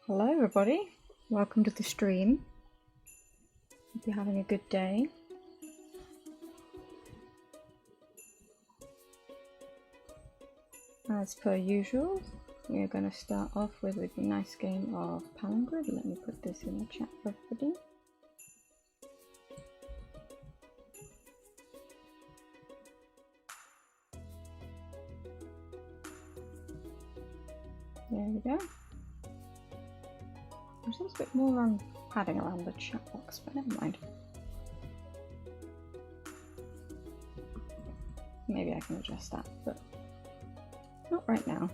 Hello everybody, welcome to the stream. Hope you're having a good day. As per usual, we are going to start off with a nice game of Palingrid. Let me put this in the chat for everybody. There we go. There's a bit more padding around the chat box, but never mind. Maybe I can adjust that, but not right now.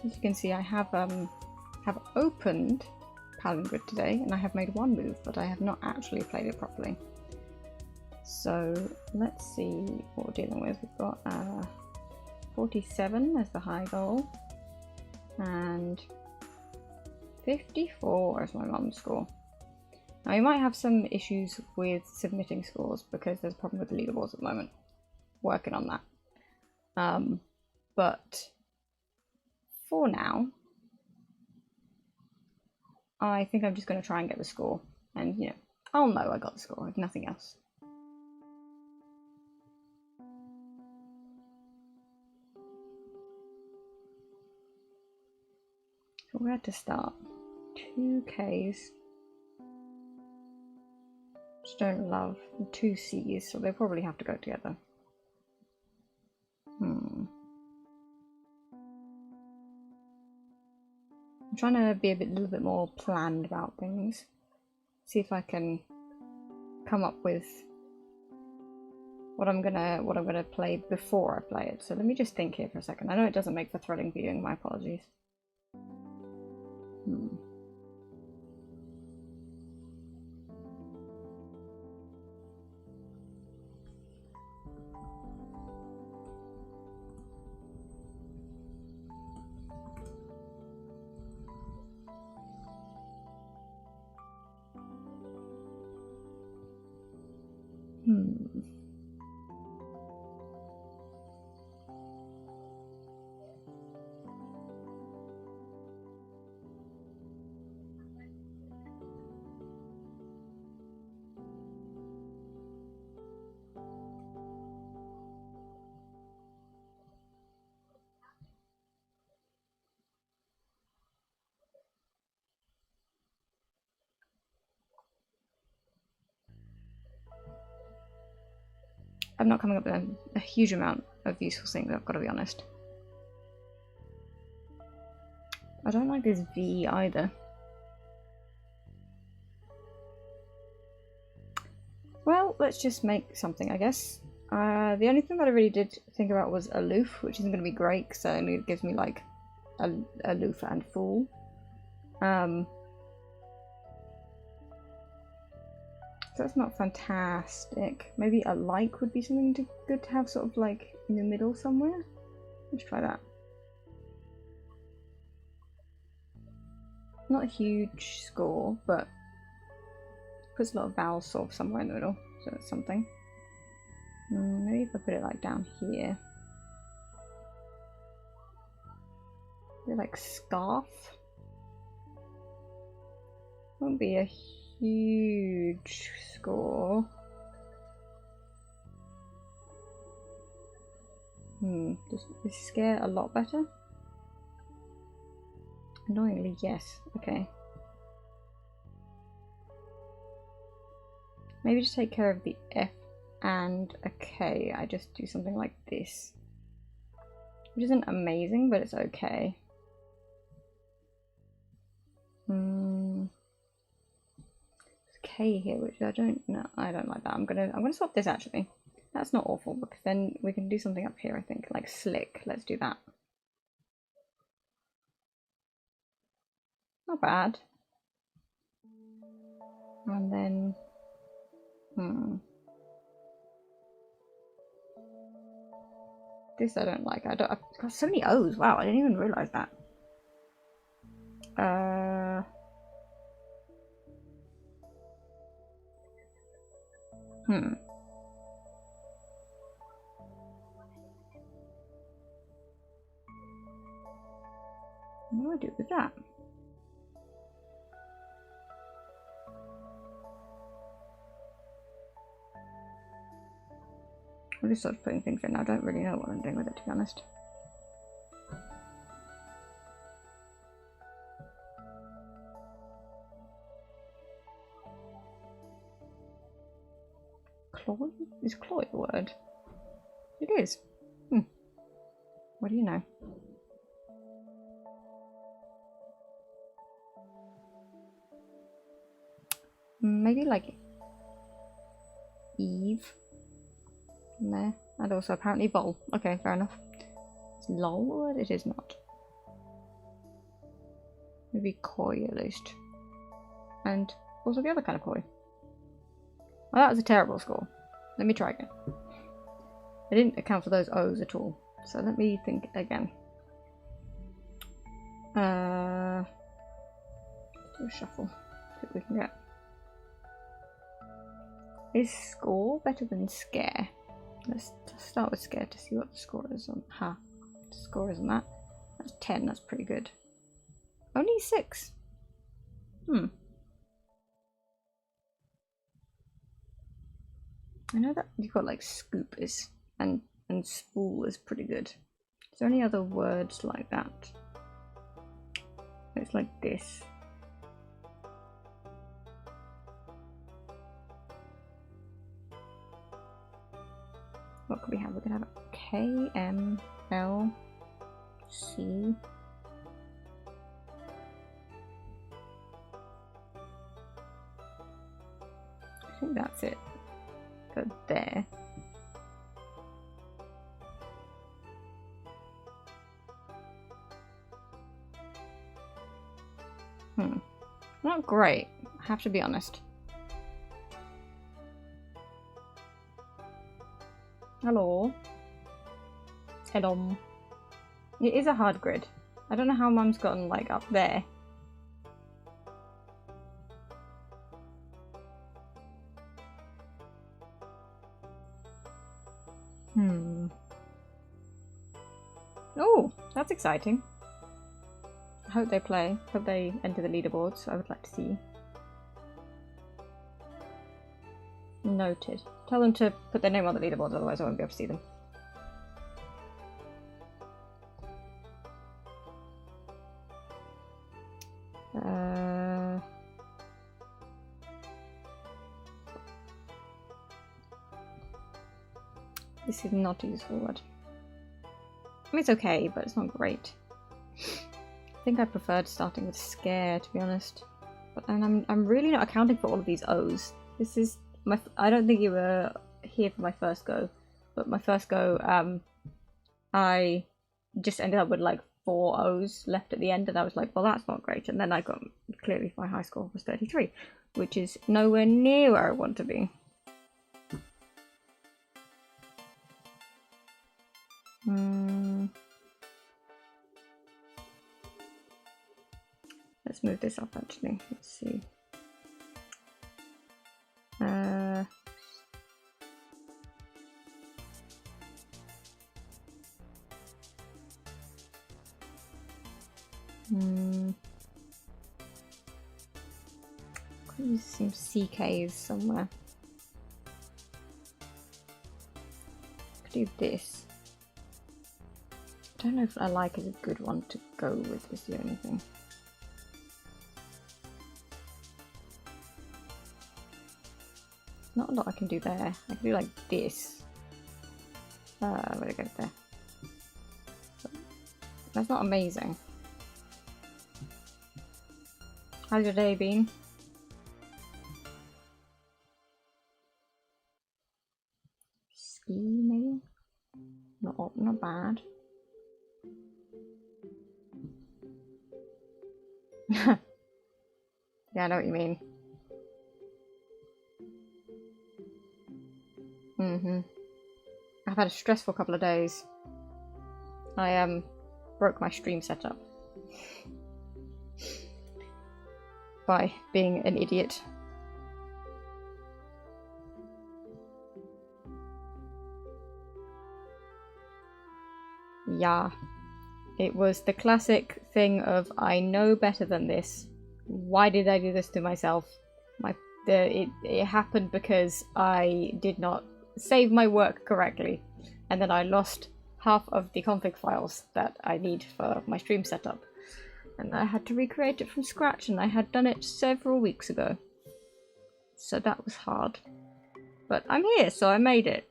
As you can see, I have opened Palingrid today, and I have made one move, but I have not actually played it properly. So let's see what we're dealing with. We've got 47 as the high goal, and 54 as my mum's score. Now you might have some issues with submitting scores because there's a problem with the leaderboards at the moment. Working on that. But for now, I think I'm just going to try and get the score. And, you know, I'll know I got the score, if nothing else. So where to start? 2 Ks. Which don't love. 2 Cs, so they probably have to go together. I'm trying to be a little bit more planned about things. See if I can come up with what I'm gonna play before I play it. So let me just think here for a second. I know it doesn't make for thrilling viewing, my apologies. I'm not coming up with a huge amount of useful things, I've got to be honest. I don't like this V either. Well, let's just make something, I guess. The only thing that I really did think about was aloof, which isn't going to be great because it only gives me like aloof and fool. So that's not fantastic. Maybe a like would be something good to have sort of like in the middle somewhere. Let's try that. Not a huge score, but puts a lot of vowels sort of somewhere in the middle, so that's something. Maybe if I put it like down here. Like scarf. Won't be a huge score. Does this scare a lot better? Annoyingly, yes. Okay. Maybe just take care of the F and a K. I just do something like this. Which isn't amazing, but it's okay. K here, which I don't know. I don't like that. I'm gonna swap this actually. That's not awful because then we can do something up here, I think, like slick. Let's do that. Not bad. And then this I don't like. I've got so many O's. Wow, I didn't even realize that. What do I do with that? I'm just sort of putting things in. I don't really know what I'm doing with it, to be honest. Cloy? Is cloy a word? It is. What do you know? Maybe like Eve. There. And also apparently vol. Okay, fair enough. Is lol a word? It is not. Maybe koi at least. And also the other kind of koi. Well, that was a terrible score. Let me try again. I didn't account for those O's at all. So let me think again. Do a shuffle. See what we can get. Is score better than scare? Let's start with scare to see what the score is on. The score is on that. That's 10, that's pretty good. Only 6. I know that you've got like scoop is and spool is pretty good. Is there any other words like that? It's like this. What could we have? We can have a K, M, L, C. I think that's it. Go there. Not great, I have to be honest. Hello. Hello. It is a hard grid. I don't know how Mum's gotten like up there. Oh, that's exciting. I hope they play. Hope they enter the leaderboards. I would like to see. Noted. Tell them to put their name on the leaderboards, otherwise I won't be able to see them. This is not a useful word. I mean, it's okay, but it's not great. I think I preferred starting with scare, to be honest. But then I'm really not accounting for all of these O's. This is my. I don't think you were here for my first go, but my first go, I just ended up with like 4 O's left at the end, and I was like, well, that's not great. And then I got clearly my high score was 33, which is nowhere near where I want to be. Let's move this up actually. Let's see. Could use some CKs somewhere. Could do this. I don't know if I like is a good one to go with, is the only thing. Not a lot I can do there. I can do like this. Where'd it go there? That's not amazing. How's your day been? Ski maybe? Not bad. Yeah, I know what you mean. I've had a stressful couple of days. I broke my stream setup by being an idiot. Yeah. It was the classic thing of, I know better than this. Why did I do this to myself? It happened because I did not save my work correctly, and then I lost half of the config files that I need for my stream setup. And I had to recreate it from scratch, and I had done it several weeks ago. So that was hard. But I'm here, so I made it.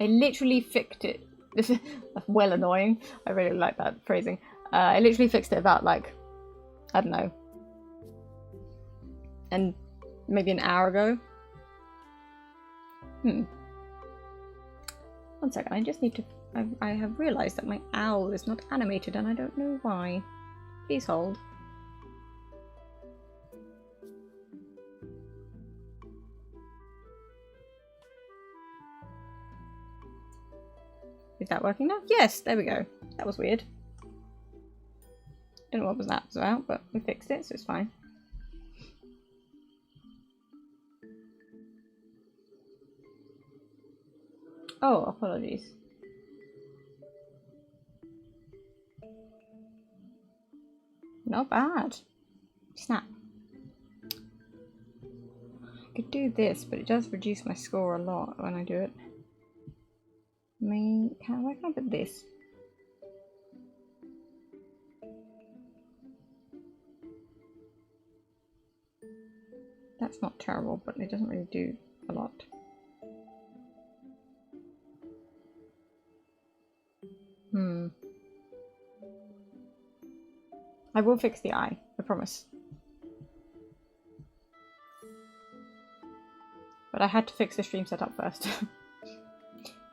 I literally fixed it. This is well annoying. I really like that phrasing. I literally fixed it about, like, I don't know, and maybe an hour ago. One second, I just need to... I have realised that my owl is not animated and I don't know why. Please hold. Is that working now? Yes, there we go. That was weird. Don't know what that was about, but we fixed it, so it's fine. Oh, apologies. Not bad. Snap. I could do this, but it does reduce my score a lot when I do it. Where can I put this? That's not terrible, but it doesn't really do a lot. I will fix the eye, I promise. But I had to fix the stream setup first.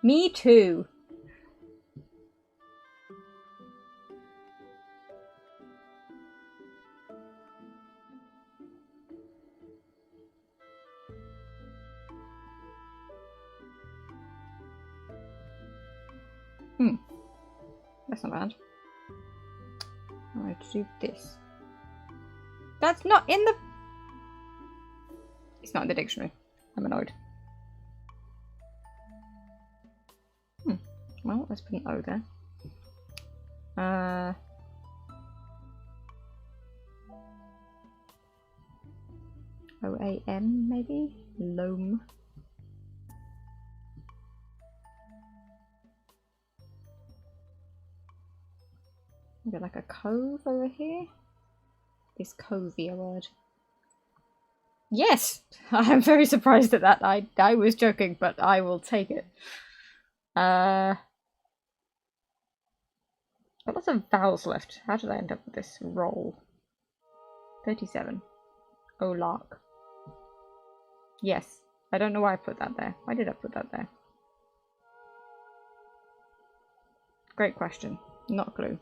Me too! That's not bad. I have to do this. That's not in the... It's not in the dictionary. I'm annoyed. Well, let's put an O there. O-A-M, maybe? Loam. Maybe like a cove over here? Is covey a word? Yes! I'm very surprised at that. I was joking, but I will take it. Got lots of vowels left. How did I end up with this roll? 37. Oh, lark. Yes. I don't know why I put that there. Why did I put that there? Great question. Not a clue.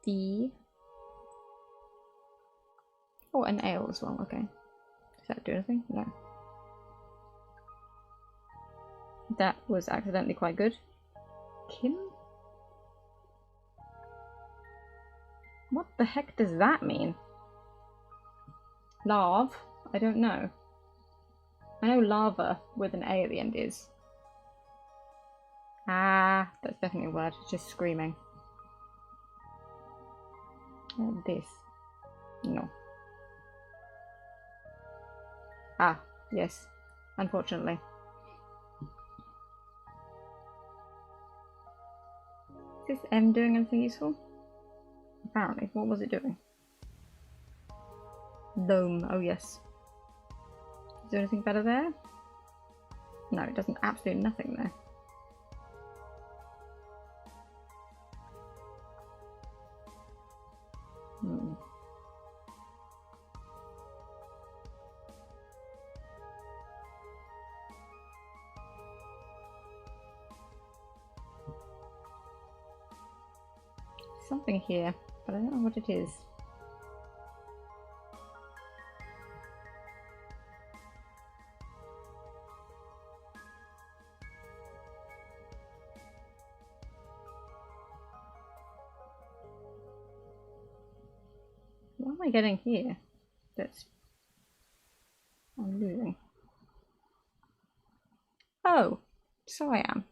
The... Oh, an ale as well. Okay. Does that do anything? No. That was accidentally quite good. Kim? What the heck does that mean? Larve? I don't know. I know lava with an A at the end is. Ah, that's definitely a word. It's just screaming. This. No. Ah, yes. Unfortunately. Is this M doing anything useful? Apparently. What was it doing? Loam. Oh, yes. Is there anything better there? No, it doesn't. Absolutely nothing there. Something here, but I don't know what it is. What am I getting here? That's... I'm losing. Oh, so I am.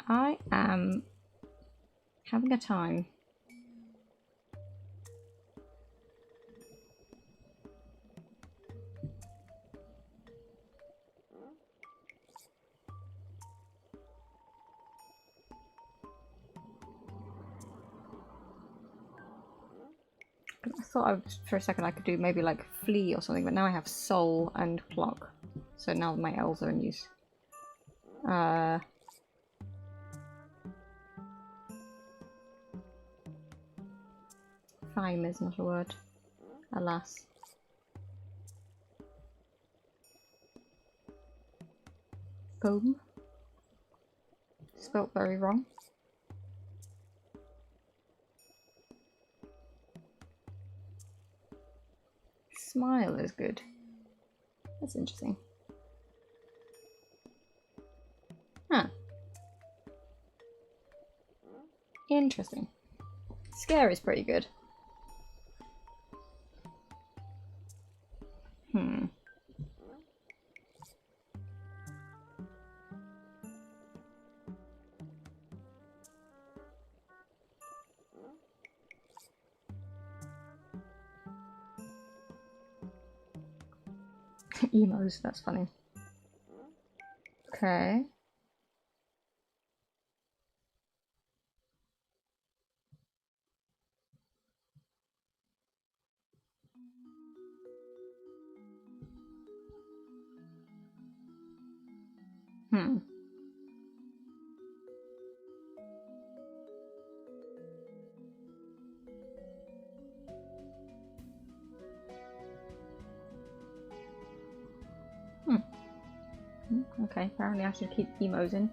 I am having a time. I thought for a second I could do maybe like flea or something, but now I have soul and clock. So now my L's are in use. Thyme is not a word. Alas. Foam. Spelt very wrong. Smile is good. That's interesting. Huh. Interesting. Scare is pretty good. Emos, that's funny. Okay. Okay, apparently I should keep emos in.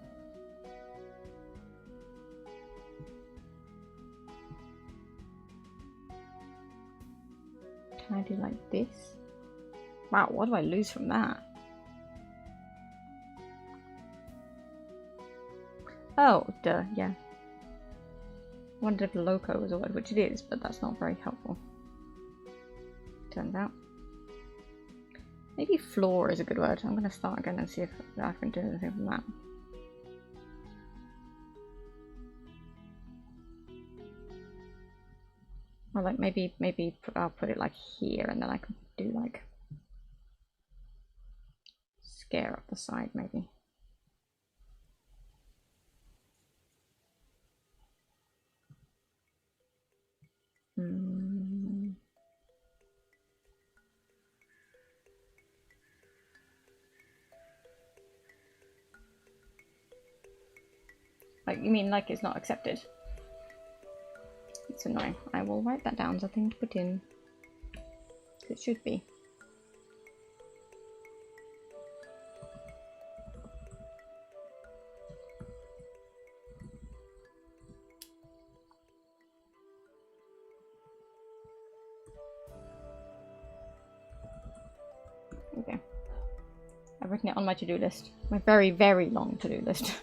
Can I do like this? Wow, what do I lose from that? Oh, duh, yeah. I wondered if loco was a word, which it is, but that's not very helpful. Turns out. Maybe floor is a good word. I'm going to start again and see if I can do anything from that. Or like maybe I'll put it like here and then I can do like scare up the side maybe. Like, you mean like it's not accepted? It's annoying. I will write that down as a thing to put in. It should be. Okay. I've written it on my to-do list. My very, very long to-do list.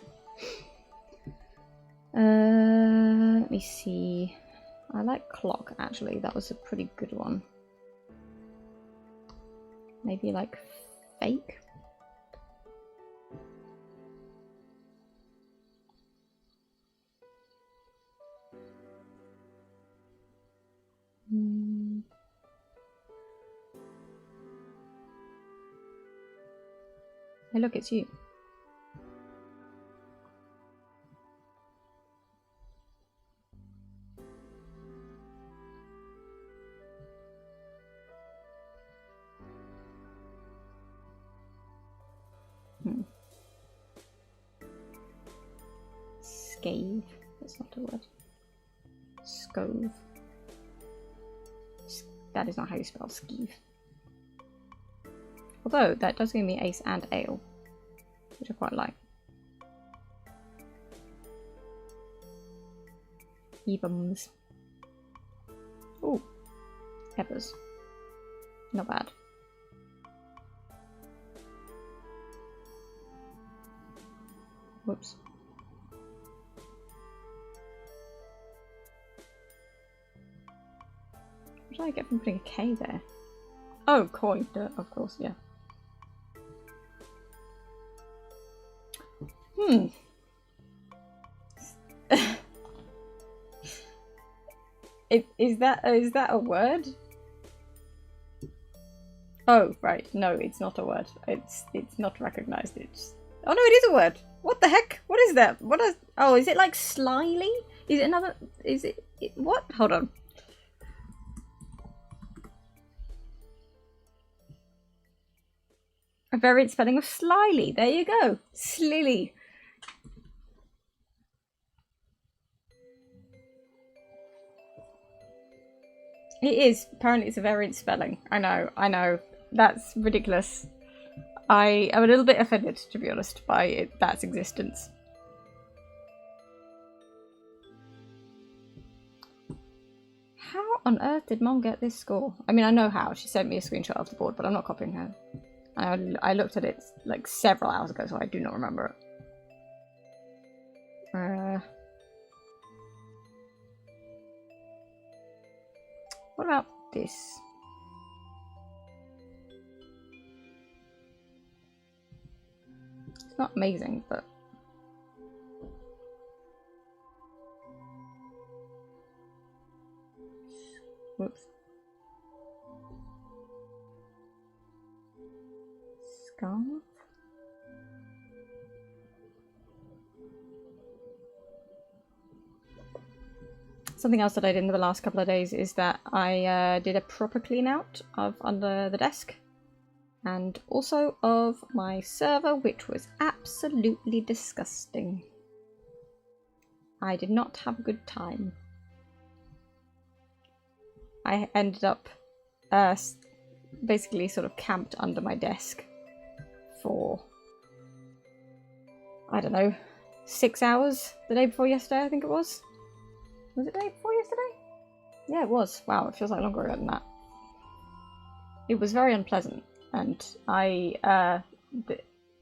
Let me see. I like clock, actually. That was a pretty good one. Maybe like fake? Hey, look, it's you. Scave. That's not a word. Scove. That is not how you spell skeeve. Although, that does give me ace and ale, which I quite like. Ebums. Ooh. Peppers. Not bad. Whoops. What did I get from putting a K there? Oh, coin, of course, yeah. Is that a word? Oh, right. No, it's not a word. It's not recognized. It's... Oh no, it is a word. What the heck? What is that? What is... Oh, is it like slyly? Is it another... Is it... What? Hold on. A variant spelling of slyly. There you go. Slily. It is. Apparently it's a variant spelling. I know. That's ridiculous. I am a little bit offended, to be honest, by that's existence. How on earth did Mom get this score? I mean, I know how. She sent me a screenshot of the board, but I'm not copying her. I looked at it like several hours ago, so I do not remember it. What about this? It's not amazing, but... Whoops. Scarf? Something else that I did in the last couple of days is that I did a proper clean out of under the desk and also of my server, which was absolutely disgusting. I did not have a good time. I ended up basically sort of camped under my desk for, I don't know, 6 hours the day before yesterday, I think it was. Was it the day before yesterday? Yeah, it was. Wow, it feels like longer ago than that. It was very unpleasant, and I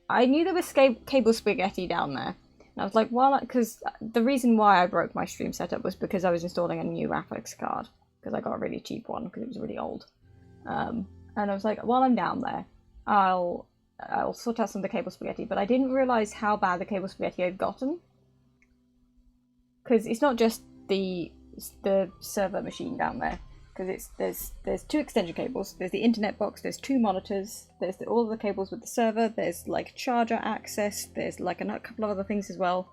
knew there was cable spaghetti down there. And I was like, well, because the reason why I broke my stream setup was because I was installing a new graphics card, because I got a really cheap one because it was really old. And I was like, while I'm down there, I'll sort out some of the cable spaghetti, but I didn't realise how bad the cable spaghetti had gotten. Because it's not just the server machine down there, because there's 2 extension cables, there's the internet box, there's 2 monitors, there's all of the cables with the server, there's like charger access, there's like a couple of other things as well,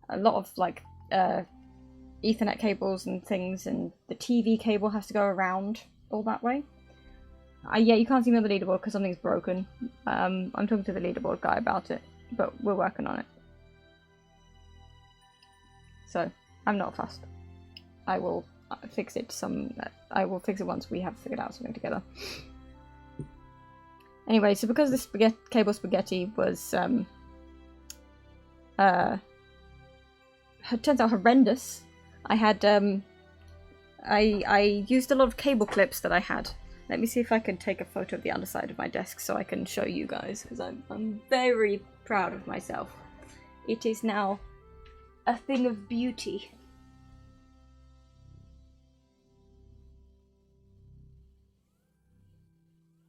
a lot of like Ethernet cables and things, and the TV cable has to go around all that way. Yeah, you can't see me on the leaderboard because something's broken. I'm talking to the leaderboard guy about it, but we're working on it. So I'm not fussed. I will fix it I will fix it once we have figured out something together. Anyway, so because this cable spaghetti was it turns out horrendous. I had I used a lot of cable clips that I had. Let me see if I can take a photo of the underside of my desk so I can show you guys, because I'm very proud of myself. It is now a thing of beauty.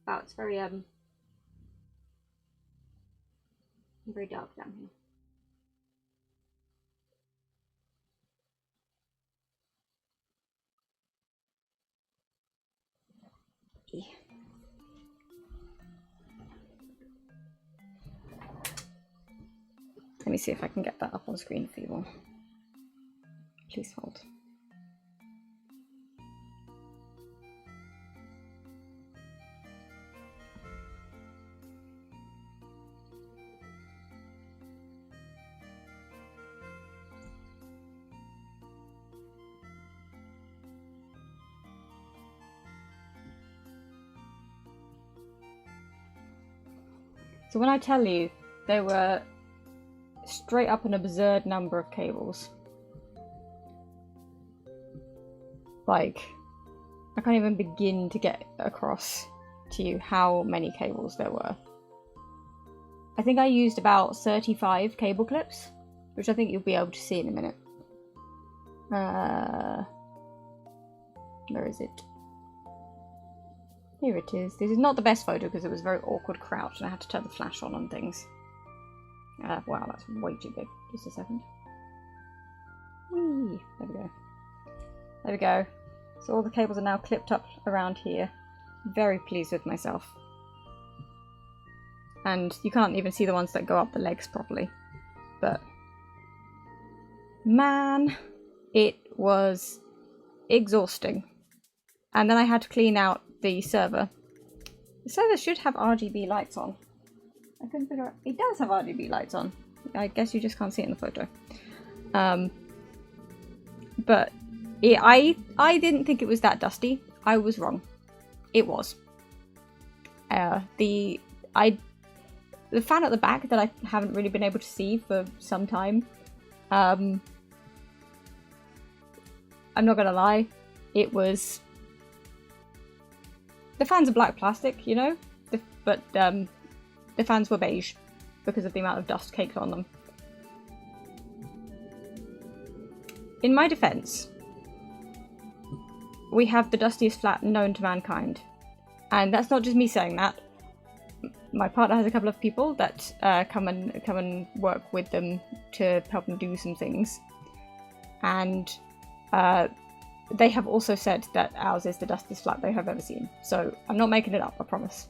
Wow, it's very dark down here. Yeah. Let me see if I can get that up on the screen for you all. Please hold. So when I tell you there were straight up an absurd number of cables, like, I can't even begin to get across to you how many cables there were. I think I used about 35 cable clips, which I think you'll be able to see in a minute. Where is it? Here it is. This is not the best photo because it was very awkward crouch and I had to turn the flash on and things. Wow, that's way too big. Just a second. Whee! There we go. There we go. So all the cables are now clipped up around here. Very pleased with myself. And you can't even see the ones that go up the legs properly. But man, it was exhausting. And then I had to clean out the server. The server should have RGB lights on. I couldn't figure out. It does have RGB lights on. I guess you just can't see it in the photo. But I didn't think it was that dusty. I was wrong. It was. The fan at the back that I haven't really been able to see for some time. I'm not gonna lie. It was. The fans are black plastic, you know, but the fans were beige because of the amount of dust caked on them. In my defense, we have the dustiest flat known to mankind. And that's not just me saying that. My partner has a couple of people that come and work with them to help them do some things. And they have also said that ours is the dustiest flat they have ever seen. So I'm not making it up, I promise.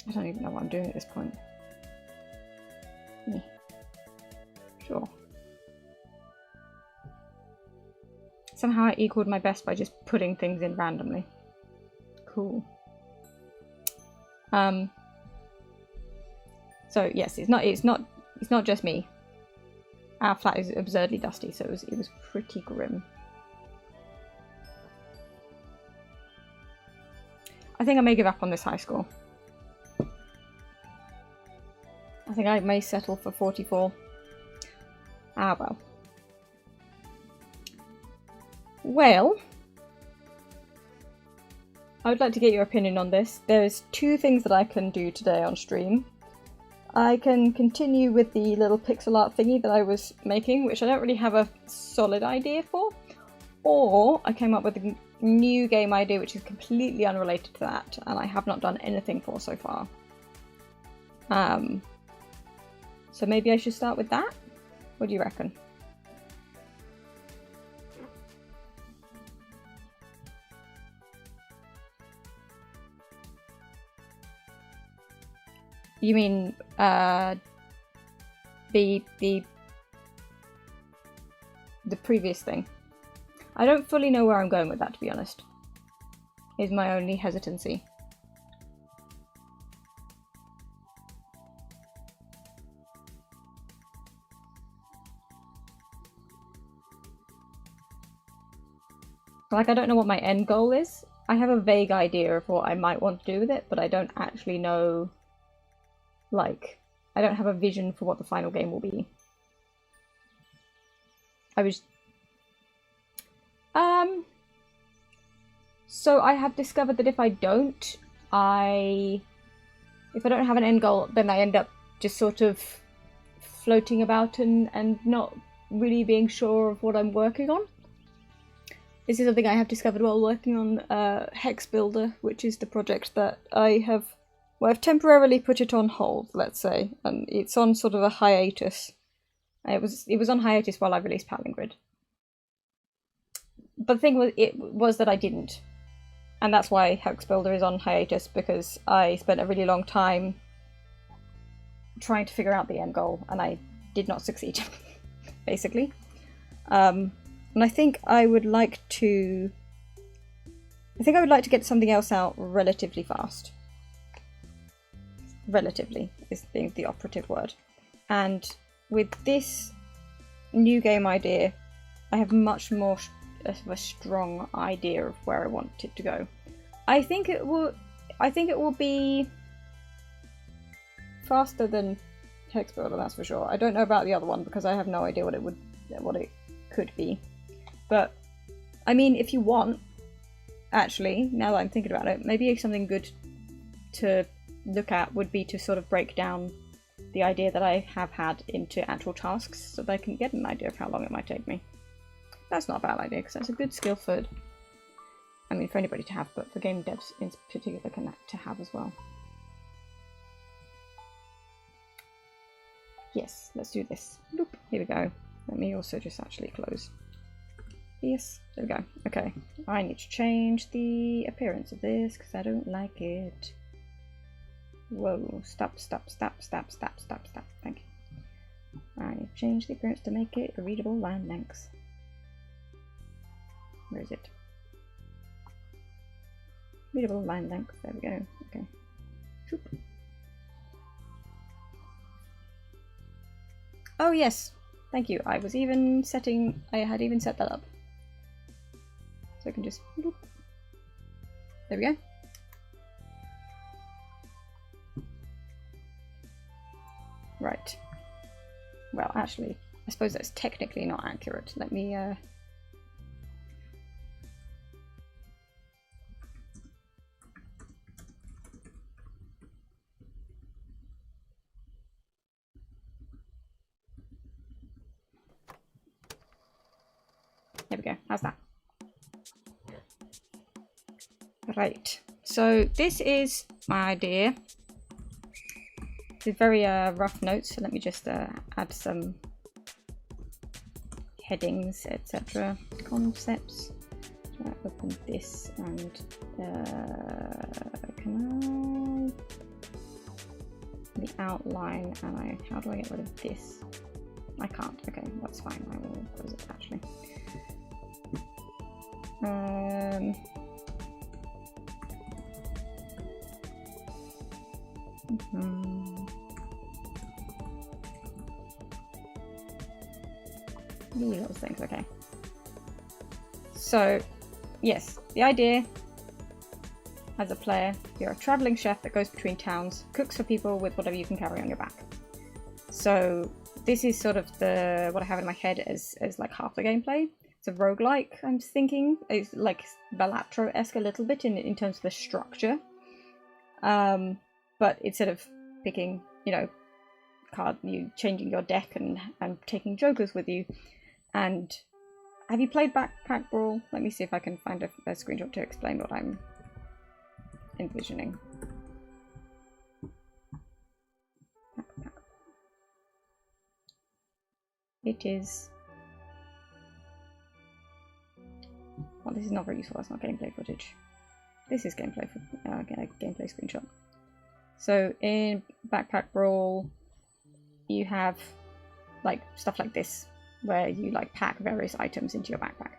I don't even know what I'm doing at this point. Yeah. Sure. Somehow I equaled my best by just putting things in randomly. Cool. So yes, it's not just me. Our flat is absurdly dusty, so it was pretty grim. I think I may give up on this high score. I think I may settle for 44. Ah well. Well, I would like to get your opinion on this. There's two things that I can do today on stream. I can continue with the little pixel art thingy that I was making, which I don't really have a solid idea for. Or I came up with a new game idea which is completely unrelated to that, and I have not done anything for so far. So maybe I should start with that? What do you reckon? You mean, the previous thing? I don't fully know where I'm going with that, to be honest. Is my only hesitancy. Like, I don't know what my end goal is. I have a vague idea of what I might want to do with it, but I don't actually know. Like, I don't have a vision for what the final game will be. So I have discovered that if I don't have an end goal, then I end up just sort of floating about and not really being sure of what I'm working on. This is something I have discovered while working on Hex Builder, which is the project that I've temporarily put it on hold, let's say, and it's on sort of a hiatus. It was on hiatus while I released Palingrid. But the thing was that I didn't. And that's why Hex Builder is on hiatus, because I spent a really long time trying to figure out the end goal, and I did not succeed, basically. And I think I would like to get something else out relatively fast. Relatively is the operative word. And with this new game idea, I have much more of a strong idea of where I want it to go. I think it will be faster than Hex Builder, that's for sure. I don't know about the other one because I have no idea what it could be. But I mean, if you want, actually, now that I'm thinking about it, maybe something good to look at would be to sort of break down the idea that I have had into actual tasks so that I can get an idea of how long it might take me. That's not a bad idea, because that's a good skill for anybody to have, but for game devs in particular to have as well. Yes, let's do this. Boop. Here we go. Let me also just actually close. Yes, there we go. Okay, I need to change the appearance of this because I don't like it. Whoa, stop, stop, stop, stop, stop, stop, stop. Thank you. I need to change the appearance to make it a readable line length. Where is it? Readable line length, there we go. Okay. Shoop. Oh yes, thank you. I was even setting, I had even set that up. So I can just, whoop. There we go. Right. Well, actually, I suppose that's technically not accurate. Let me, there we go. How's that? Right. So this is my idea. It's very rough notes, so let me just add some headings, etc. Concepts. So I open this and can I the outline and how do I get rid of this? I can't. Okay, that's fine. I will close it actually. Those things, okay. So, yes, the idea as a player, you're a traveling chef that goes between towns, cooks for people with whatever you can carry on your back. So this is sort of what I have in my head as like half the gameplay. It's a roguelike, I'm thinking. It's like Balatro-esque a little bit in terms of the structure. But instead of picking, you know, you changing your deck and taking jokers with you. And have you played Backpack Brawl? Let me see if I can find a screenshot to explain what I'm envisioning. Backpack. It is... Well, this is not very useful. That's not gameplay footage. This is gameplay gameplay screenshot. So in Backpack Brawl, you have like stuff like this, where you like pack various items into your backpack.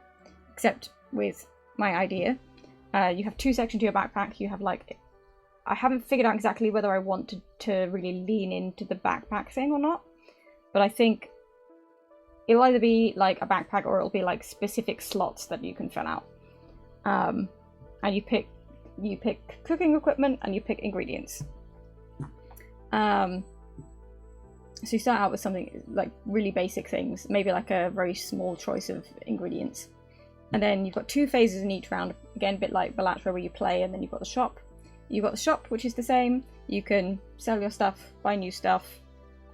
Except with my idea, you have two sections to your backpack. You have like, I haven't figured out exactly whether I want to really lean into the backpack thing or not, but I think it'll either be like a backpack or it'll be like specific slots that you can fill out. And you pick cooking equipment and you pick ingredients. So you start out with something like really basic things, maybe like a very small choice of ingredients. And then you've got two phases in each round, again a bit like Balatro where you play, and then you've got the shop. You've got the shop, which is the same. You can sell your stuff, buy new stuff,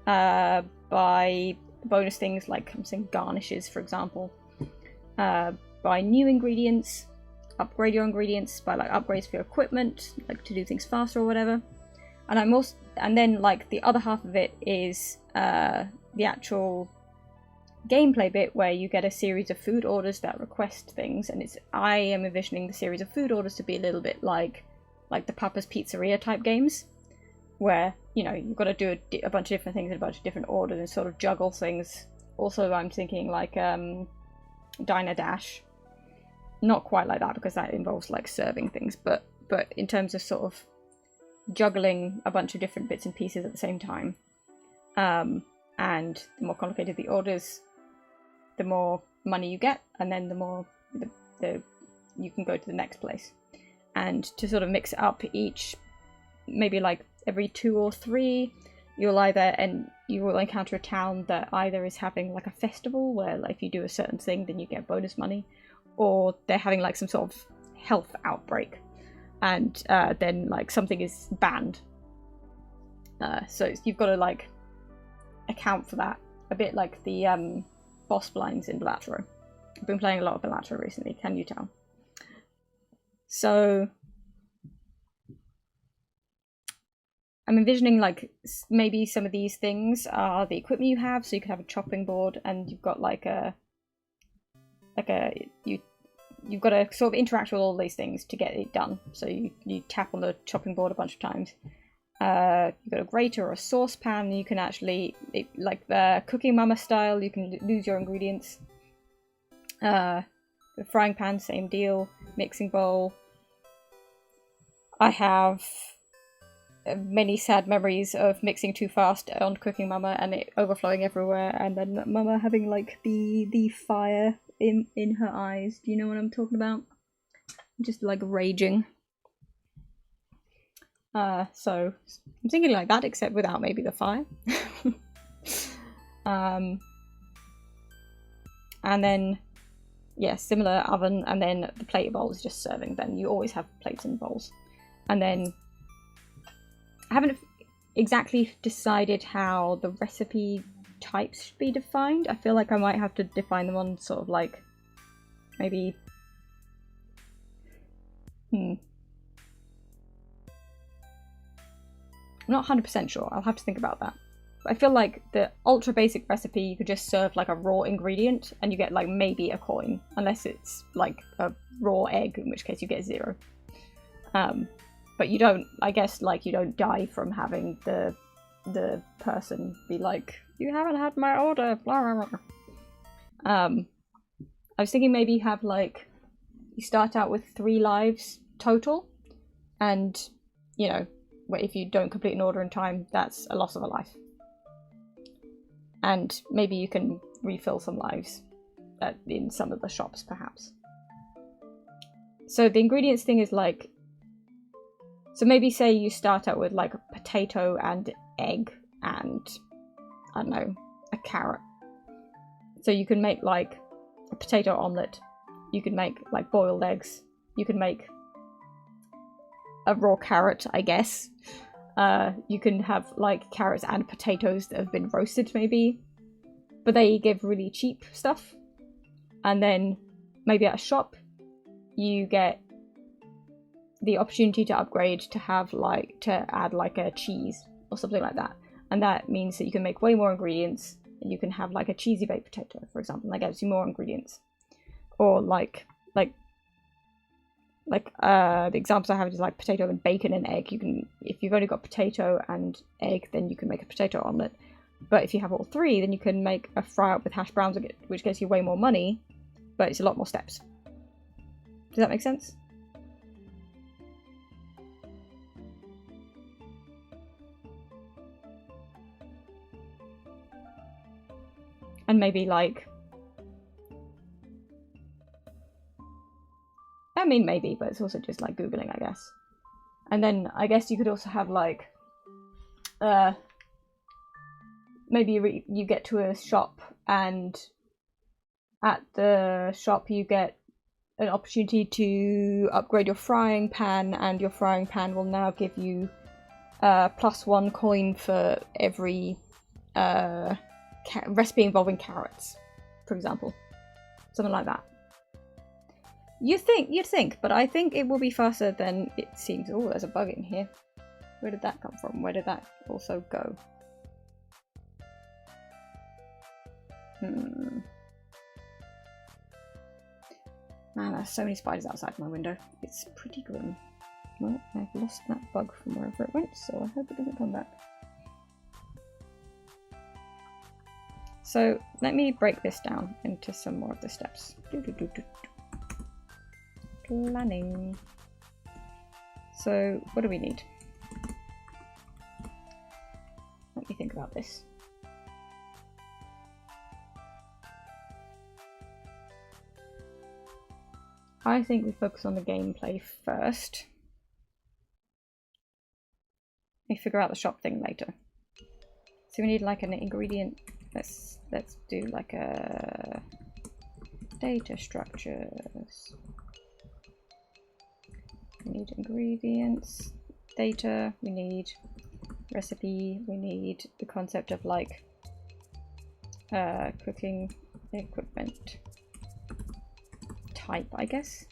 buy bonus things like I'm saying garnishes, for example. Buy new ingredients, upgrade your ingredients, buy like upgrades for your equipment, like to do things faster or whatever. And then like the other half of it is the actual gameplay bit where you get a series of food orders that request things, and I am envisioning the series of food orders to be a little bit like the Papa's Pizzeria type games, where you know you've got to do a bunch of different things in a bunch of different orders and sort of juggle things. Also, I'm thinking like Diner Dash, not quite like that because that involves like serving things, but in terms of sort of juggling a bunch of different bits and pieces at the same time. And the more complicated the orders, the more money you get, and then the more you can go to the next place. And to sort of mix it up, maybe like every 2 or 3, you will encounter a town that either is having like a festival where like if you do a certain thing then you get bonus money, or they're having like some sort of health outbreak, and then like something is banned. So you've got to like account for that, a bit like the boss blinds in Balatro. I've been playing a lot of Balatro recently, can you tell? So I'm envisioning like maybe some of these things are the equipment you have, so you could have a chopping board and you've got like like you've got to sort of interact with all these things to get it done. So you tap on the chopping board a bunch of times. You've got a grater or a saucepan. You can actually, like the Cooking Mama style, you can lose your ingredients. The frying pan, same deal. Mixing bowl. I have many sad memories of mixing too fast on Cooking Mama and it overflowing everywhere, and then Mama having like the fire in her eyes. Do you know what I'm talking about? Just like raging. So I'm thinking like that, except without maybe the fire. And then yeah, similar oven, and then the plate bowl is just serving. Then you always have plates and bowls. And then I haven't exactly decided how the recipe types should be defined. I feel like I might have to define them on sort of like maybe I'm not 100% sure. I'll have to think about that. But I feel like the ultra basic recipe, you could just serve like a raw ingredient and you get like maybe a coin, unless it's like a raw egg, in which case you get 0. But you don't, I guess, like you don't die from having the person be like, you haven't had my order, blah, blah, blah. I was thinking maybe you have like, you start out with 3 lives total, and you know, if you don't complete an order in time, that's a loss of a life. And maybe you can refill some lives in some of the shops, perhaps. So the ingredients thing is like, so maybe say you start out with like a potato and egg and, I don't know, a carrot. So you can make like a potato omelette. You can make like boiled eggs. You can make a raw carrot, I guess. You can have like carrots and potatoes that have been roasted maybe, but they give really cheap stuff. And then maybe at a shop you get the opportunity to upgrade to have like, to add like a cheese or something like that. And that means that you can make way more ingredients, and you can have like a cheesy baked potato, for example, and that gives you more ingredients. Or the examples I have is like potato and bacon and egg. You can, if you've only got potato and egg, then you can make a potato omelette. But if you have all 3, then you can make a fry up with hash browns, which gets you way more money, but it's a lot more steps. Does that make sense? And maybe like, I mean maybe, but it's also just like Googling, I guess. And then I guess you could also have like, maybe you get to a shop, and at the shop you get an opportunity to upgrade your frying pan, and your frying pan will now give you +1 coin for every recipe involving carrots, for example. Something like that. You'd think, but I think it will be faster than it seems. Oh, there's a bug in here. Where did that come from? Where did that also go? Man, there's so many spiders outside my window. It's pretty grim. Well, I've lost that bug from wherever it went, so I hope it doesn't come back. So let me break this down into some more of the steps. Planning. So what do we need? Let me think about this. I think we focus on the gameplay first. We figure out the shop thing later. So we need like an ingredient. Let's do like a data structures. We need ingredients, data, we need recipe, we need the concept of like cooking equipment type, I guess.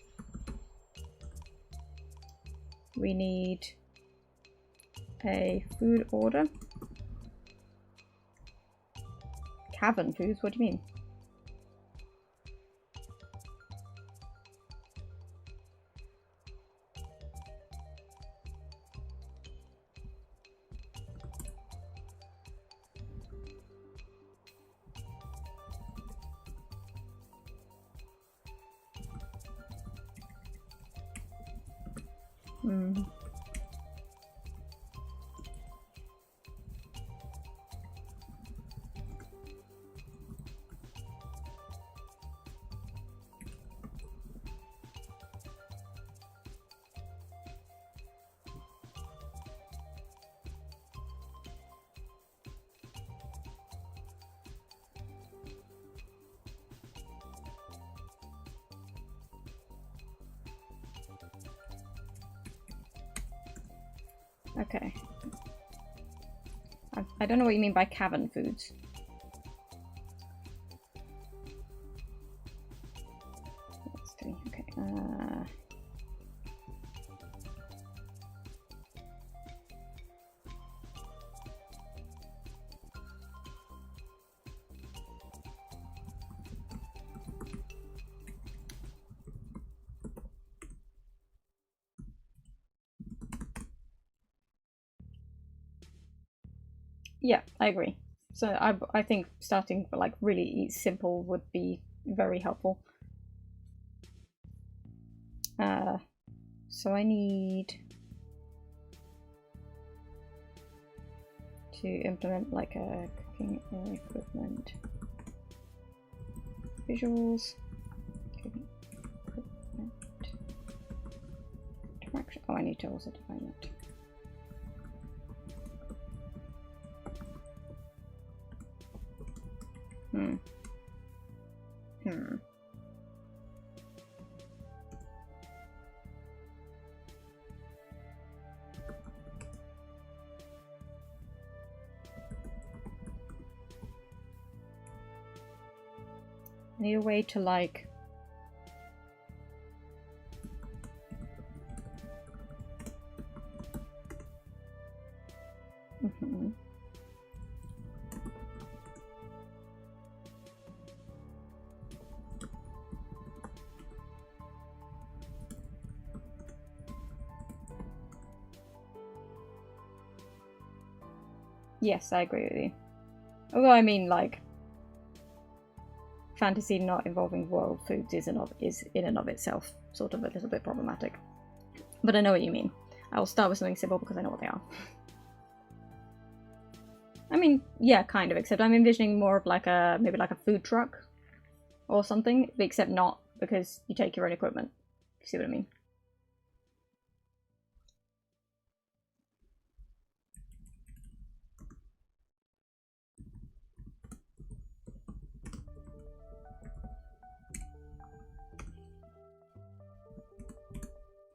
We need a food order. Cavern foods, what do you mean? Mm. Okay. I don't know what you mean by cavern foods. Let's see. Okay. Yeah, I agree. So I think starting like really simple would be very helpful. So I need to implement like a cooking equipment visuals. Equipment direction. Oh, I need to also define that. I need a way to like Yes, I agree with you. Although I mean, like, fantasy not involving world foods is in and of itself sort of a little bit problematic. But I know what you mean. I will start with something simple because I know what they are. I mean, yeah, kind of, except I'm envisioning more of like maybe like a food truck or something, except not because you take your own equipment. You see what I mean?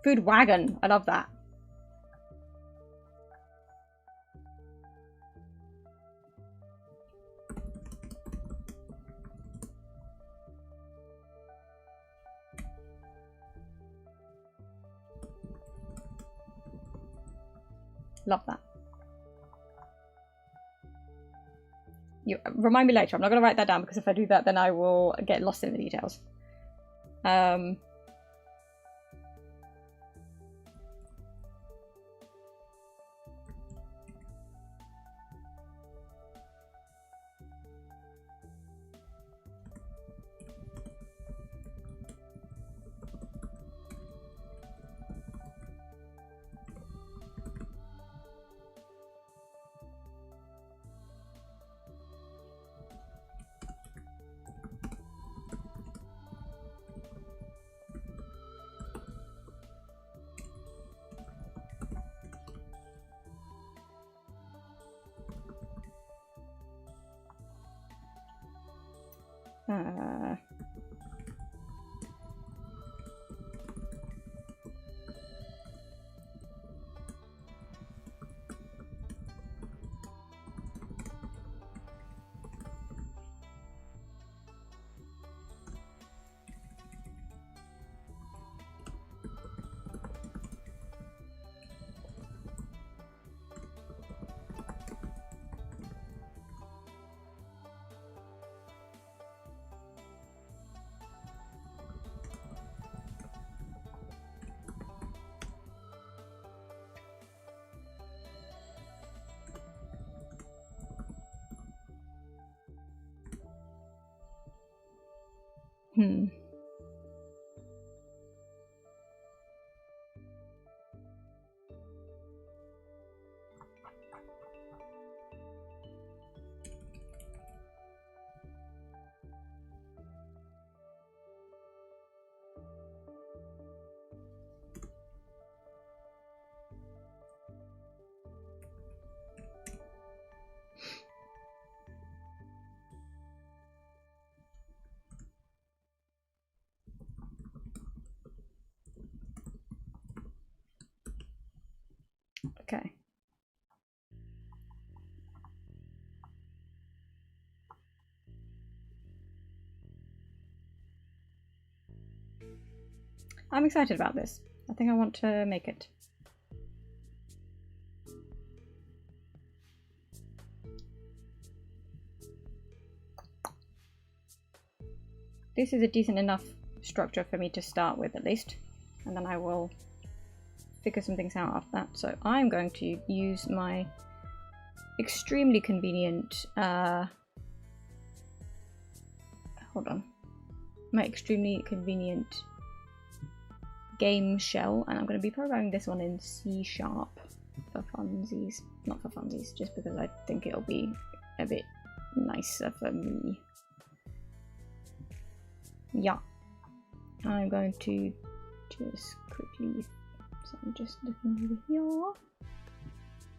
Food wagon. I love that. Love that. You remind me later. I'm not going to write that down because if I do that, then I will get lost in the details. Okay. I'm excited about this. I think I want to make it. This is a decent enough structure for me to start with, at least. And then I will figure some things out after that. So I'm going to use my extremely convenient... hold on. My extremely convenient game shell, and I'm going to be programming this one in C# for funsies. Not for funsies, just because I think it'll be a bit nicer for me. Yeah. I'm going to just quickly, so I'm just looking over here.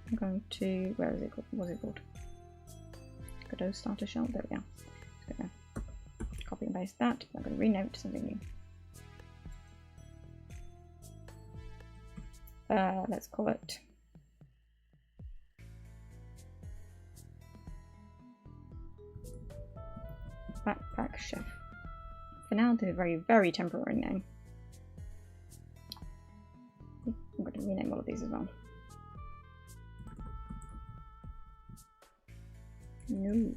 I'm going to, where is it called? What's it called? Godot starter shell, there we go. Just gonna copy and paste that. I'm going to rename it to something new. Let's call it Backpack Chef. For now, this is a very, very temporary name. I'm going to rename all of these as well. No.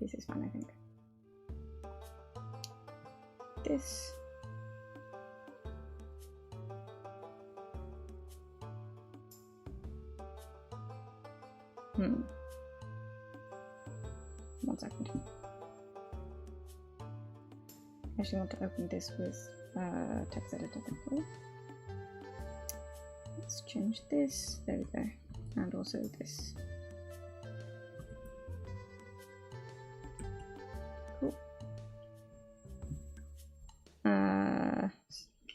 This is fine, I think. This. One second. I actually want to open this with text editor. Let's change this. There we go. And also this. Cool.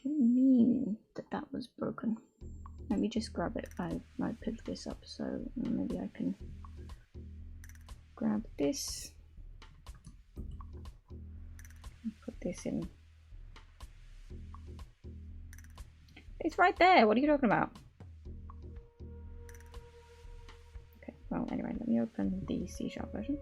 Didn't mean that was broken. Let me just grab it. I picked this up, so maybe I can grab this. Put this in. It's right there. What are you talking about? Okay, well, anyway, let me open the C# version.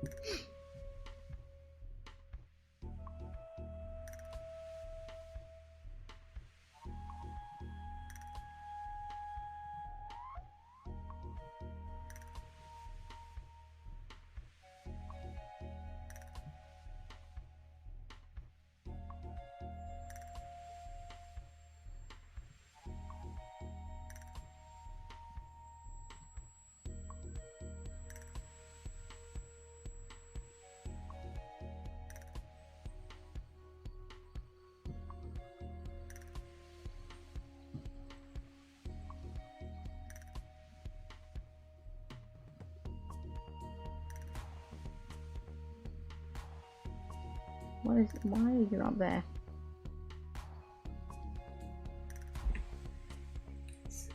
Why are you up there? It's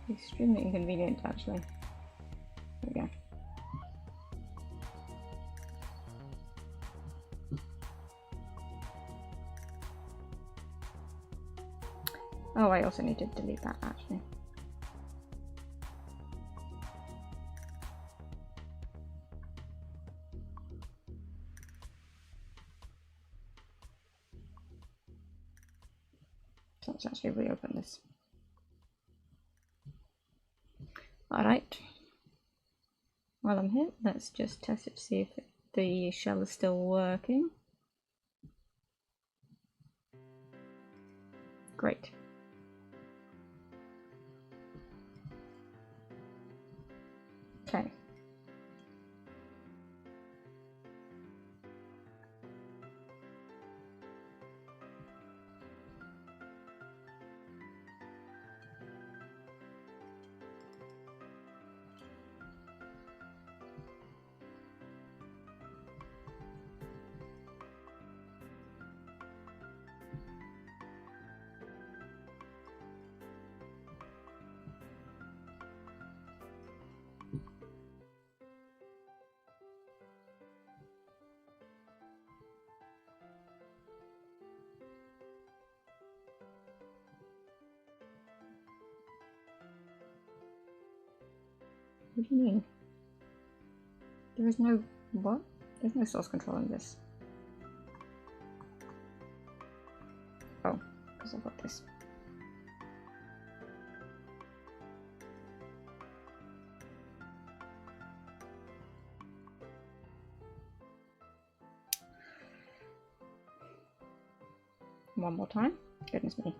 extremely inconvenient, actually. There we go. Oh, I also need to delete that, actually. So let's actually reopen this. Alright. While I'm here, let's just test it to see if the shell is still working. Great. Okay. What do you mean? There is no... what? There's no source control in this. Oh, because I've got this. One more time. Goodness me.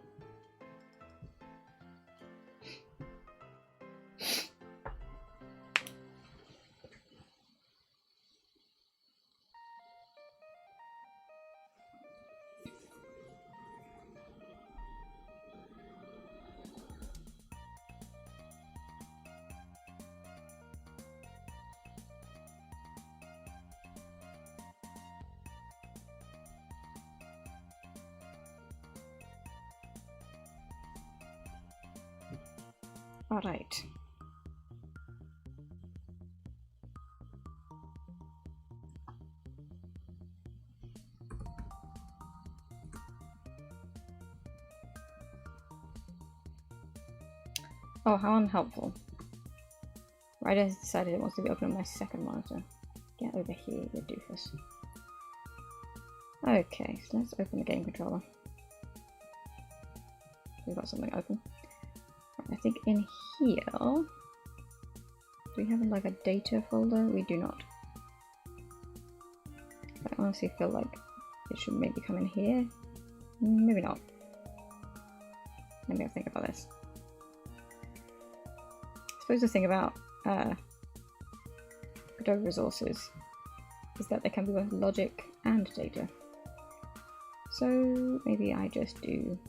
Alright. Oh, how unhelpful. Ryder has decided it wants to be open on my second monitor. Get over here, you doofus. Okay, so let's open the game controller. We've got something open. I think in here... do we have like a data folder? We do not. I honestly feel like it should maybe come in here. Maybe not. Let me think about this. I suppose the thing about Godot resources is that they can be both logic and data. So maybe I just do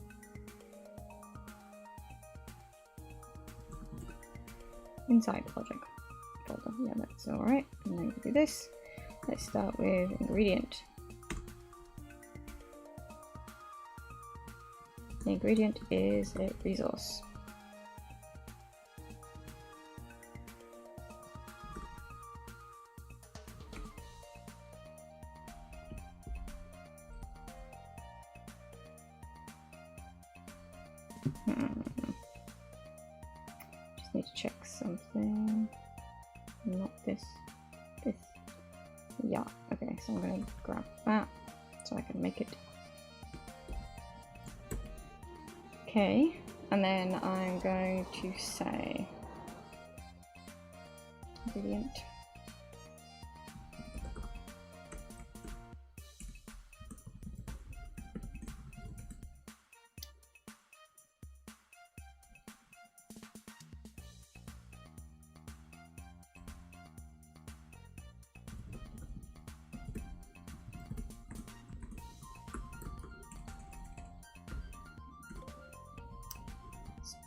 inside logic folder. Yeah, that's alright. And then we do this. Let's start with ingredient. The ingredient is a resource. Just need to check something. Not this. This. Yeah. Okay, so I'm going to grab that so I can make it. Okay, and then I'm going to say ingredient.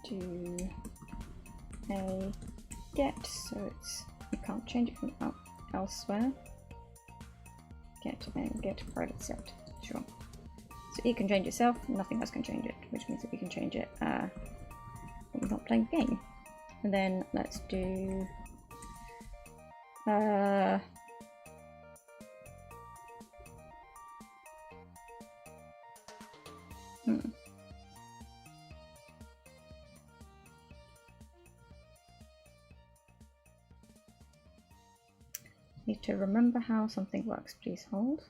Do a get, so it's you can't change it from elsewhere. Get and get private set. Sure. So it can change itself, nothing else can change it, which means that we can change it when we're not playing the game. And then let's do Need to remember how something works. Please hold.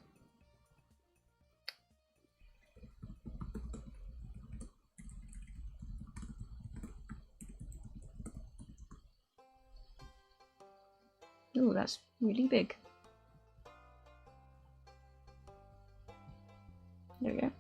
Ooh, that's really big. There we go.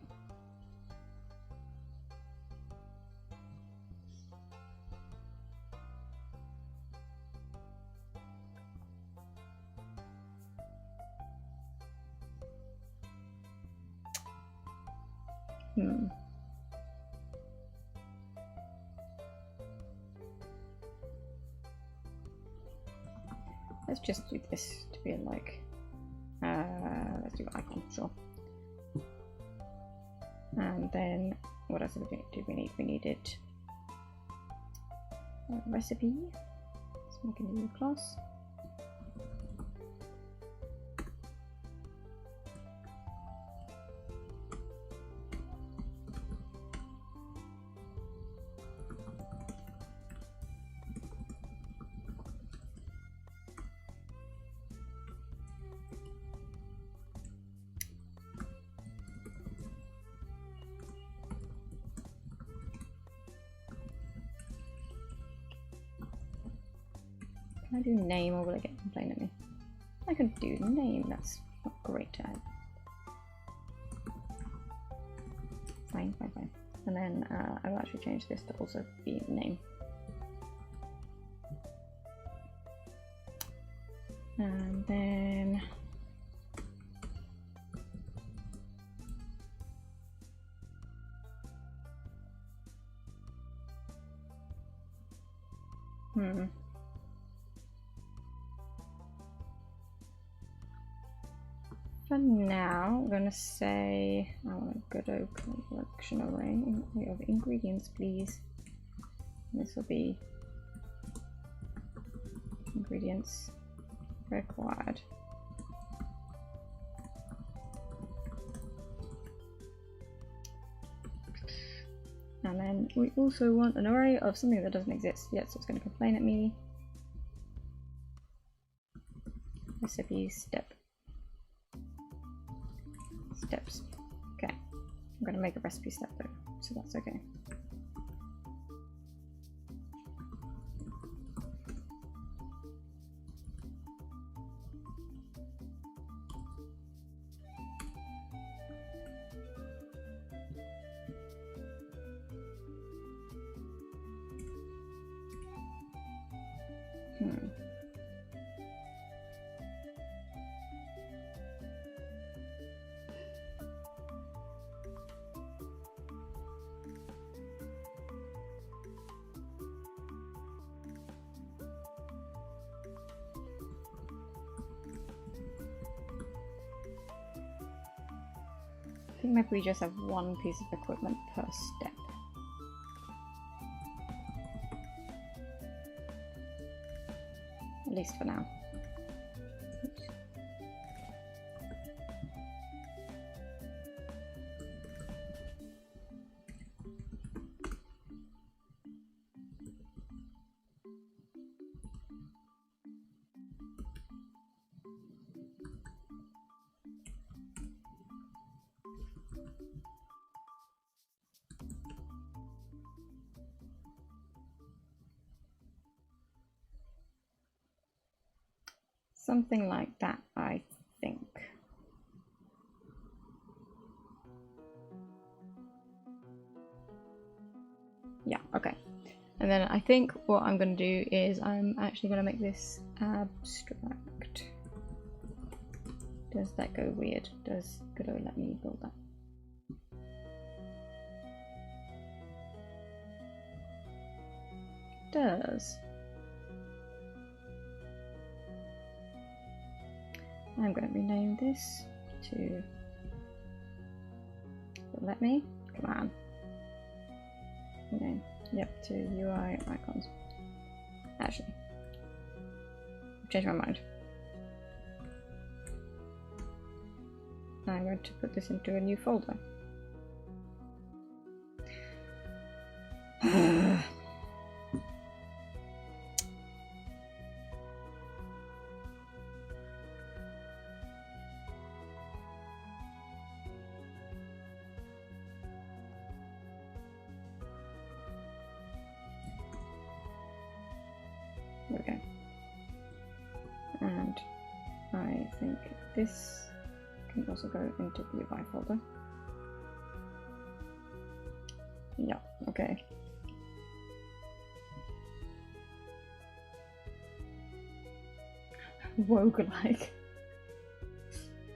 Let's just do this to be like, let's do icon, sure. And then, what else did we need? We needed a recipe. Let's make a new class. Can I do name or will I get a complaint at me? I can do name, that's not great to add. Fine. And then I will actually change this to also be name. And then for now, I'm gonna say I want a Godot collection array of ingredients, please. This will be ingredients required. And then we also want an array of something that doesn't exist yet, so it's going to complain at me. Recipe steps. Okay, I'm going to make a recipe step though, so that's okay. I think maybe we just have one piece of equipment per step. At least for now. Oops. Something like that, I think. Yeah, okay. And then I think what I'm going to do is I'm actually going to make this abstract. Does that go weird? Does Godot let me build that? Does. I'm going to rename this to let me, come on. Okay, yep, to UI icons. Actually, I've changed my mind. I'm going to put this into a new folder. Okay, and I think this can also go into the UI folder. Yeah, okay. Wogue-like.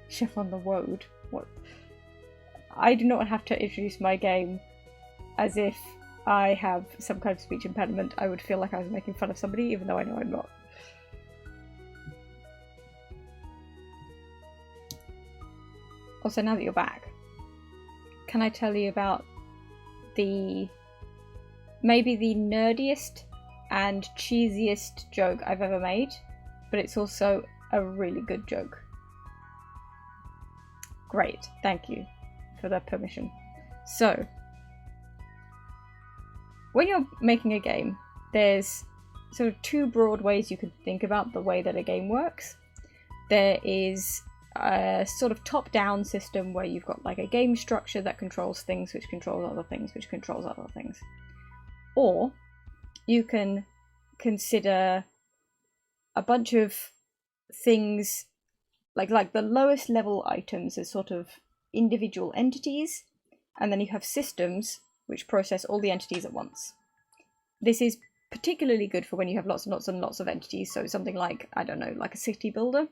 Chef on the Woad. What? I do not have to introduce my game as if I have some kind of speech impediment. I would feel like I was making fun of somebody, even though I know I'm not. Also, now that you're back, can I tell you about maybe the nerdiest and cheesiest joke I've ever made, but it's also a really good joke. Great, thank you for the permission. So, when you're making a game, there's sort of two broad ways you could think about the way that a game works. There is a sort of top-down system where you've got like a game structure that controls things, which controls other things, which controls other things. Or you can consider a bunch of things like the lowest level items as sort of individual entities, and then you have systems which process all the entities at once. This is particularly good for when you have lots and lots and lots of entities, so something like, I don't know, like a city builder,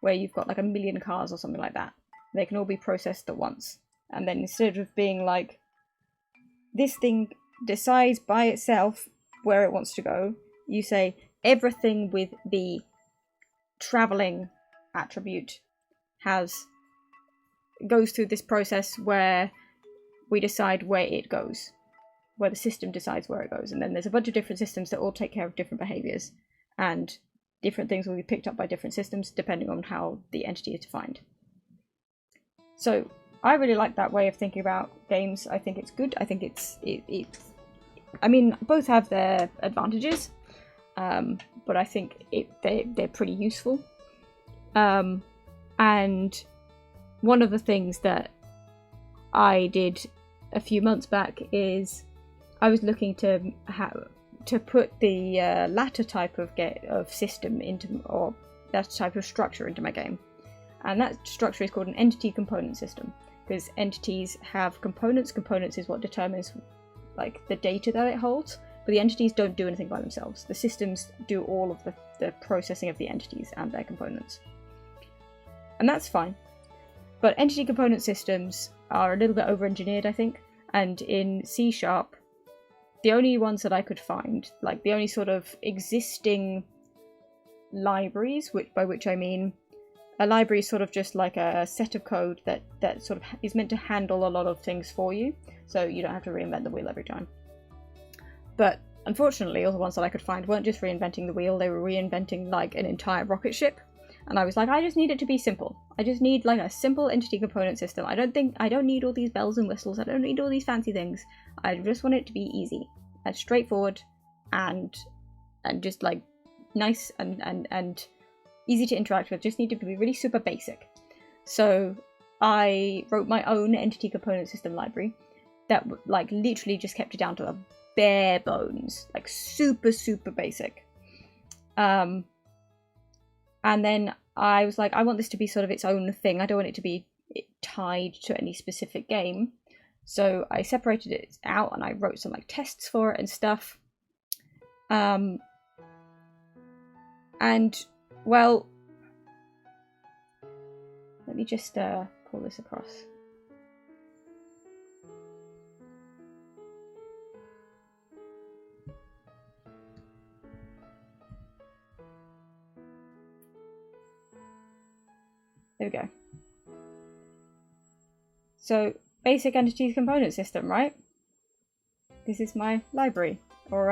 where you've got like 1 million cars or something like that. They can all be processed at once. And then instead of being like, this thing decides by itself where it wants to go, you say everything with the traveling attribute goes through this process where we decide where it goes, where the system decides where it goes. And then there's a bunch of different systems that all take care of different behaviors, and different things will be picked up by different systems depending on how the entity is defined. So I really like that way of thinking about games. I think it's good. I think I mean, both have their advantages, but I think they're pretty useful. And one of the things that I did a few months back is I was looking to put the latter type of system into, or that type of structure into my game. And that structure is called an entity component system, because entities have components. Components is what determines like the data that it holds, but the entities don't do anything by themselves. The systems do all of the processing of the entities and their components. And that's fine. But entity component systems are a little bit over-engineered, I think, and in C#, the only ones that I could find, like the only sort of existing libraries, by which I mean a library is sort of just like a set of code that sort of is meant to handle a lot of things for you, so you don't have to reinvent the wheel every time. But unfortunately, all the ones that I could find weren't just reinventing the wheel, they were reinventing like an entire rocket ship. And I was like, I just need it to be simple. I just need like a simple entity component system. I don't need all these bells and whistles. I don't need all these fancy things. I just want it to be easy and straightforward and just like nice and easy to interact with. Just need to be really super basic. So I wrote my own entity component system library that like literally just kept it down to the bare bones, like super basic. And then I was like, I want this to be sort of its own thing. I don't want it to be tied to any specific game. So I separated it out and I wrote some like tests for it and stuff. And well, let me just pull this across. There we go. So, basic entities component system, right? This is my library, or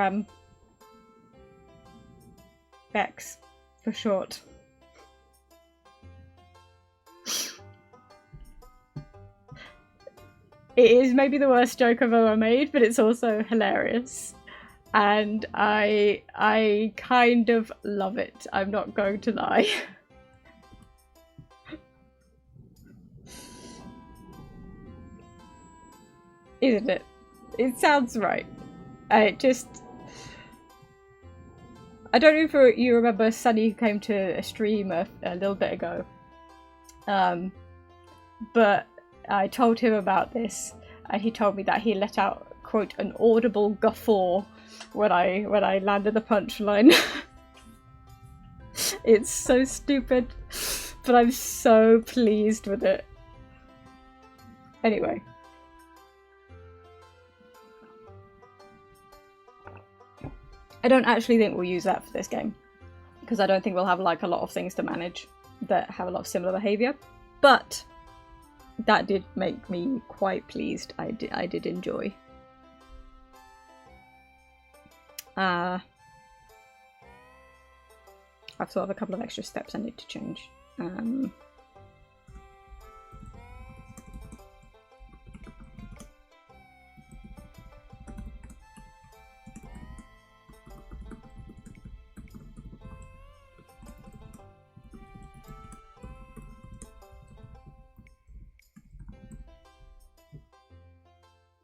BEX for short. It is maybe the worst joke I've ever made, but it's also hilarious. And I kind of love it. I'm not going to lie. Isn't it? It sounds right. I don't know if you remember Sunny who came to a stream a little bit ago. But I told him about this and he told me that he let out, quote, an audible guffaw when I landed the punchline. It's so stupid, but I'm so pleased with it. Anyway. I don't actually think we'll use that for this game, because I don't think we'll have like a lot of things to manage that have a lot of similar behaviour. But that did make me quite pleased. I did enjoy. I've thought of a couple of extra steps I need to change.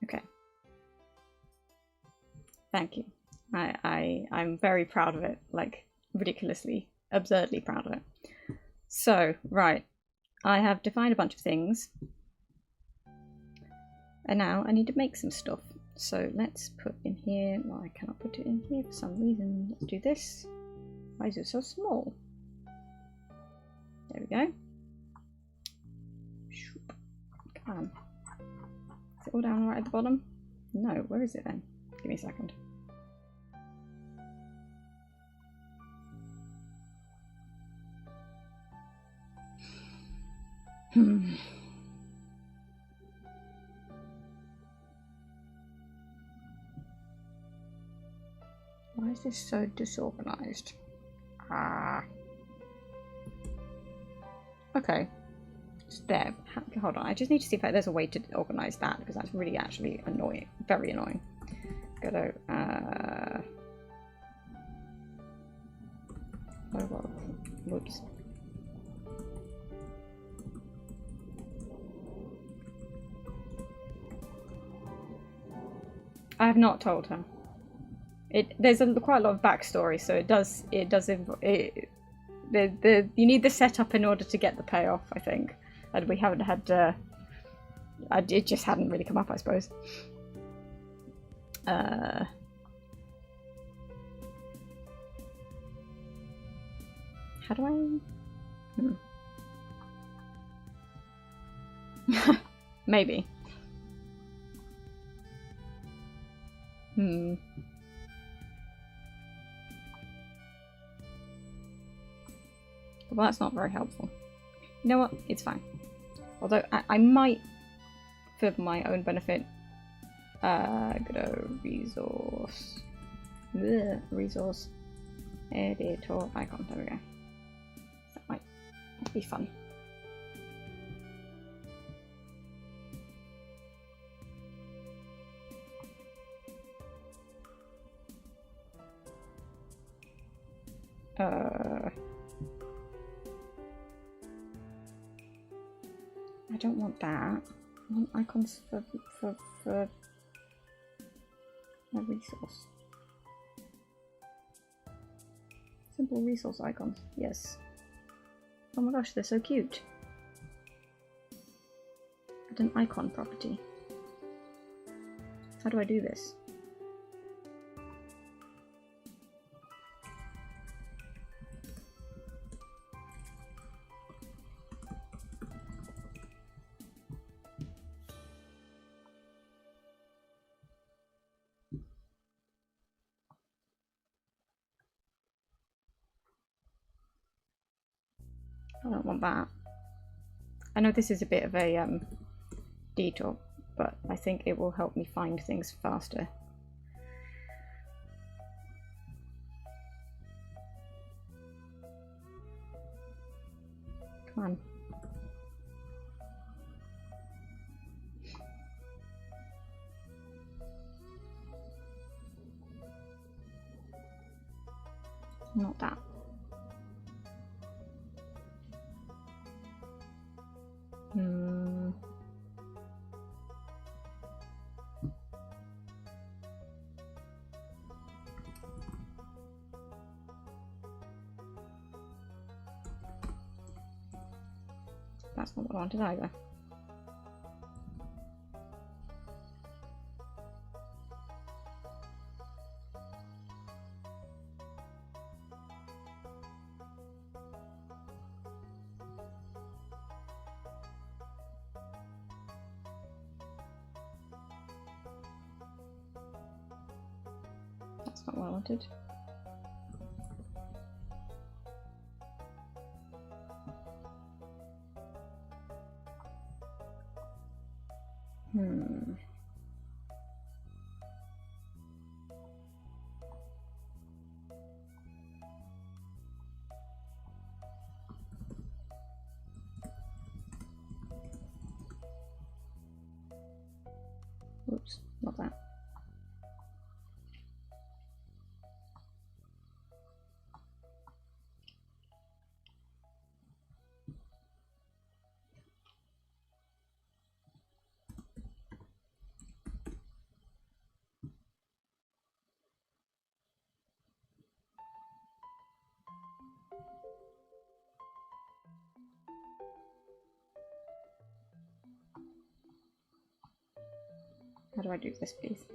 Okay. Thank you. I'm very proud of it, like ridiculously, absurdly proud of it. So, right, I have defined a bunch of things, and now I need to make some stuff. So let's put in here, well, I cannot put it in here for some reason. Let's do this. Why is it so small? There we go. Come on. Is it all down right at the bottom? No, where is it then? Give me a second. Why is this so disorganized? Okay. It's there. Hold on, I just need to see if there's a way to organize that, because that's really actually annoying. Very annoying. Go to, oh, well, whoops. I have not told her. There's quite a lot of backstory, so you need the setup in order to get the payoff, I think. And we haven't had, it just hadn't really come up, I suppose. How do I... Maybe. Well, that's not very helpful. You know what? It's fine. Although I might, for my own benefit, go to resource, resource, editor icon. There we go. That might be fun. I don't want that. I want icons for my resource. Simple resource icons, yes. Oh my gosh, they're so cute. Add an icon property. How do I do this? I don't want that. I know this is a bit of a detour, but I think it will help me find things faster. Come on. Not that. That's not what I wanted either. That's not what I wanted. Oops, not that. How do I do this, please?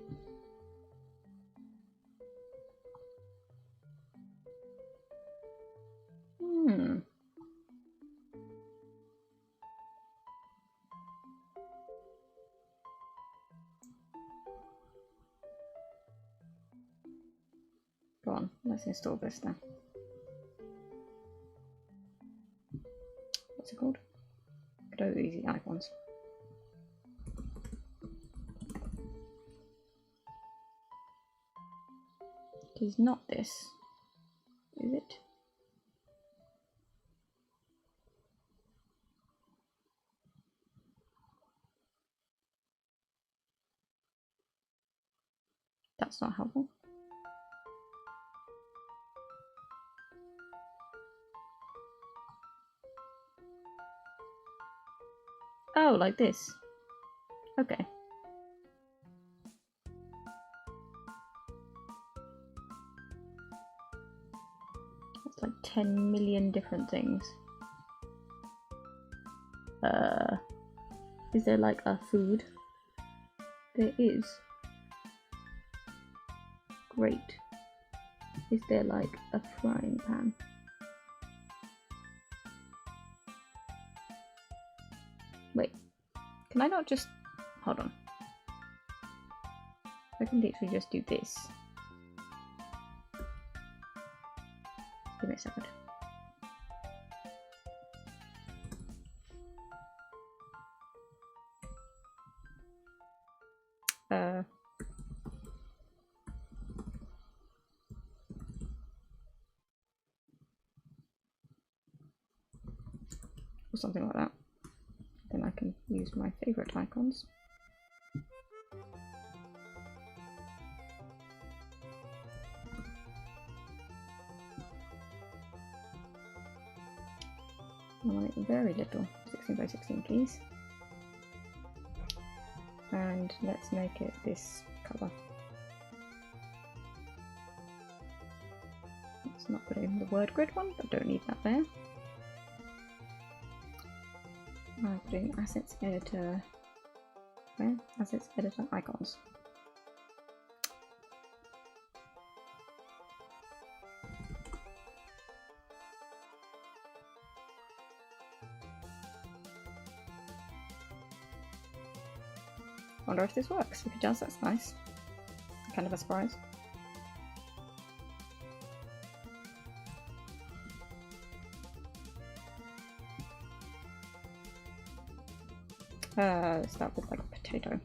Go on, let's install this then. What's it called? Go easy icons. It is not this, is it? That's not helpful. Oh, like this. Okay. That's like 10 million different things. Is there like a food? There is. Great. Is there like a frying pan? Wait, can I not just... hold on. I can literally just do this. Give me a second. Or something like that. Then I can use my favorite icons. I want it very little, 16 by 16 please. And let's make it this colour. Let's not put in the word grid one, but don't need that there. I'm putting assets editor. Where? Assets editor icons. Wonder if this works. If it does, that's nice. Kind of a surprise. Start with like a potato.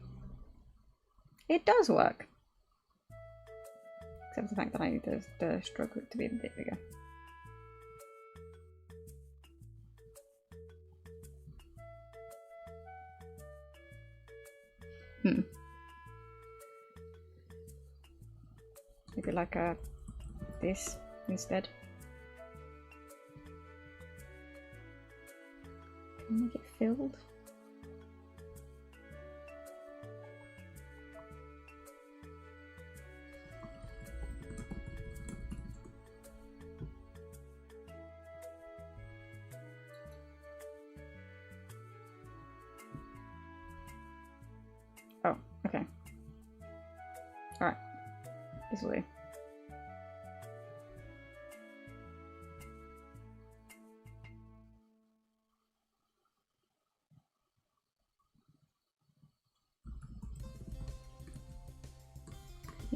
It does work! Except for the fact that I need the stroke to be a bit bigger. Maybe like this instead. Can I make it filled? Oh, okay. Alright. This way.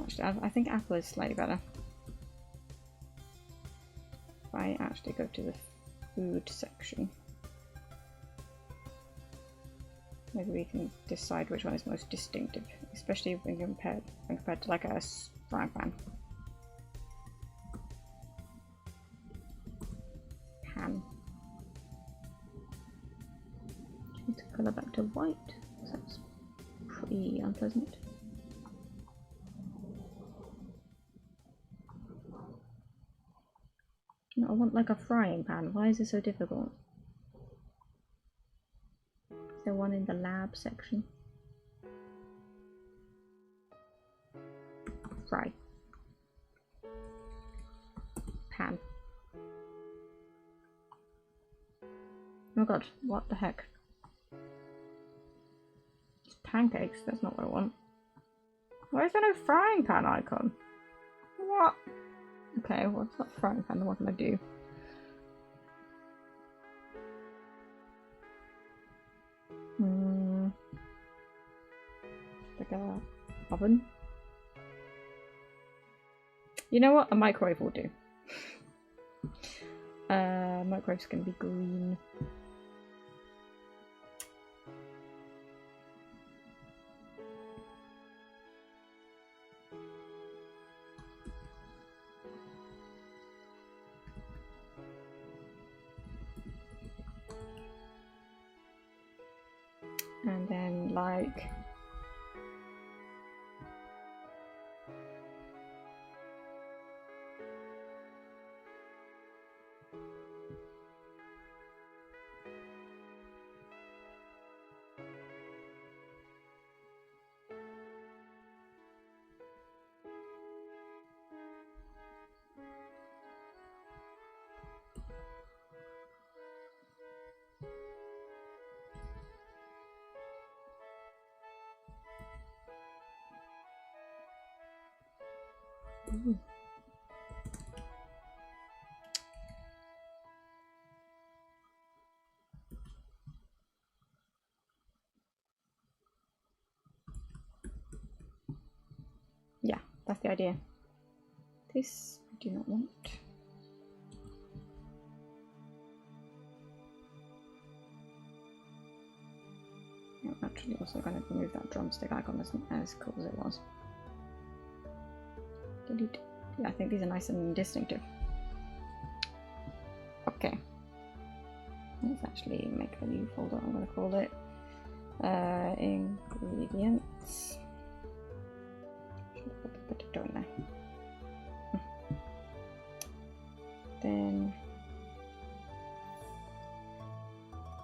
Actually, I think apple is slightly better. If I actually go to the food section. maybe we can decide which one is most distinctive, especially when compared to like a frying pan. Change the colour back to white. That's pretty unpleasant. No, I want like a frying pan. Why is it so difficult? Is there one in the lab section? Fry. Pan. Oh god, what the heck? It's pancakes, that's not what I want. Why is there no frying pan icon? What? Okay, what's that frying pan? What can I do? Like a oven? You know what? A microwave will do. Microwave's gonna be green. And then like ooh. Yeah, that's the idea. This I do not want. I'm actually also going to remove that drumstick icon. That's not as cool as it was. Delete. Yeah, I think these are nice and distinctive. Okay. Let's actually make a new folder. I'm going to call it ingredients. Should put the potato in there. Then,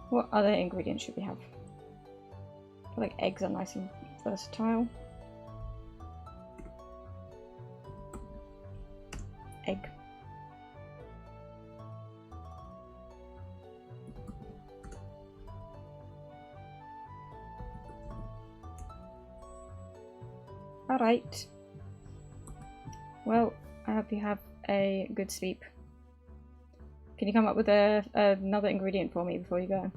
what other ingredients should we have? I feel like eggs are nice and versatile. Egg. Alright. Well, I hope you have a good sleep. Can you come up with another ingredient for me before you go?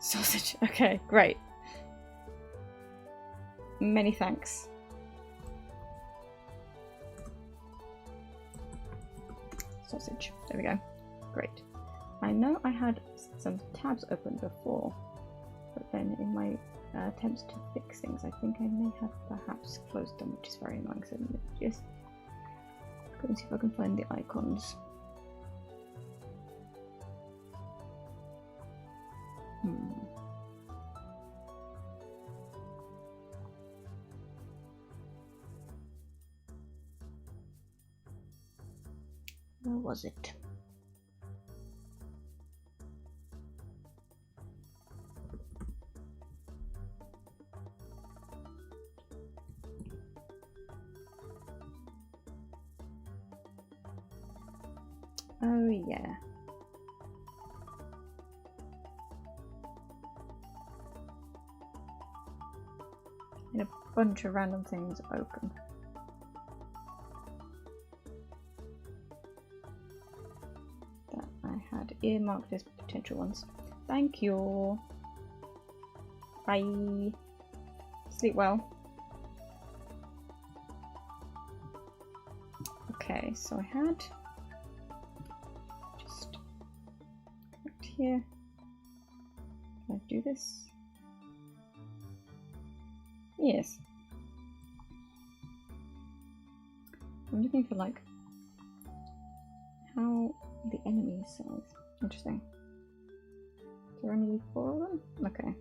Sausage. Okay, great. Many thanks. Sausage. There we go. Great. I know I had some tabs open before, but then in my attempts to fix things, I think I may have perhaps closed them, which is very annoying. So let me just go and see if I can find the icons. Where was it? Oh yeah. And a bunch of random things open. That earmarked as potential ones. Thank you. Bye. Sleep well. Okay, so I had just right here. Can I do this? Yes. I'm looking for like how the enemy size. Interesting. Is there only 4 of them? Okay.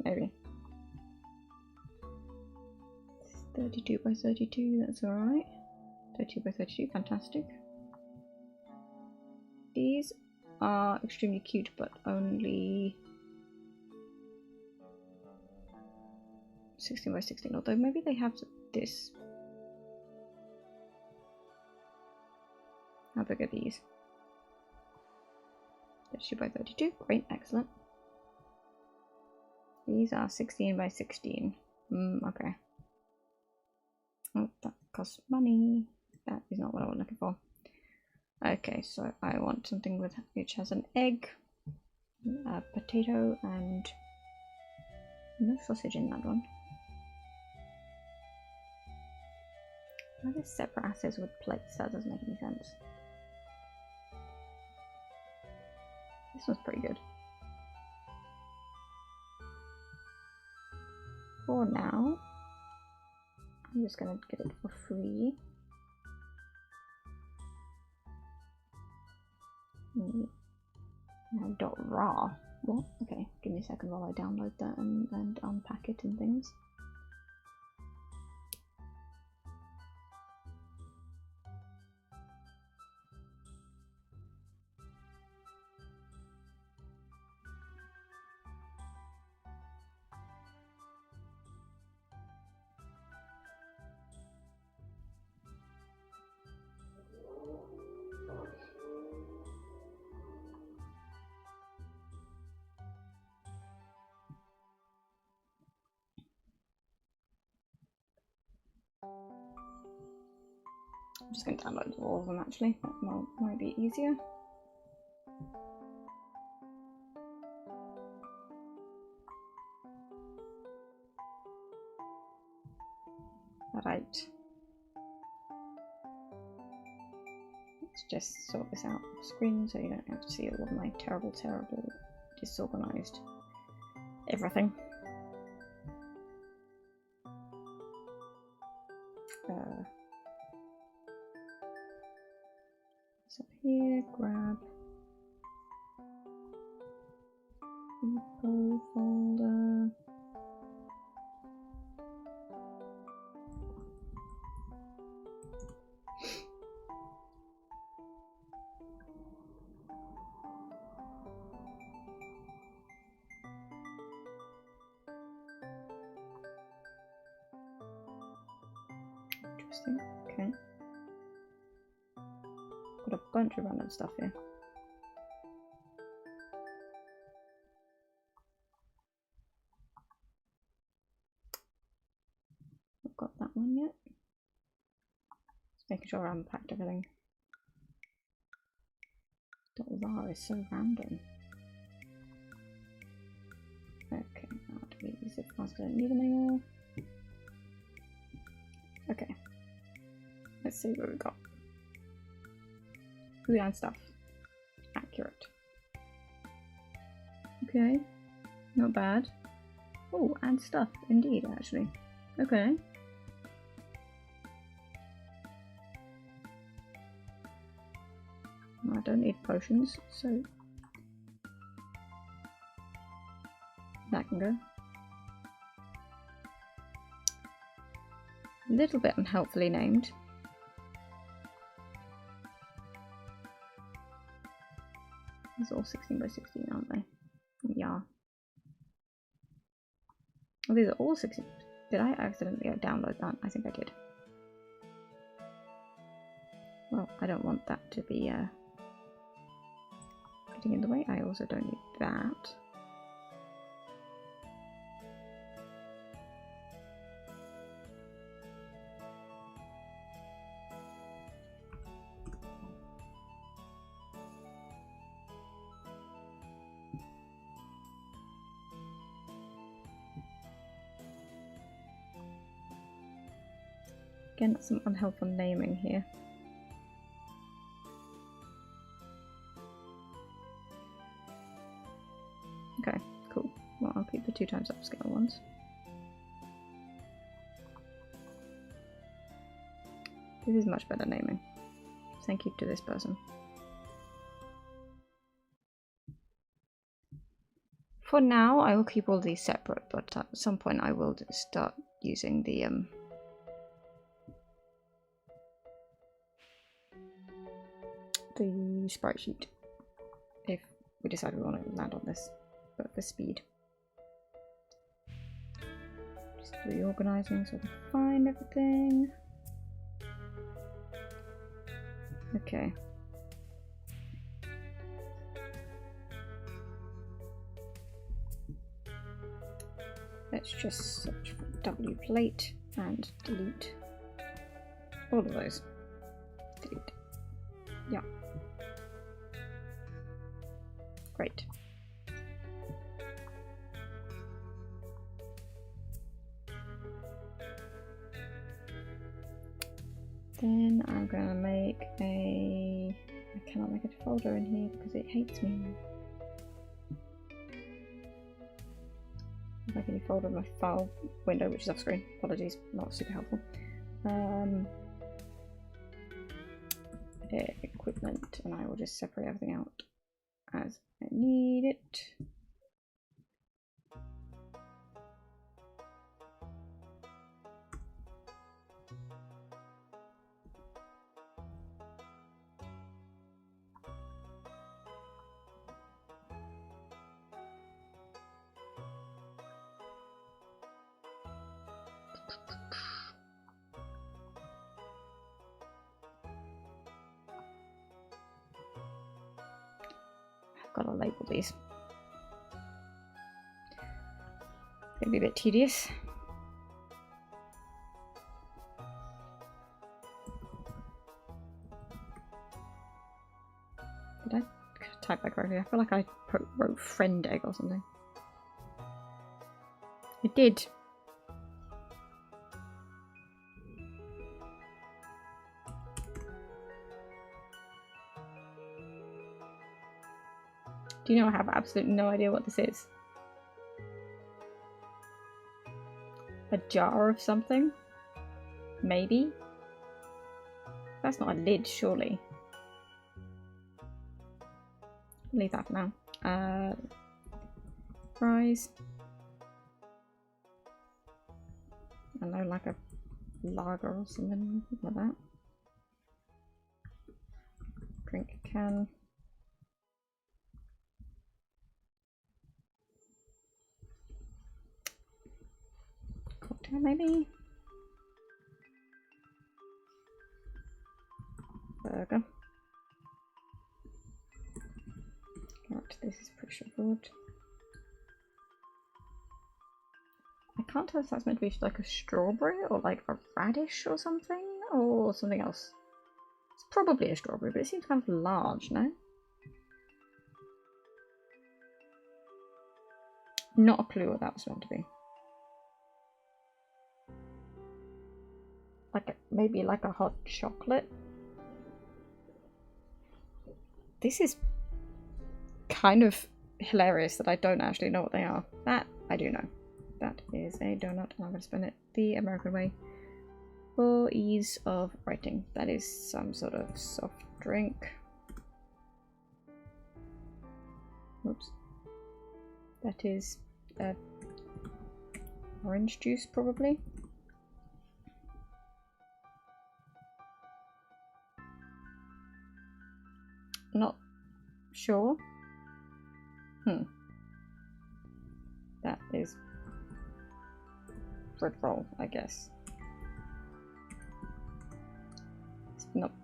Maybe. 32 by 32, that's alright. 32 by 32, fantastic. These are extremely cute, but only 16 by 16, although maybe they have this. How big are these? 32 by 32, great, excellent. These are 16 by 16. Okay. Oh, that costs money. That is not what I was looking for. Okay, so I want something with which has an egg, a potato, and no sausage in that one. Why are there separate assets with plates? That doesn't make any sense. This one's pretty good. For now, I'm just gonna get it for free. Now .raw. What? Okay, give me a second while I download that and unpack it and things. I'm just going to download all of them actually, that might be easier. Alright. Let's just sort this out off screen so you don't have to see all of my terrible, disorganized everything. So here, grab info folder. Interesting, okay. Got a bunch of random stuff here. I've got that one yet. Just making sure I unpacked everything. $. Is so random. Okay, now delete these zip files, I don't need them anymore. Okay, let's see what we've got. Food and stuff. Accurate. Okay, not bad. Oh, and stuff, indeed, actually. Okay. I don't need potions, so that can go. A little bit unhelpfully named. These are all 16 by 16, aren't they? Yeah. Oh, these are all 16. Did I accidentally download that? I think I did. Well, I don't want that to be getting in the way. I also don't need that. Again, some unhelpful naming here. Okay, cool. Well, I'll keep the 2 times upscale ones. This is much better naming. Thank you to this person. For now, I will keep all these separate, but at some point I will start using the sprite sheet if we decide we want to land on this, but for speed. Just reorganizing so I can find everything. Okay. Let's just search for W plate and delete all of those. Delete. Yeah. Great. Then I'm gonna make a... I cannot make a folder in here because it hates me. Make a new folder in my file window, which is off screen. Apologies, not super helpful. Equipment, and I will just separate everything out as I need it. Gotta label these. Gonna be a bit tedious. Did I type that correctly? I feel like I wrote friend egg or something. I did. Do you know I have absolutely no idea what this is? A jar of something? Maybe? That's not a lid, surely. Leave that for now. Fries. I don't know, like a lager or something like that. Drink can. Cocktail maybe? Burger. Right, this is pretty straightforward. I can't tell if that's meant to be like a strawberry or like a radish or something else. It's probably a strawberry, but it seems kind of large, no? Not a clue what that was meant to be. Like maybe like a hot chocolate. This is kind of hilarious that I don't actually know what they are. That I do know. That is a donut, and I'm going to spell it the American way for ease of writing. That is some sort of soft drink. Oops. That is orange juice, probably. Not sure. That is bread roll, I guess.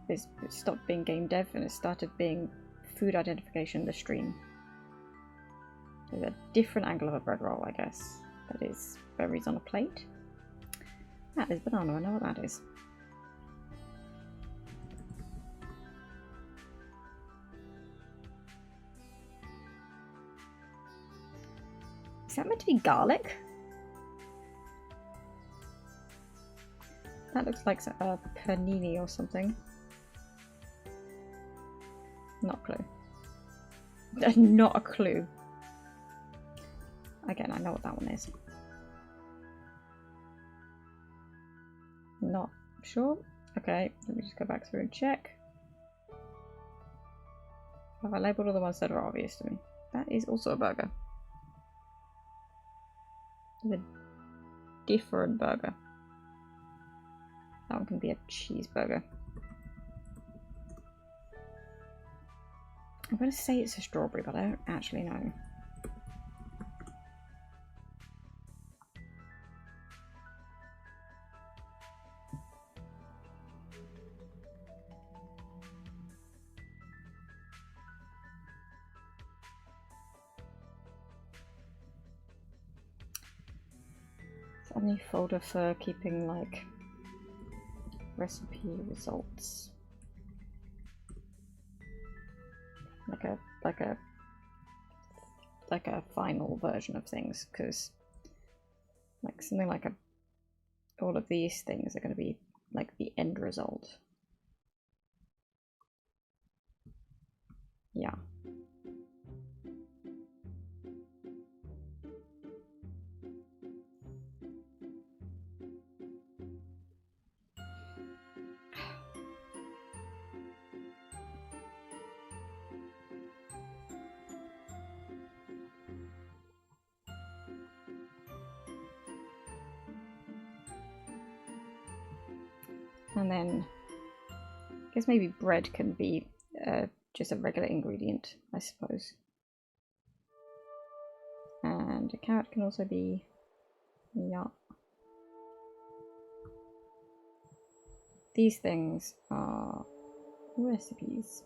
It's stopped being game dev and it started being food identification in the stream. There's a different angle of a bread roll, I guess. That is berries on a plate. That is banana, I know what that is. Is that meant to be garlic? That looks like a panini or something. Not a clue. Not a clue. Again, I know what that one is. Not sure. Okay, let me just go back through and check. Have I labelled all the ones that are obvious to me? That is also a burger. It's a different burger. That one can be a cheeseburger. I'm going to say it's a strawberry, but I don't actually know. Is that a new folder for keeping like recipe results? Like a final version of things, because like something like all of these things are going to be like the end result. Yeah. And then I guess maybe bread can be just a regular ingredient, I suppose. And a carrot can also be, yeah. These things are recipes.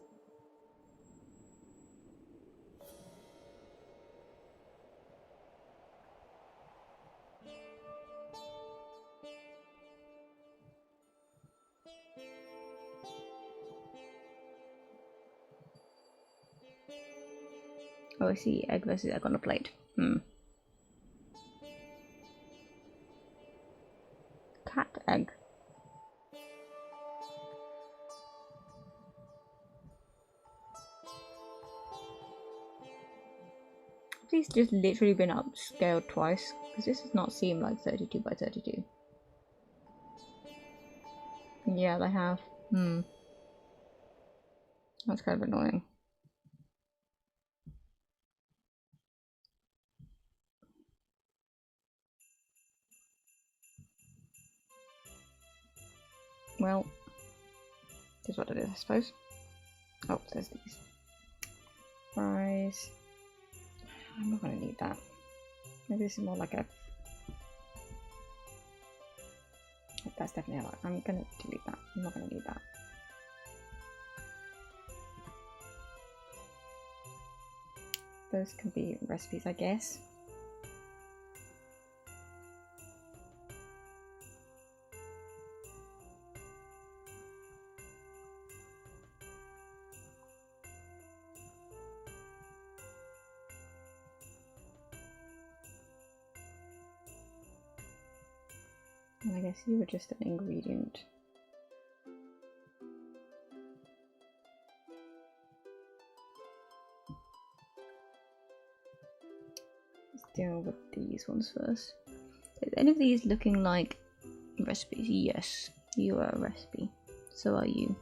Oh, I see. Egg versus egg on a plate. Cat egg. These just literally been upscaled twice, because this does not seem like 32 by 32. Yeah, they have. That's kind of annoying. Well, here's what it is, I suppose. Oh, there's these. Fries. I'm not going to need that. Maybe this is more like a... That's definitely a lot. I'm going to delete that. I'm not going to need that. Those can be recipes, I guess. And I guess you were just an ingredient. Let's deal with these ones first. Is any of these looking like recipes? Yes, you are a recipe. So are you.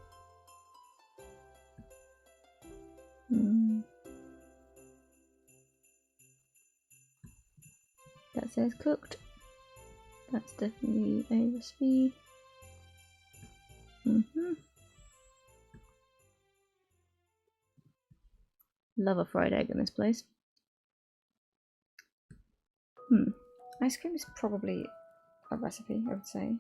That says cooked. That's definitely a recipe. Love a fried egg in this place. Ice cream is probably a recipe, I would say.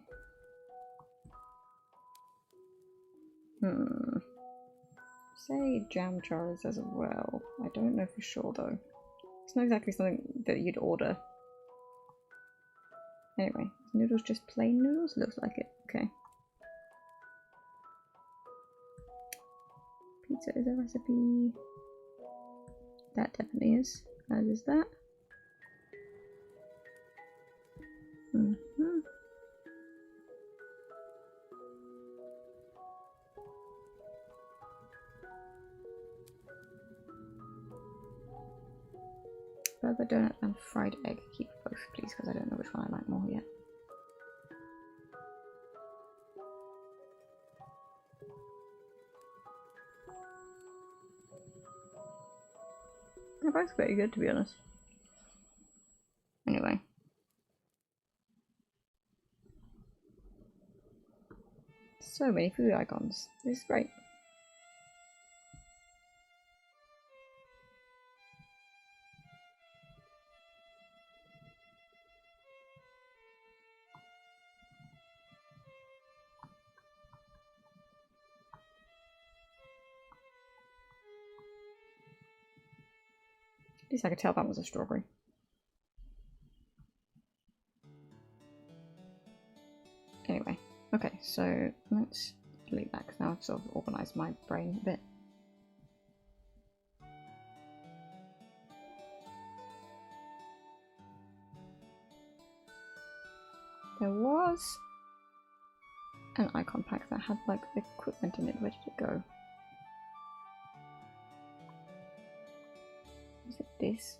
Say jam jars as well. I don't know for sure though. It's not exactly something that you'd order. Anyway, noodles just plain noodles? Looks like it. Okay. Pizza is a recipe. That definitely is. As is that. burger, donut, and fried egg. Keep both, please, because I don't know which one I like more yet. They're both pretty good, to be honest. Anyway. So many food icons. This is great. At least I could tell that was a strawberry. Anyway, okay, so let's delete that because now I've sort of organised my brain a bit. There was an icon pack that had like the equipment in it. Where did it go? Is it this?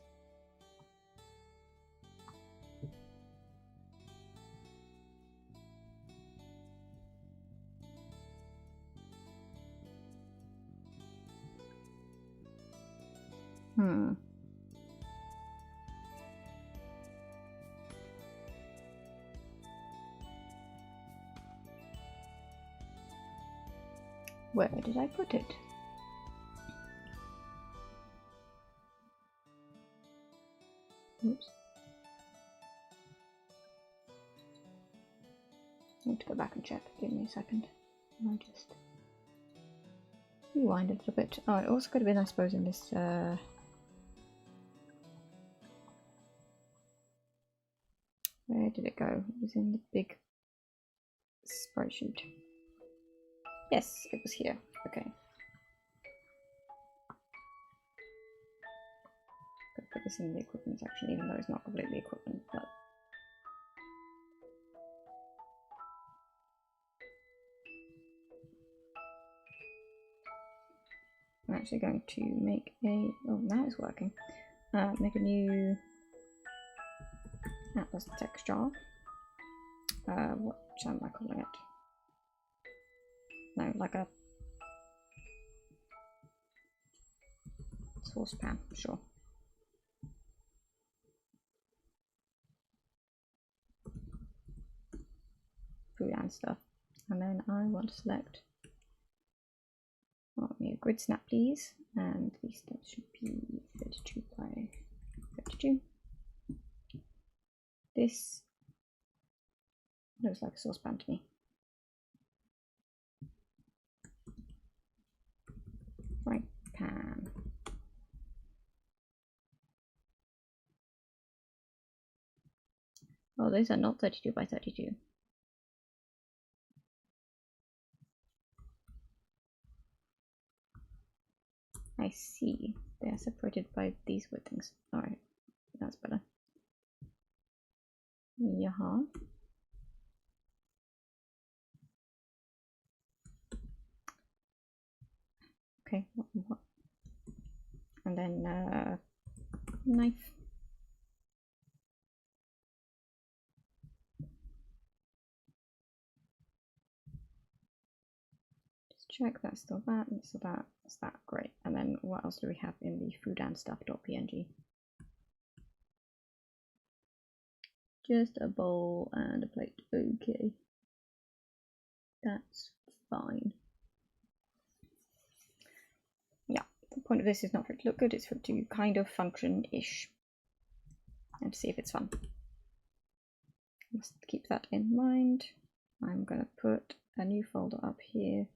Where did I put it? Oops. I need to go back and check. Give me a second. I just rewind a little bit. Oh, it also could have been, I suppose, in this. Where did it go? It was in the big spreadsheet. Yes, it was here. Okay. Could put this in the equipment section, even though it's not completely equipment, but. I'm actually going to make a. Oh, now it's working. Make a new Atlas text jar. What am I calling it? No, like a saucepan, sure. Food and stuff. And then I want to select. Oh, need a grid snap, please. And these steps should be 32 by 32. This looks like a saucepan to me. Right, pan. Oh, those are not 32 by 32. I see. They are separated by these weird things. Alright, that's better. Yaha. Okay, what? And then knife. Just check that's still that, and so that's that. Great. And then what else do we have in the food and stuff.png? Just a bowl and a plate. Okay. That's fine. Yeah, the point of this is not for it to look good, it's for it to kind of function-ish. And see if it's fun. Must keep that in mind. I'm going to put a new folder up here.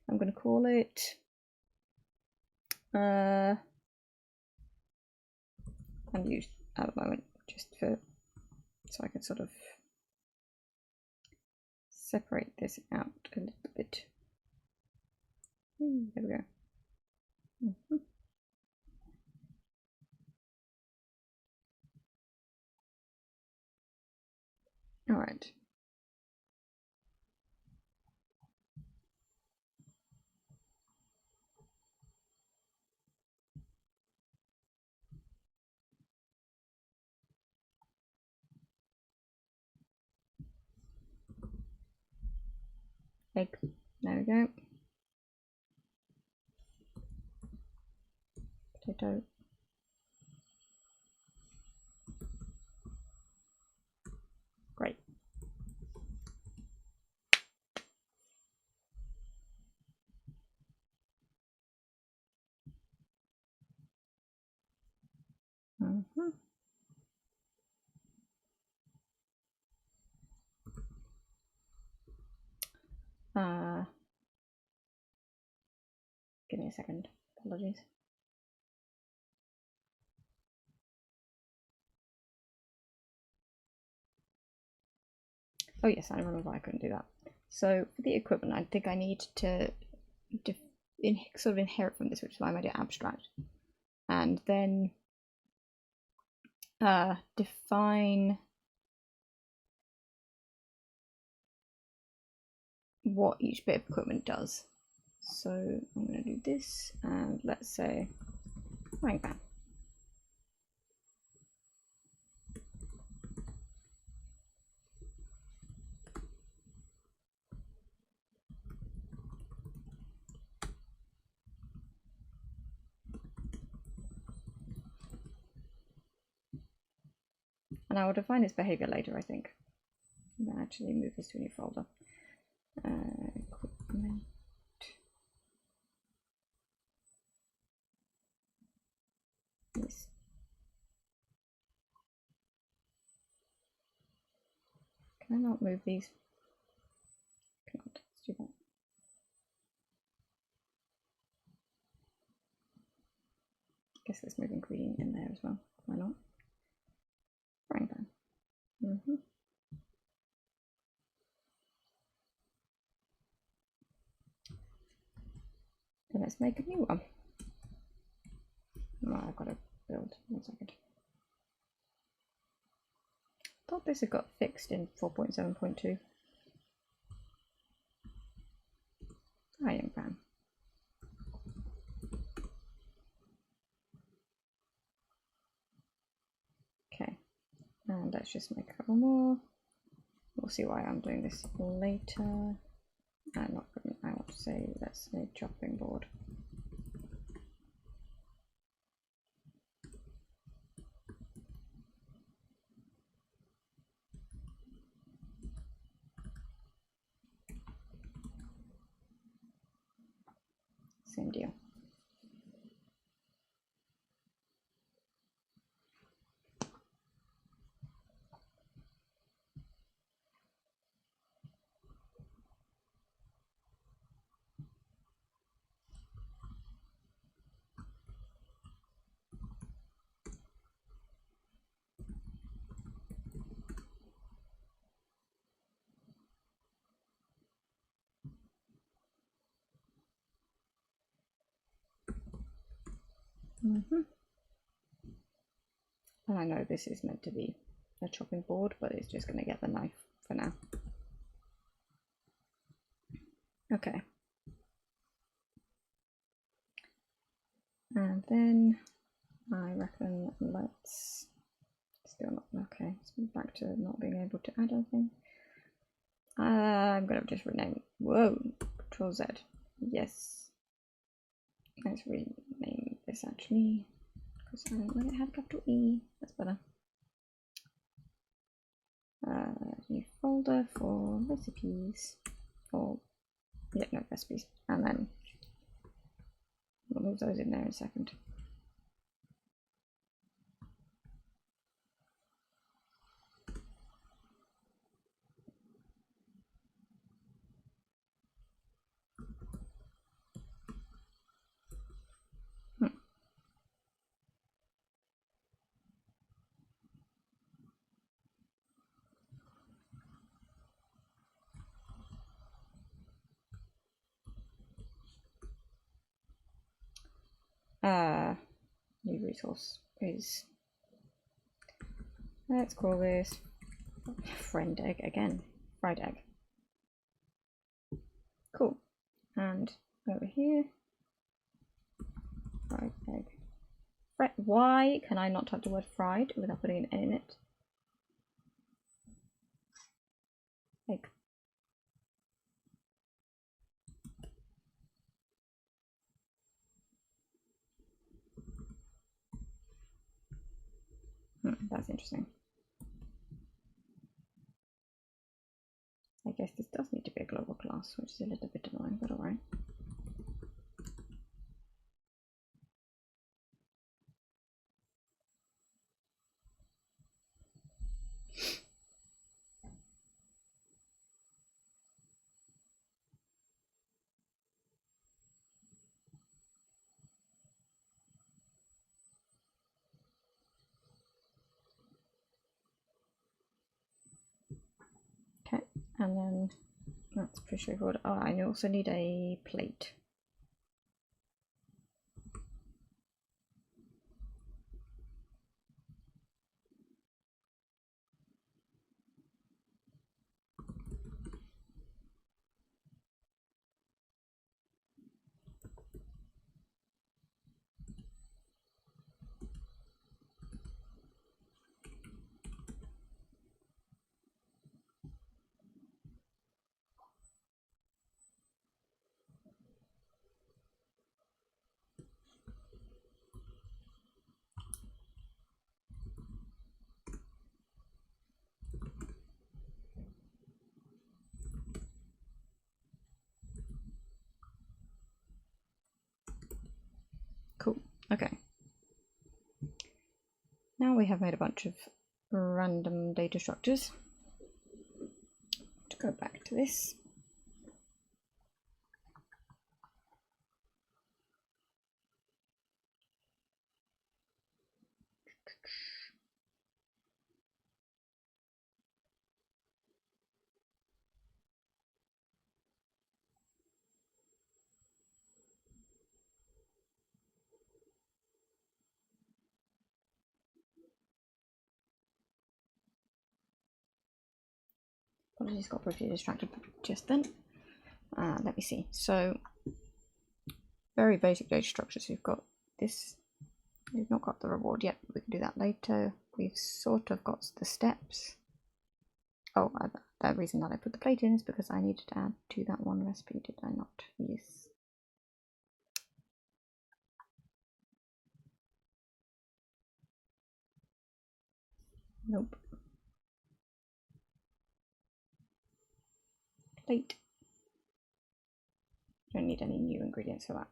I'm going to call it unused at the moment, just for so I can sort of separate this out a little bit. There we go. All right. Egg. There we go. Potato. Great. Give me a second. Apologies. Oh yes, I remember I couldn't do that. So for the equipment, I think I need to sort of inherit from this, which is why I made it abstract, and then define what each bit of equipment does. So I'm going to do this, and let's say frying pan. And I will define its behavior later, I think. I'm going to actually move this to a new folder. Equipment. Yes. Can I not move these? Cannot. Let's do that. Guess let's move ingredient in there as well. Why not? Frying pan. Then let's make a new one. Oh, I've got to build. 1 second. Thought this had got fixed in 4.7.2. Frying pan. Okay, and let's just make a couple more. We'll see why I'm doing this later. Not equipment, I want to say, let's say chopping board. Same deal. And I know this is meant to be a chopping board, but it's just going to get the knife for now. Okay. And then I reckon let's still not okay. Let's move back to not being able to add anything. I'm gonna just rename. Whoa, Control Z. Yes. Let's rename this actually, because I don't let it have capital E. That's better. New folder for recipes. For recipes, and then we'll move those in there in a second. New resource is, let's call this friend egg again, fried egg. Cool. And over here, fried egg. Why can I not type the word fried without putting an N in it? Egg. That's interesting. I guess this does need to be a global class, which is a little bit annoying, but alright. Okay, and then that's pretty straightforward. Oh, I also need a plate. Cool. Okay. Now we have made a bunch of random data structures. To go back to this. Apologies, got briefly distracted just then. Let me see. So, very basic data structures. We've got this. We've not got the reward yet, but we can do that later. We've sort of got the steps. Oh, the reason that I put the plate in is because I needed to add to that one recipe, did I not? Yes. Nope. Plate. Don't need any new ingredients for that.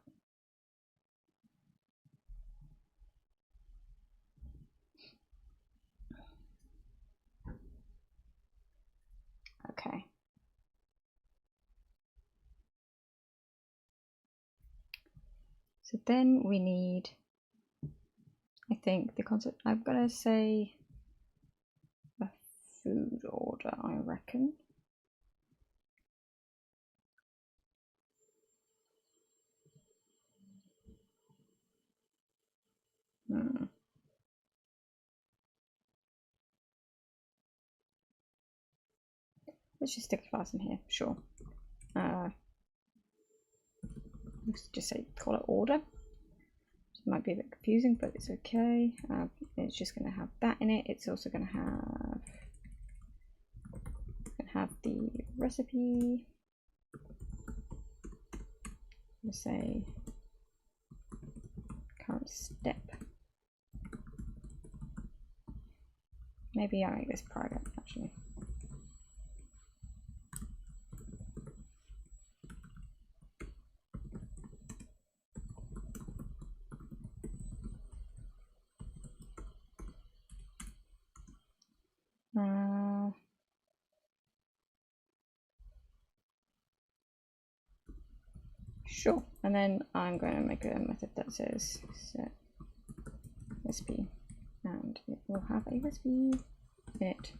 Okay. So then we need, I think the concept, I'm gonna say a food order, I reckon. Let's just stick a class in here, sure. Let's just say call it order. It might be a bit confusing, but it's okay. It's just going to have that in it. It's also going to have the recipe. Let's say current step. Maybe I make this private actually. Sure, and then I'm going to make a method that says set recipe, and it will have a recipe in it.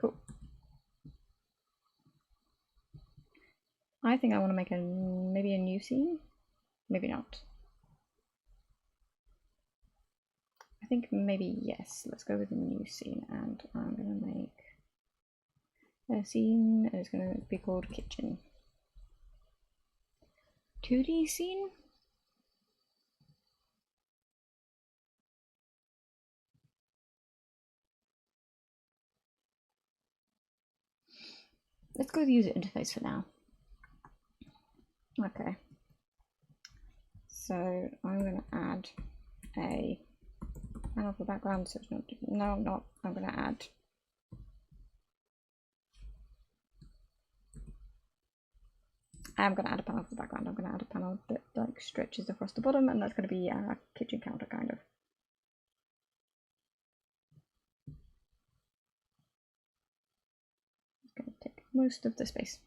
Cool. I think I want to make maybe a new scene, maybe not. I think maybe yes. Let's go with a new scene, and I'm going to make a scene that is going to be called kitchen. 2D scene? let's go to the user interface for now. Okay. So I'm going to add a panel for background. So it's not, no, I'm not. I'm going to add a panel for the background. I'm going to add a panel that like stretches across the bottom, and that's going to be our kitchen counter kind of. It's going to take most of the space.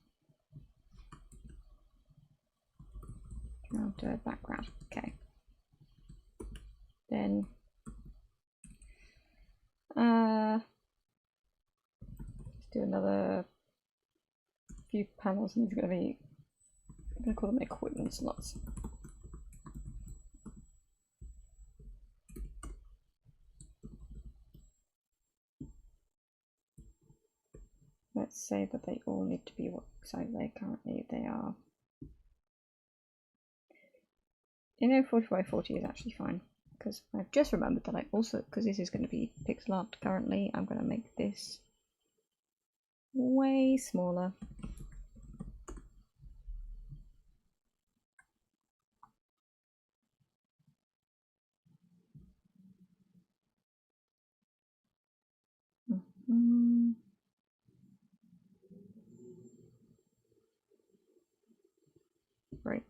Counter background. Okay. Then let's do another few panels, and these are going to be, I'm going to call them equipment slots. Let's say that they all need to be what size they are. You know, 40 by 40 is actually fine, because I've just remembered that I also, because this is going to be pixel art currently, I'm going to make this way smaller. Great.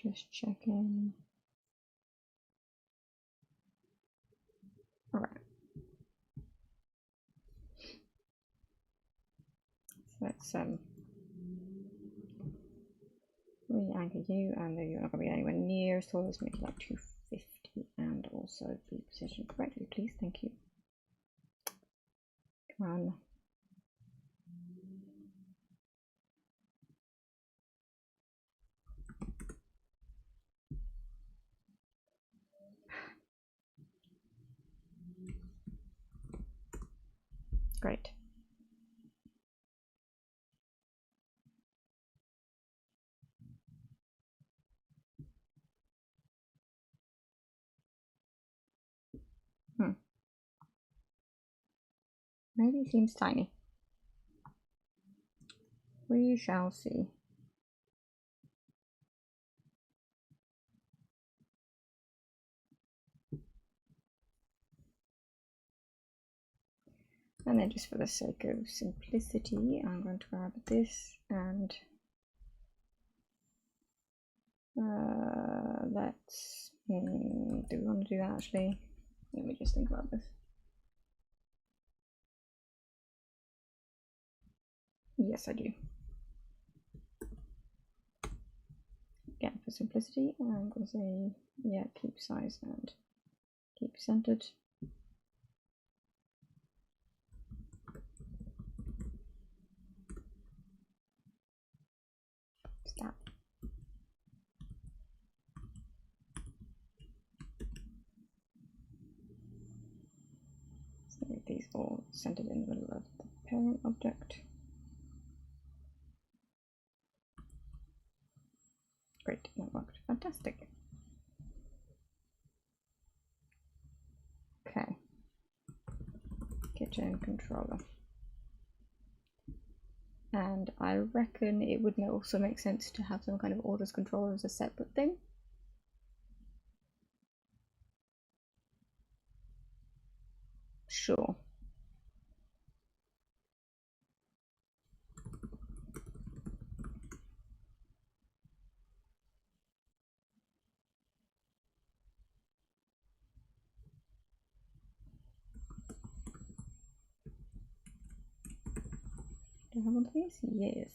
Just checking. All right. So let's re-anchor you, and you're not going to be anywhere near, so let's make it like 250, and also be positioned correctly, please. Thank you. Come on. Great. Maybe it seems tiny. We shall see. And then just for the sake of simplicity, I'm going to grab this and let's, do we want to do that actually? Let me just think about this. Yes, I do. Again, for simplicity, I'm going to say, yeah, keep size and keep centered. Stop. So these all centered in the middle of the parent object. Great, that worked. Fantastic. Okay. Kitchen controller. And I reckon it would also make sense to have some kind of orders controller as a separate thing. Sure. Do I have one of these? Yes.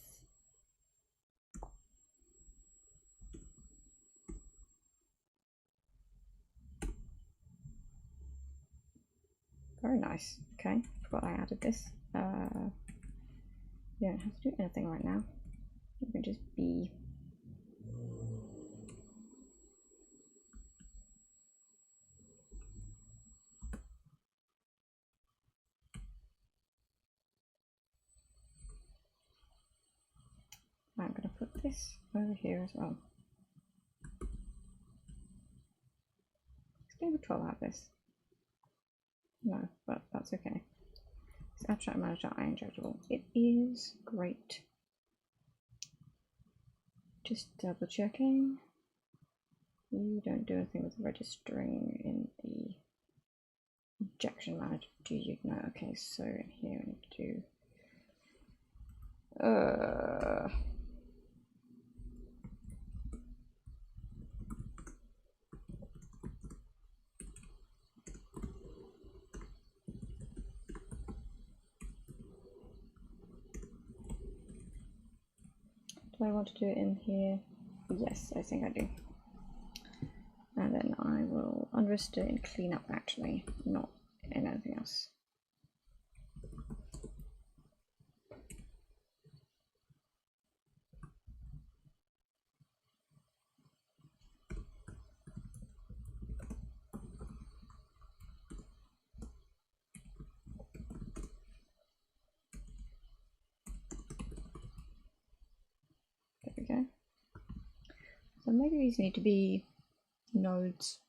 Very nice. Okay, forgot I added this. You don't have to do anything right now. You can just be. put this over here as well? Does Game Control have this? No, but that's okay. It's Abstract Manager injectable. It is great. Just double checking. You don't do anything with registering in the injection manager, do you? No, okay, so in here we need to do do I want to do it in here? Yes, I think I do. And then I will unregister and clean up actually, not in anything else. There we go. So maybe these need to be nodes.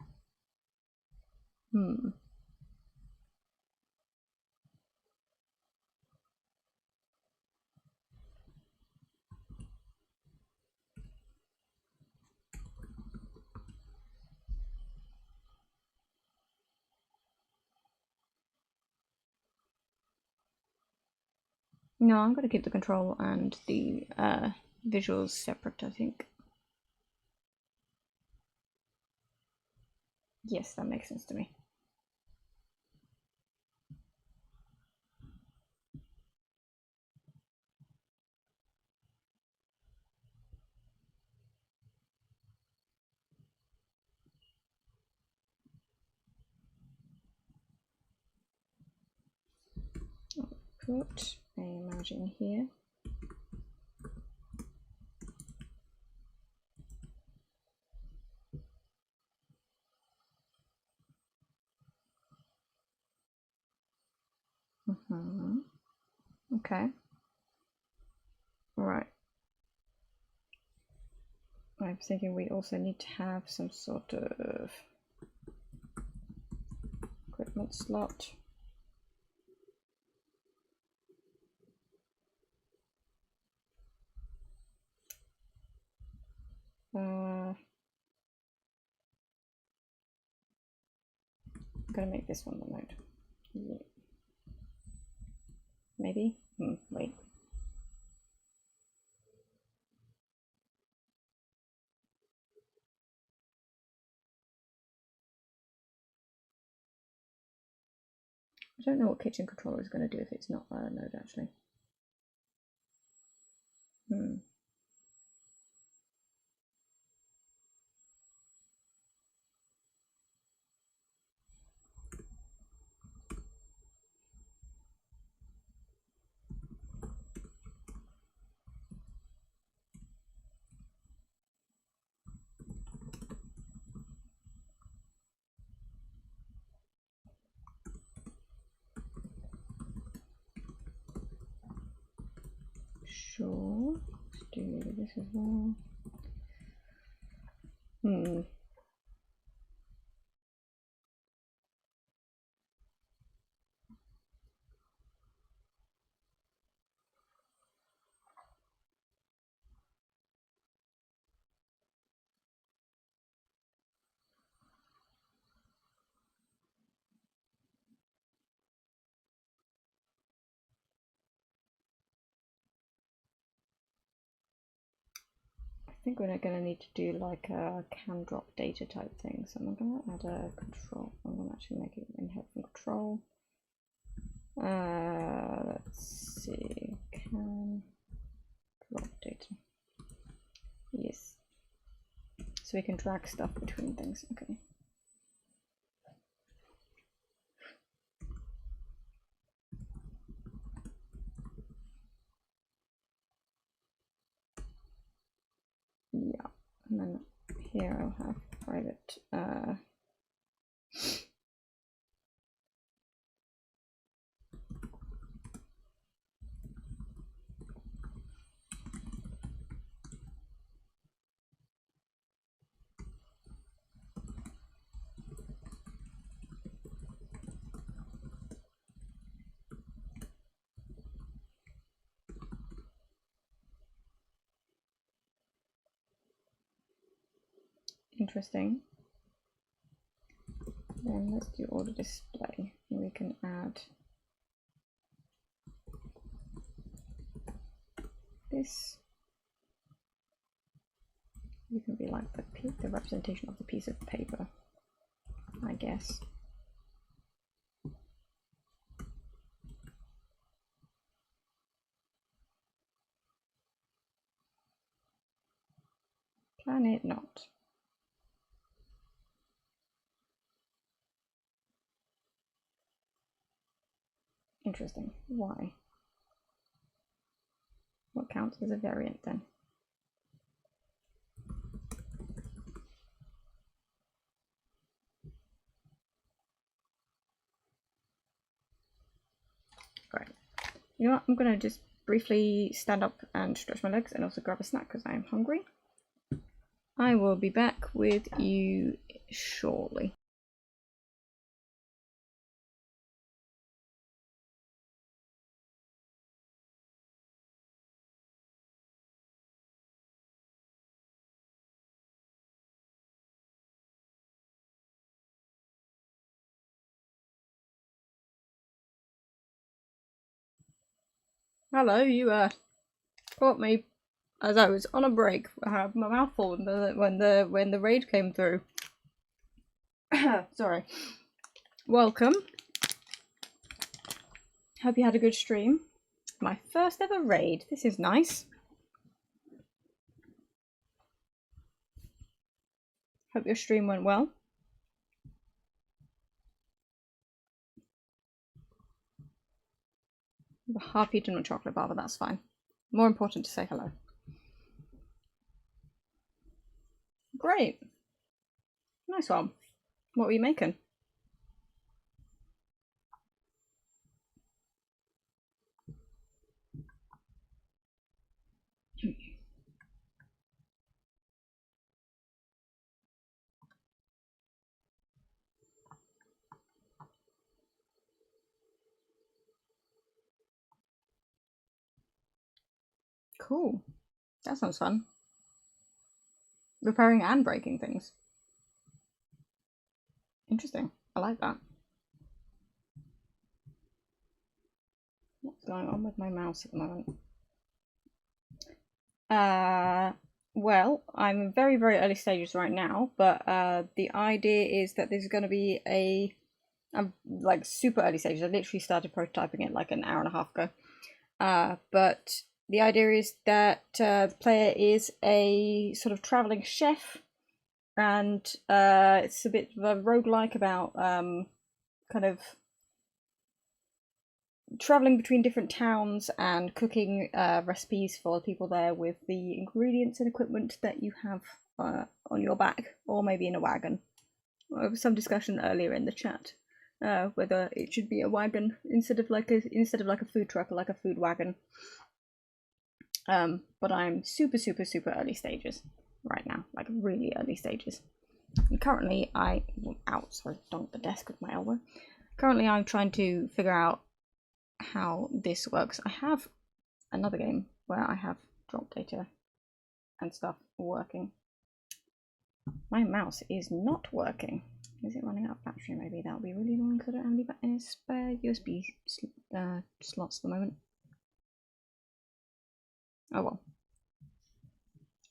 No, I'm going to keep the control and the visuals separate, I think. Yes, that makes sense to me. I'll put a margin here. Okay. Right. I'm thinking we also need to have some sort of equipment slot. I'm gonna make this one the node. Yeah. Maybe? Wait. I don't know what kitchen controller is going to do if it's not a node actually. Sure. Let's do this as well. I think we're going to need to do like a can drop data type thing. So I'm going to add a control. I'm going to actually make it inherit from control. Let's see. Can drop data. Yes. So we can drag stuff between things. Okay. Yeah, and then here I'll have private Interesting. Then let's do order display. And we can add this. You can be like the representation of the piece of paper, I guess. Planet not. Interesting. Why? What counts as a variant then? Right. You know what? I'm gonna just briefly stand up and stretch my legs and also grab a snack because I am hungry. I will be back with you shortly. Hello, you caught me as I was on a break. I had my mouth full when the raid came through. Sorry. Welcome. Hope you had a good stream. My first ever raid. This is nice. Hope your stream went well. Half eaten a chocolate bar, but that's fine. More important to say hello. Great. Nice one. What were you making? Cool. That sounds fun. Repairing and breaking things. Interesting. I like that. What's going on with my mouse at the moment? Well, I'm in very, very early stages right now, but the idea is that this is going to be I'm like super early stages. I literally started prototyping it like an hour and a half ago. But the idea is that the player is a sort of traveling chef, and it's a bit of a roguelike about kind of traveling between different towns and cooking recipes for people there with the ingredients and equipment that you have on your back, or maybe in a wagon. There was some discussion earlier in the chat whether it should be a wagon instead of like a food truck or like a food wagon. But I'm super early stages right now, like really early stages. And currently sorry, don't the desk with my elbow. Currently I'm trying to figure out how this works. I have another game where I have drop data and stuff working. My mouse is not working. Is it running out of battery? Maybe that'll be really annoying because I don't have any spare USB slots at the moment. Oh well.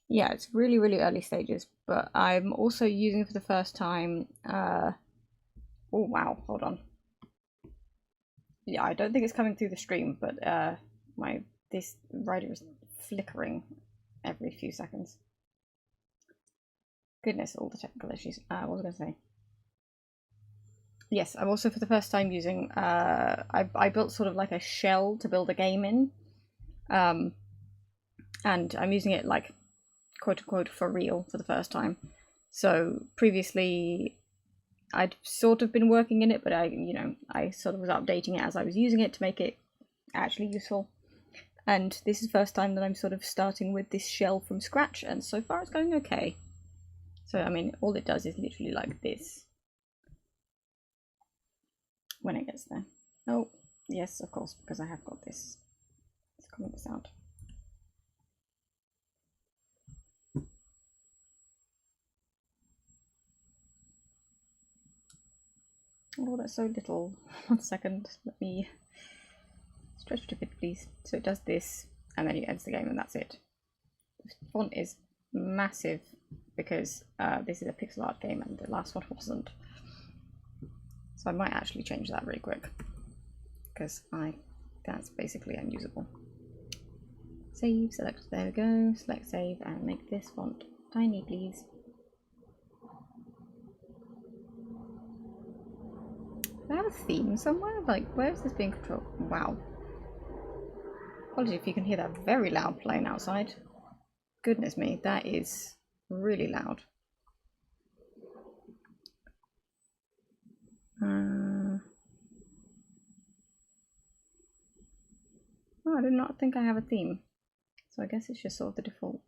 Yeah, it's really early stages, but I'm also using for the first time oh wow, hold on. Yeah, I don't think it's coming through the stream, but this writer is flickering every few seconds. Goodness, all the technical issues. What was I going to say? Yes, I'm also for the first time using I built sort of like a shell to build a game in. And I'm using it like quote unquote for real for the first time. So previously I'd sort of been working in it, but I sort of was updating it as I was using it to make it actually useful. And this is the first time that I'm sort of starting with this shell from scratch, and so far it's going okay. So I mean, all it does is literally like this when it gets there. Oh yes, of course, because I have got this. Let's comment this out. Oh, that's so little. 1 second, let me stretch it a bit, please. So it does this, and then it ends the game, and that's it. The font is massive because this is a pixel art game, and the last one wasn't. So I might actually change that really quick because that's basically unusable. Save, select, there we go. Select save and make this font tiny, please. Do I have a theme somewhere? Like, where is this being controlled? Wow. Apologies if you can hear that very loud plane outside. Goodness me, that is really loud. Oh, I do not think I have a theme. So I guess it's just sort of the default.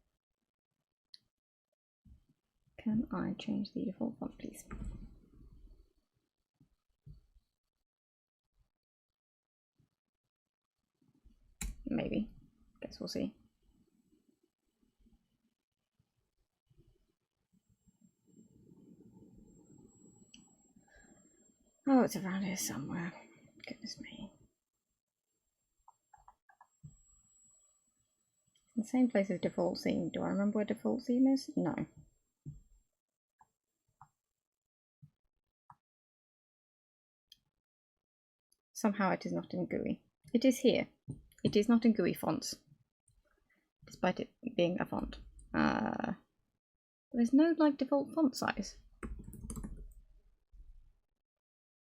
Can I change the default font, please? Maybe. Guess we'll see. Oh, it's around here somewhere. Goodness me. The same place as default theme. Do I remember where default theme is? No. Somehow it is not in GUI. It is here. It is not in GUI fonts, despite it being a font. There's no like default font size.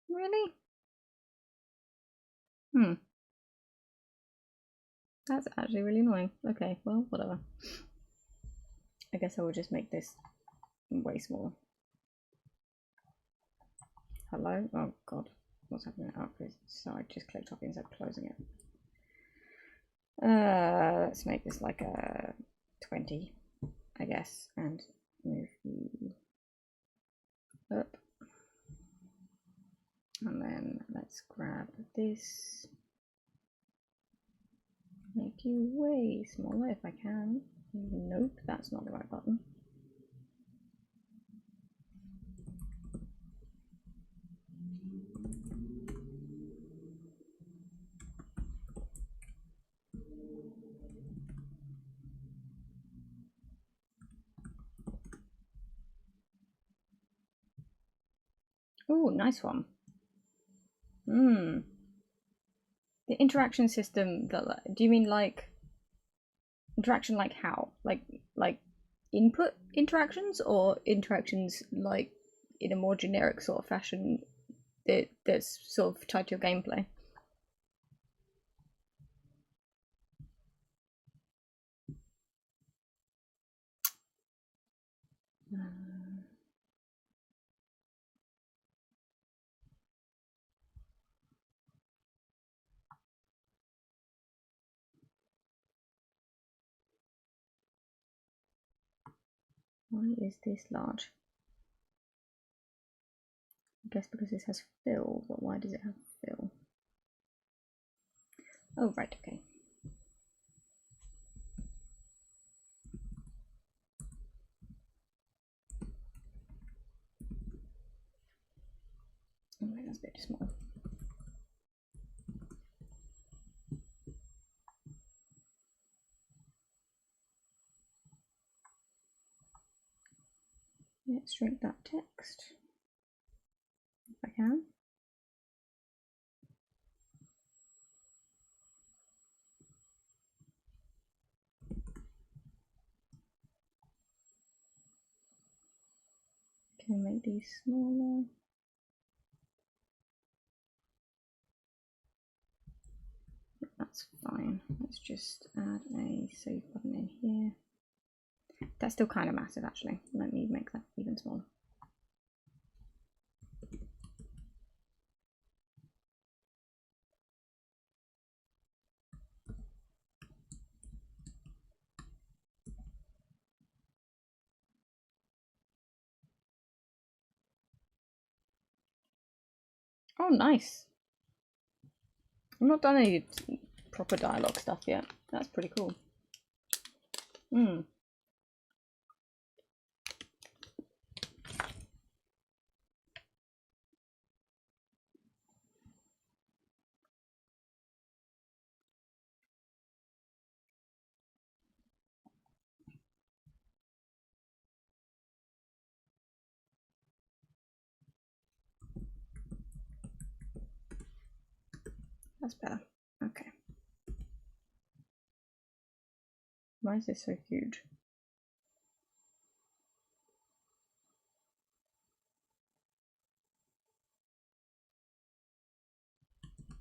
Really? That's actually really annoying. Okay, well, whatever. I guess I will just make this way smaller. Hello? Oh god. What's happening? Oh, so I just clicked off instead of closing it. Let's make this like a 20, I guess, and move you up. And then let's grab this. Make you way smaller if I can. Nope, that's not the right button. Oh, nice one. The interaction system that, do you mean like interaction like how? Like input interactions, or interactions like in a more generic sort of fashion that's sort of tied to your gameplay? Why is this large? I guess because this has fill, but why does it have fill? Oh, right, okay. Oh, wait, that's a bit small. Let's shrink that text if I can. Can I make these smaller? That's fine. Let's just add a save button in here. That's still kind of massive actually. Let me make that even smaller. Oh, nice. I've not done any proper dialogue stuff yet. That's pretty cool. That's better. Okay. Why is this so huge?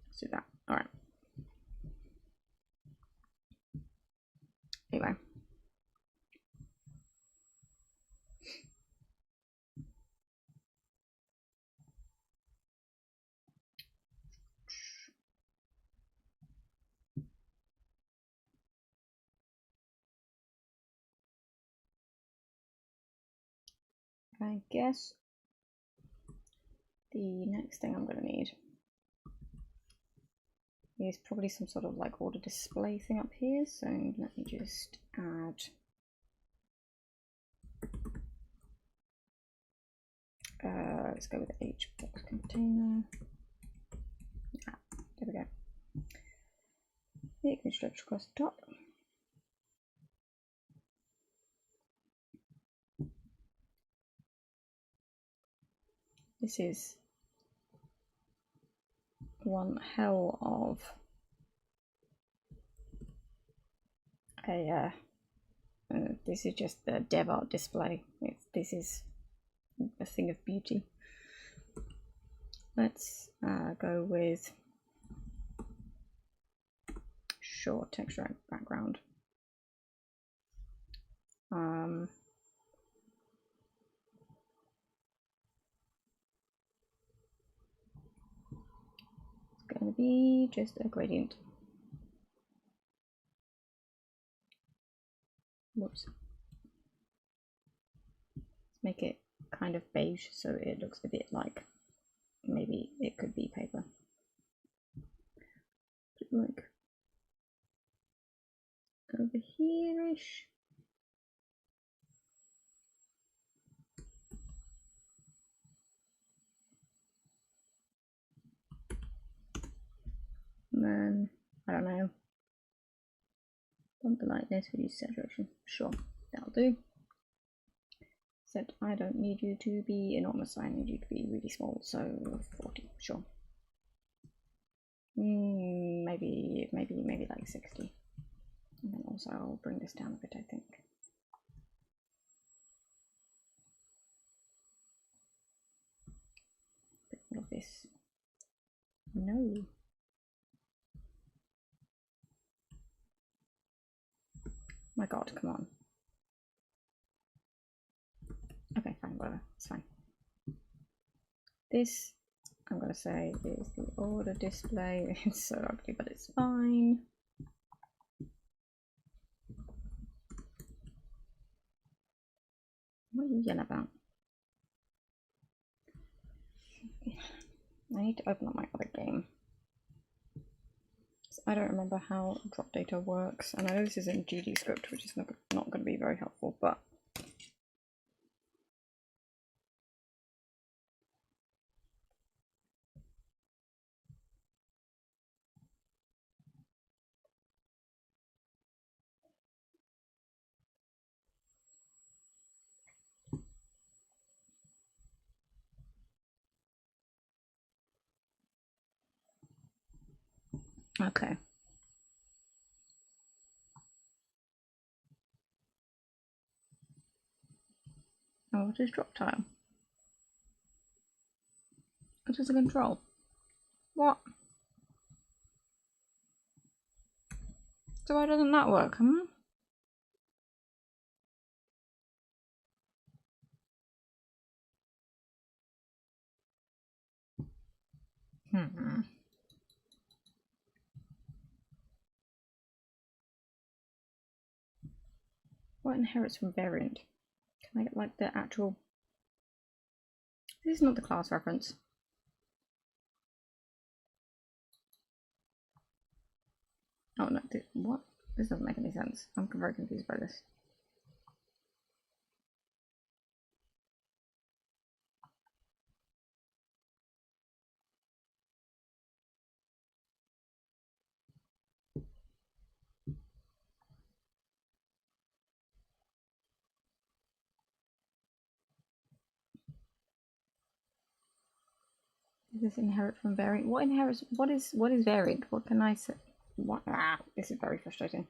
Let's do that. All right. Anyway. I guess the next thing I'm going to need is probably some sort of like order display thing up here. So let me just add let's go with the H box container. There we go. It can stretch across the top. This is one hell of a this is just the dev art display. This is a thing of beauty. Let's go with sure texture background. It's going to be just a gradient. Whoops. Let's make it kind of beige so it looks a bit like maybe it could be paper. Like over here-ish. And then, I don't know, something like this, reduce saturation. Sure, that'll do. Except I don't need you to be enormous, I need you to be really small, so 40, sure. Maybe like 60. And then also I'll bring this down a bit, I think. A bit more of this. No. My god, come on. Okay, fine, whatever, it's fine. This, I'm gonna say, is the order display. It's so ugly, but it's fine. What are you yelling about? I need to open up my other game. I don't remember how drop data works, and I know this is in GD script, which is not going to be very helpful, but okay. Oh, what is drop tile? What is a control? What? So why doesn't that work, huh? What inherits from variant? Can I get like the actual... This is not the class reference. Oh no, what? This doesn't make any sense. I'm very confused by this. this inherit from variant? What inherits? What is variant? What can I say? What? This is very frustrating.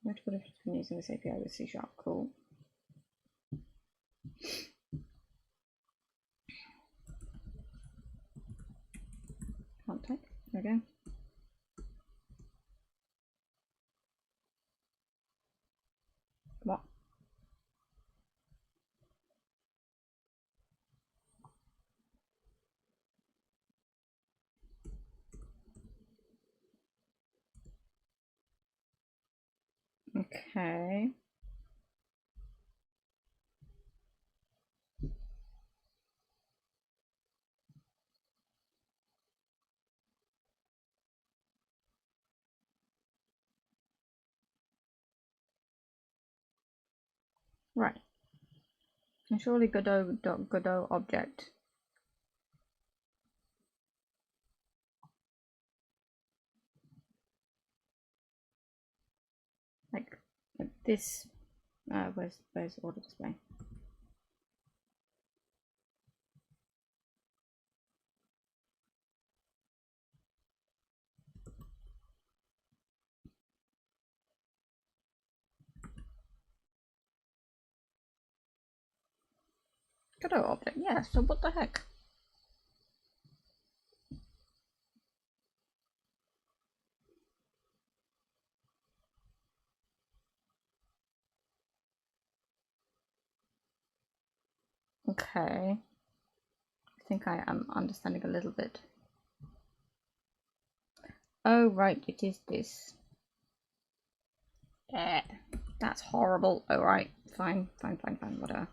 Notable difference between using this API with C#. Cool. Can't type. There we go. What? Okay. Right. And surely Godot object. Like this. Where's the order display? Godot object. Yeah. So what the heck? Okay. I think I am understanding a little bit. Oh, right, it is this. That's horrible. Oh, right. Fine, whatever.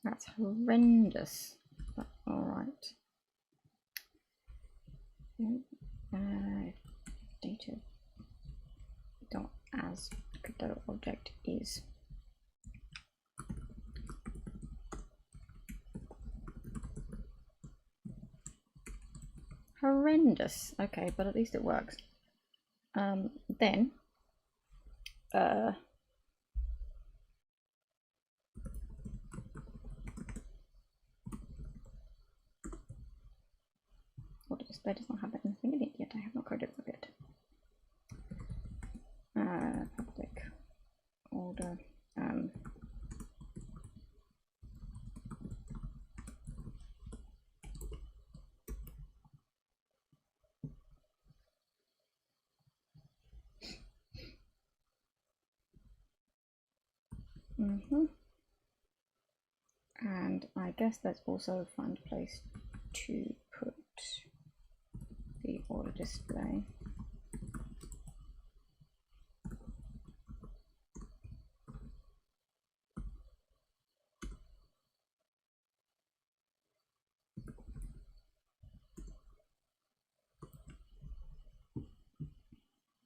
That's horrendous. But alright. Data dot as Godot object is. Horrendous. Okay, but at least it works. Then order display does not have anything in it yet. I have not coded it yet. Public order and I guess let's also find a place to put the order display.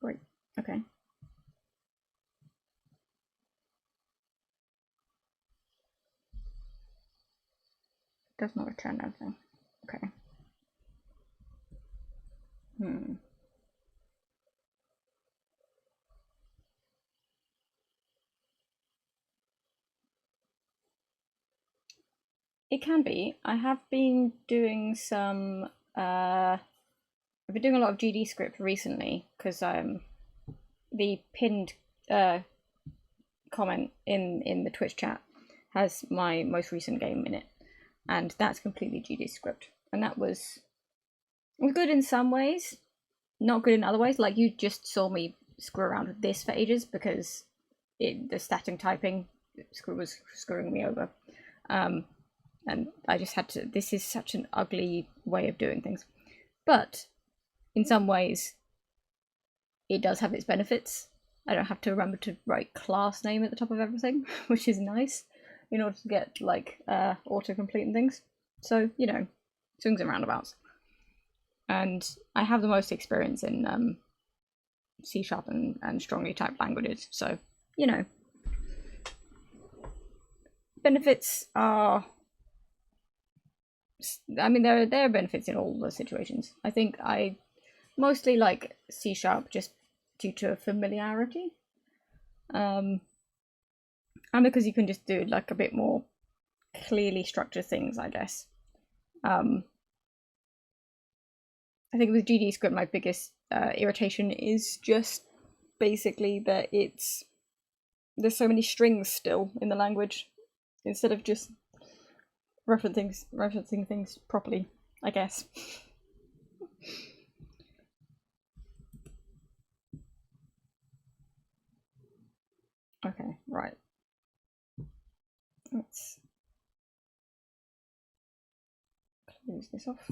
Great. Okay. Does not return anything. Okay. It can be. I have been doing some. I've been doing a lot of GD script recently because the pinned comment in the Twitch chat has my most recent game in it, and that's completely GD script, and that was good in some ways, not good in other ways. Like you just saw me screw around with this for ages because the static typing was screwing me over. And I just had to. This is such an ugly way of doing things, but in some ways, it does have its benefits. I don't have to remember to write class name at the top of everything, which is nice, in order to get like autocomplete and things. So you know, swings and roundabouts. And I have the most experience in C# and strongly typed languages, so you know, benefits are. I mean, there are benefits in all the situations. I think I mostly like C# just due to familiarity. And because you can just do like a bit more clearly structured things, I guess. I think with GD script, my biggest irritation is just basically that there's so many strings still in the language instead of just referencing things properly, I guess. Okay, right. Let's close this off.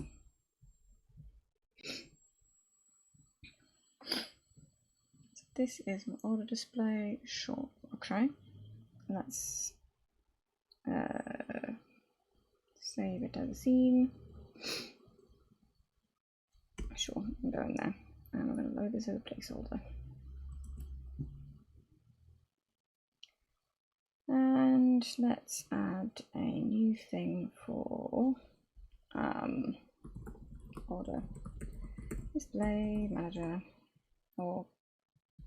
So this is my order display. Sure, okay. Let's save it as a scene. Sure, I'm going there. And I'm going to load this as a placeholder. And let's add a new thing for order display manager, or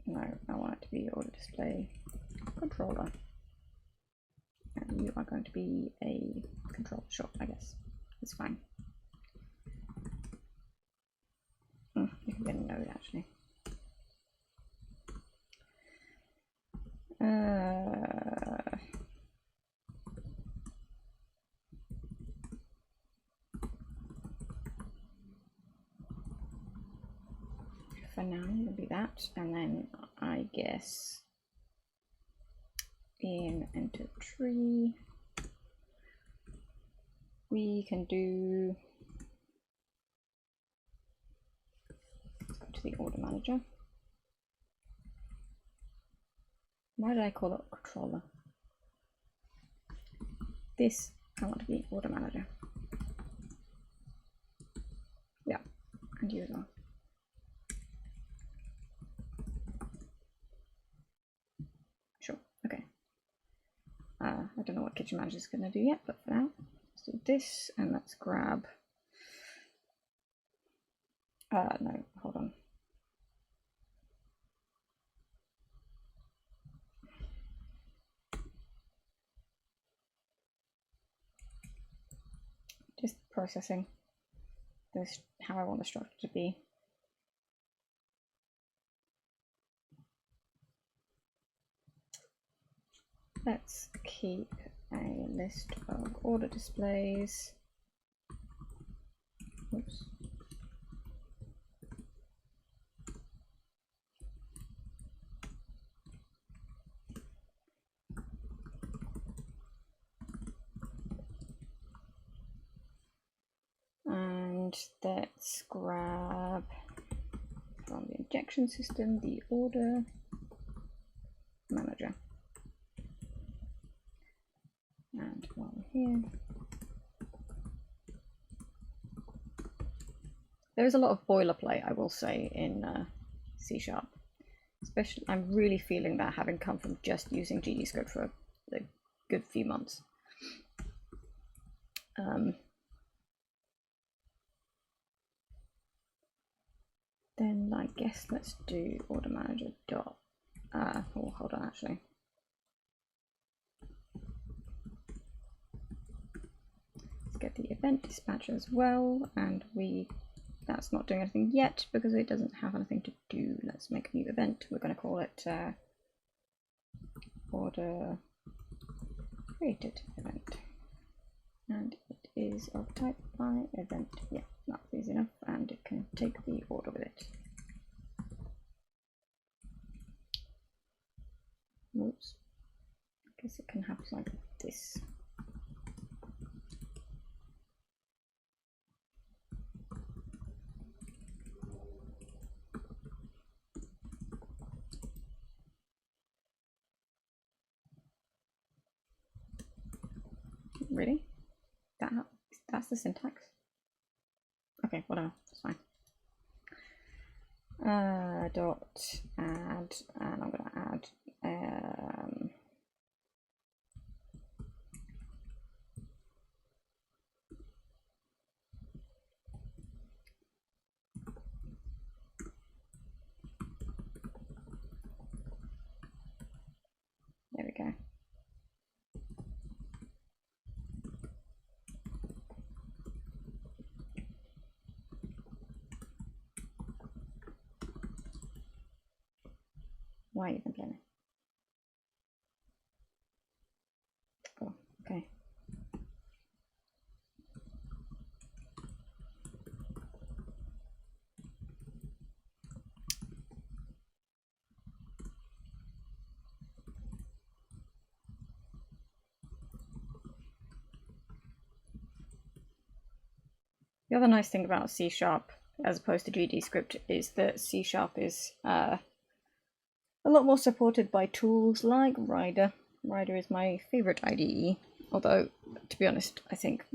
no, I want it to be order display controller. And you are going to be a controller. Sure, I guess it's fine. You can get a node actually. For now, it'll be that, and then I guess in enter tree we can do. Let's go to the order manager. Why did I call it controller? This I want to be order manager. Yeah, and you as well. Sure, okay. I don't know what kitchen manager is going to do yet, but for now, let's do this, and let's grab. No, hold on. Just processing this, how I want the structure to be. Let's keep a list of order displays. Oops. And let's grab from the injection system the order manager. And while we're here, there is a lot of boilerplate, I will say, in C#. Especially, I'm really feeling that, having come from just using GDScript for a good few months. Then I guess let's do order manager dot. Oh, hold on, actually. Let's get the event dispatcher as well, and that's not doing anything yet because it doesn't have anything to do. Let's make a new event. We're going to call it order created event, and it is of type by event. Yeah, that's easy enough, and it can take the order with it. Oops. I guess it can have like this. Really? That's the syntax? Okay, whatever, it's fine. Dot add, and I'm gonna add Okay. Why are you complaining? Oh, okay. The other nice thing about C# as opposed to GD script is that C# is a lot more supported by tools like Rider. Rider is my favorite IDE, although, to be honest, I think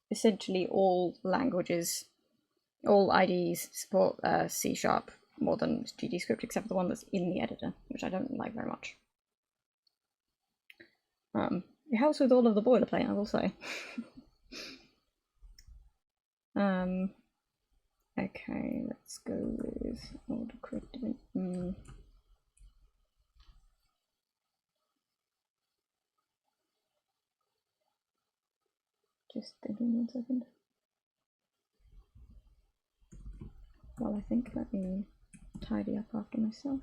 essentially all languages, all IDEs support C# more than GD script, except for the one that's in the editor, which I don't like very much. It helps with all of the boilerplate, I will say. Okay, let's go with autocorrect. Just thinking 1 second. Well, I think, let me tidy up after myself.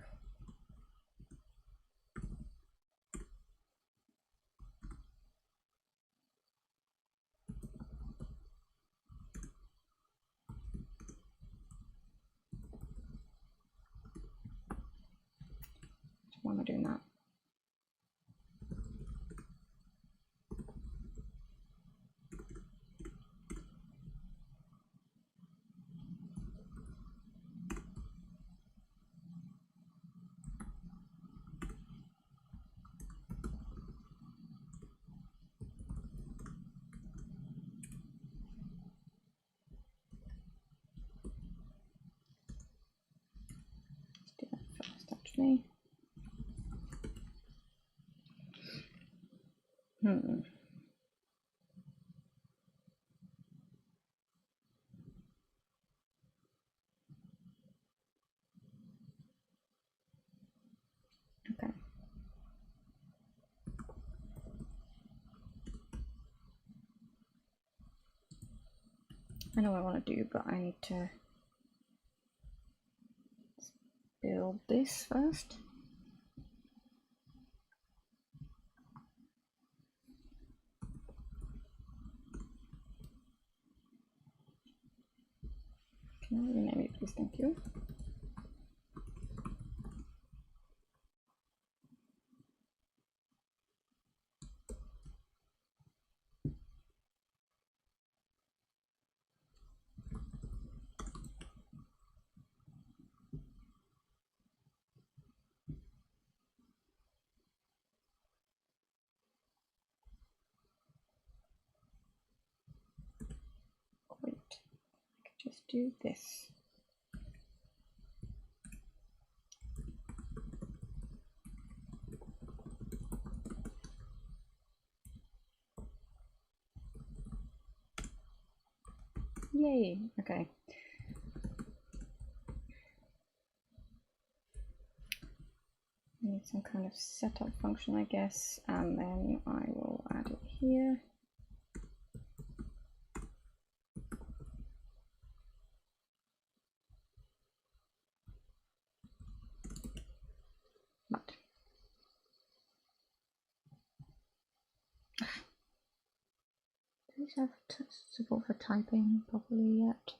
Why am I doing that? Let's do that first, actually. Okay. I know what I want to do, but I need to build this first. Can I rename it, please? Thank you. Wait, I could just do this. Yay, okay. Need some kind of setup function, I guess, and then I will add it here. But do these have support for typing properly yet?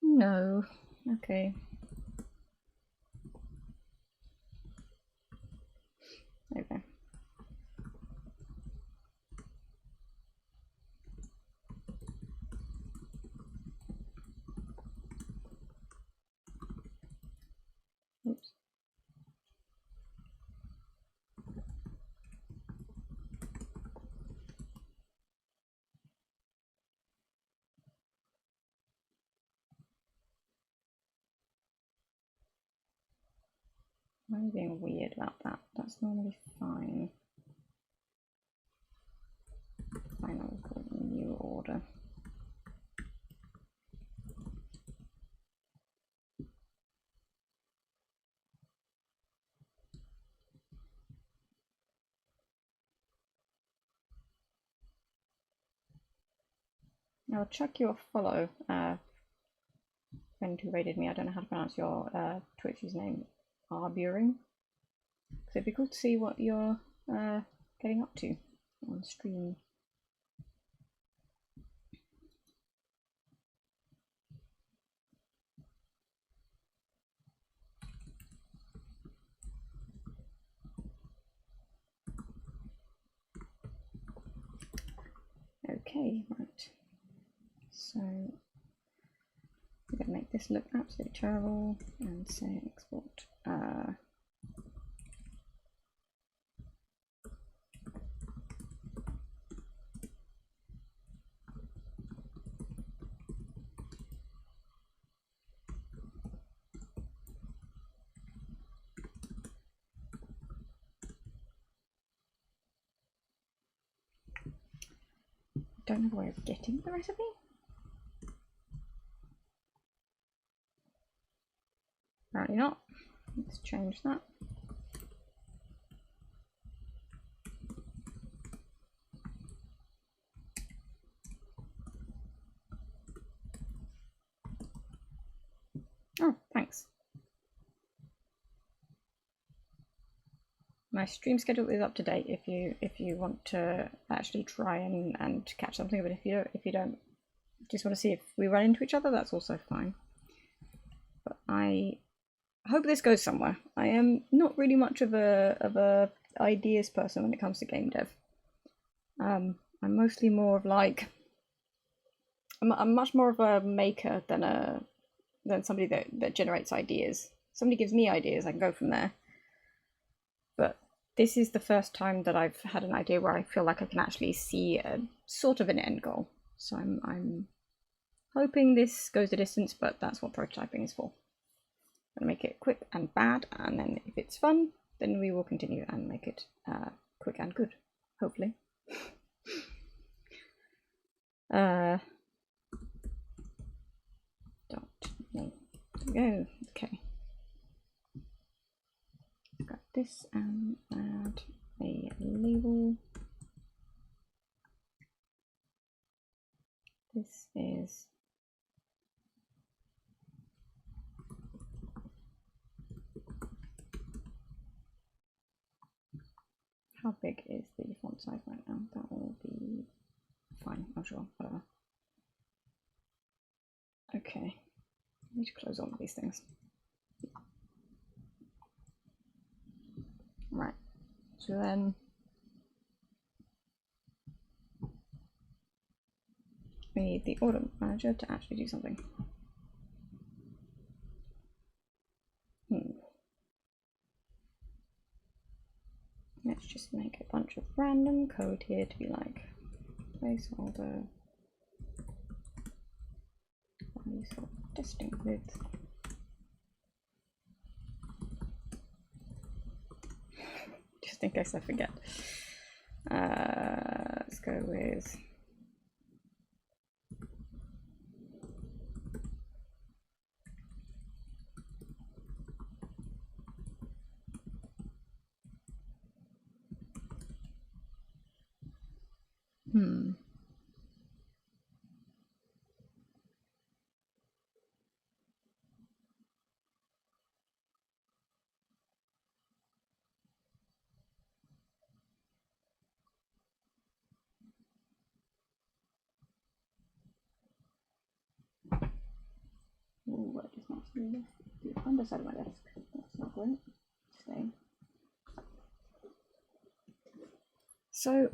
No. Okay. Okay. Oops. Why are you being weird about that? That's normally fine. Fine, I will call it a new order. I'll check your follow, friend who raided me. I don't know how to pronounce your Twitch username, Arburing. So it'd be cool to see what you're getting up to on stream. Okay, right. So I'm going to make this look absolutely terrible and say export. Don't have a way of getting the recipe. Apparently not. Let's change that. Oh, thanks. My stream schedule is up to date if you want to actually try and catch something, but if you don't just want to see if we run into each other, that's also fine. But I hope this goes somewhere. I am not really much of a ideas person when it comes to game dev. I'm mostly more of like I'm much more of a maker than somebody that generates ideas. Somebody gives me ideas, I can go from there. But this is the first time that I've had an idea where I feel like I can actually see a sort of an end goal. So I'm hoping this goes the distance, but that's what prototyping is for. I'm gonna make it quick and bad, and then if it's fun, then we will continue and make it quick and good, hopefully. There we go. Okay. Got this and add a label. This is how big is the font size right now? That will be fine, I'm sure, whatever. Okay, I need to close all of these things. Right, so then we need the order manager to actually do something. Let's just make a bunch of random code here to be like placeholder values for testing width. Just in case I forget. Let's go with Ooh, I just actually left the underside of my desk. That's not great. Stay. So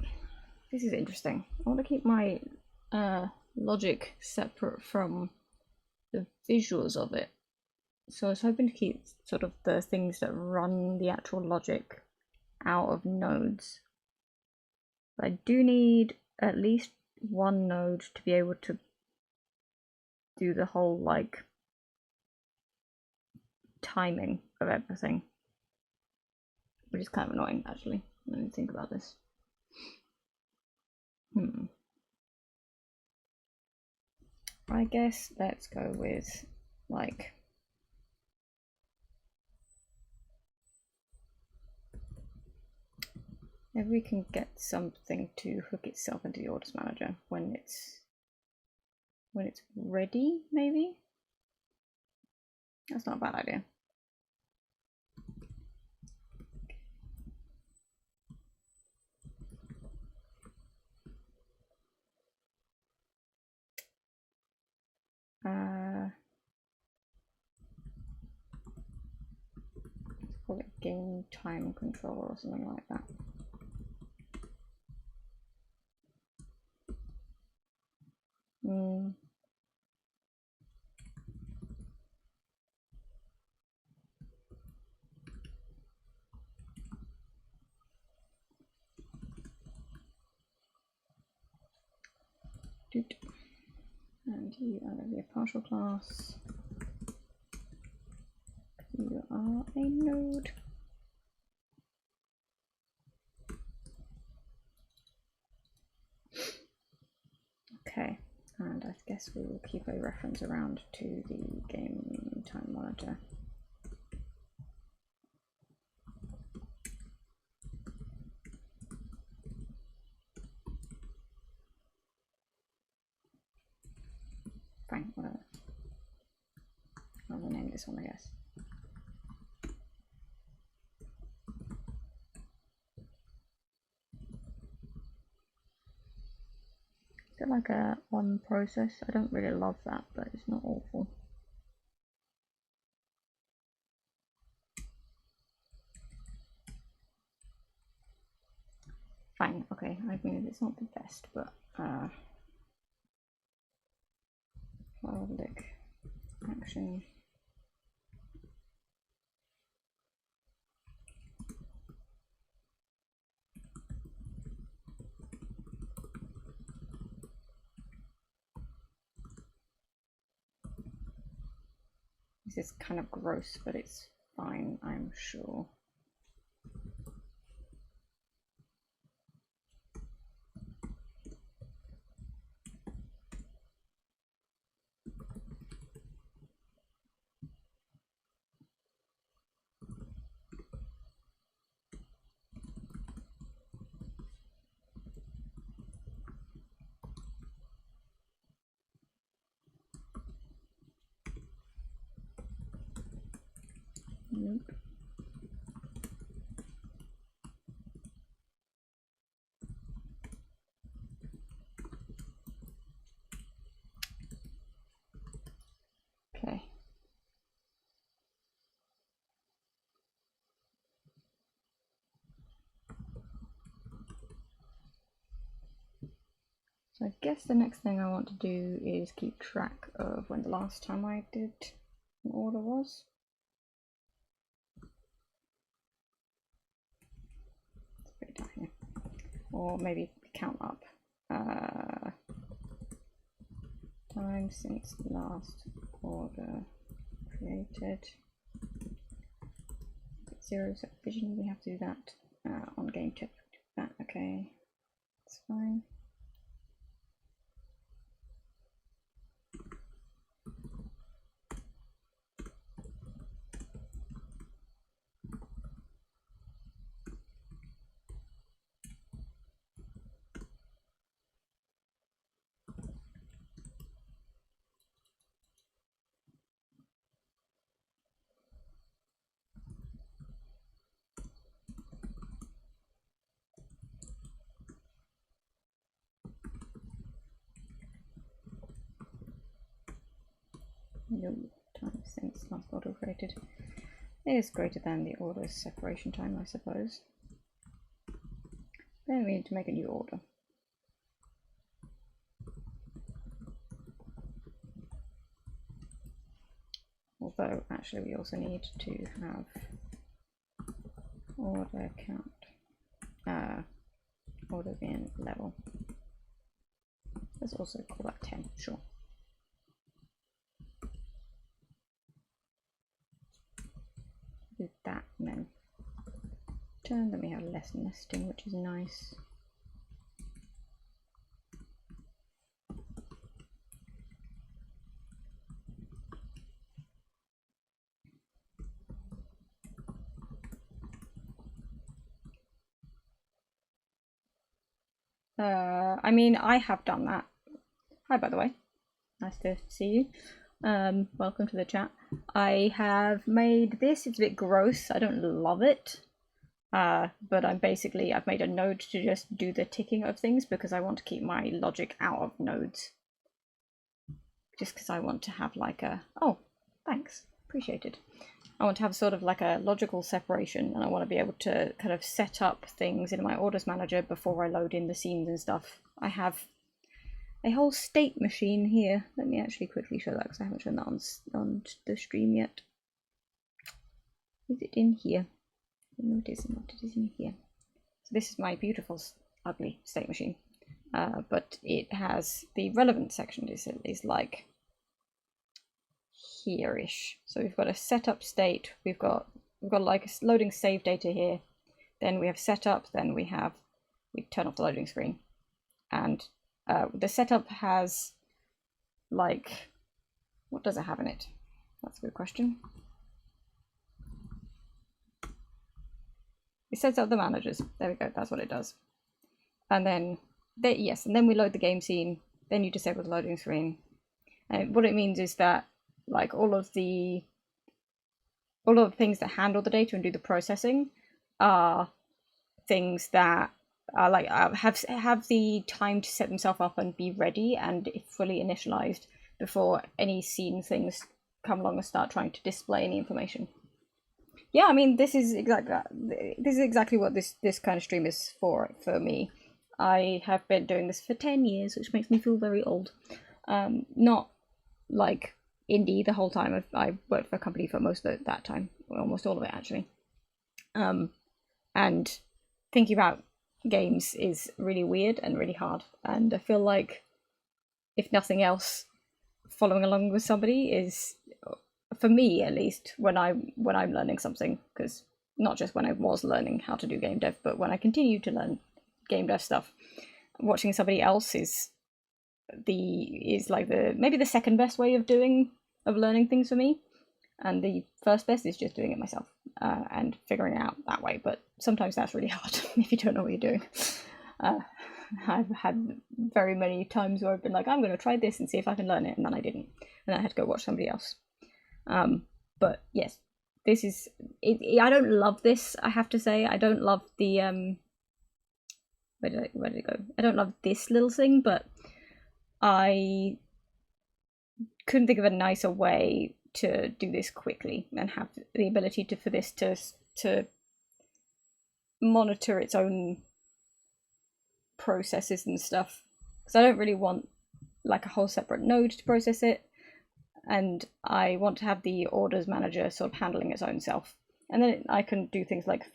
this is interesting. I want to keep my logic separate from the visuals of it. So I was hoping to keep sort of the things that run the actual logic out of nodes. But I do need at least one node to be able to do the whole like timing of everything, which is kind of annoying actually. Let me think about this. I guess let's go with like if we can get something to hook itself into the orders manager when it's when it's ready, maybe? That's not a bad idea. Let's call it game time controller or something like that. And you are going to be a partial class. You are a node. Okay, and I guess we will keep a reference around to the game time monitor. Fine, whatever. I'll rename this one, I guess. Is it like a on process? I don't really love that, but it's not awful. Fine, okay, I mean it's not the best, but public action. This is kind of gross, but it's fine, I'm sure. Nope. Okay. So I guess the next thing I want to do is keep track of when the last time I did an order was. Let's put it down here. Or maybe count up. Time since last order created. 0 set vision, we have to do that on game tip. That okay, that's fine. No, time since last order created is greater than the order's separation time, I suppose. Then we need to make a new order. Although, actually, we also need to have order count, order in level. Let's also call that 10, sure. Do that and then turn, then we have less nesting, which is nice. I mean, I have done that. Hi, by the way. Nice to see you. Welcome to the chat. I have made this. It's a bit gross. I don't love it. But I've made a node to just do the ticking of things because I want to keep my logic out of nodes. Just because I want to have like a... Oh, thanks. Appreciated. I want to have sort of like a logical separation, and I want to be able to kind of set up things in my orders manager before I load in the scenes and stuff. I have a whole state machine here. Let me actually quickly show that because I haven't shown that on the stream yet. Is it in here? No, it isn't. It is in here. So this is my beautiful, ugly state machine. But it has the relevant section is like here-ish. So we've got a setup state. We've got like loading save data here. Then we have setup. Then we turn off the loading screen, and the setup has like, what does it have in it? That's a good question. It sets up the managers. There we go. That's what it does. And then, and then we load the game scene. Then you disable the loading screen. And what it means is that like all of the things that handle the data and do the processing are things that are like have the time to set themselves up and be ready and fully initialized before any scene things come along and start trying to display any information. Yeah, I mean, this is exactly what this kind of stream is for me. I have been doing this for 10 years, which makes me feel very old. Not like indie the whole time. I worked for a company for most of that time, almost all of it actually. And thinking about games is really weird and really hard. And I feel like, if nothing else, following along with somebody is, for me at least, when I'm learning something, because not just when I was learning how to do game dev, but when I continue to learn game dev stuff, watching somebody else is maybe the second best way of learning things for me, and the first best is just doing it myself and figuring it out that way. But sometimes that's really hard if you don't know what you're doing. I've had very many times where I've been like, I'm going to try this and see if I can learn it, and then I didn't, and then I had to go watch somebody else. But yes, this is it. I don't love this, I have to say. I don't love the where did it go? I don't love this little thing, but I couldn't think of a nicer way to do this quickly and have the ability for this to monitor its own processes and stuff, because I don't really want like a whole separate node to process it, and I want to have the orders manager sort of handling its own self, and then I can do things like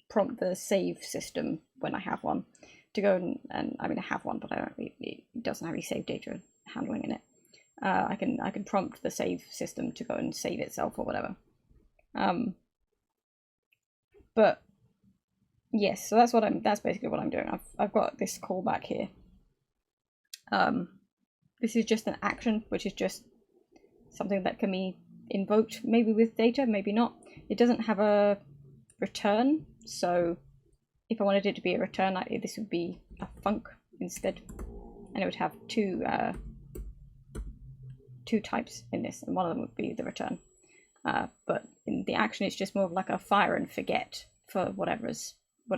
prompt the save system when I have one to go and I mean I have one, but it doesn't have any save data handling in it. I can prompt the save system to go and save itself or whatever. But yes, so that's basically what I'm doing. I've got this callback here. This is just an action, which is just something that can be invoked, maybe with data, maybe not. It doesn't have a return, so if I wanted it to be a return, this would be a func instead, and it would have two types in this, and one of them would be the return. But in the action, it's just more of like a fire and forget for whatever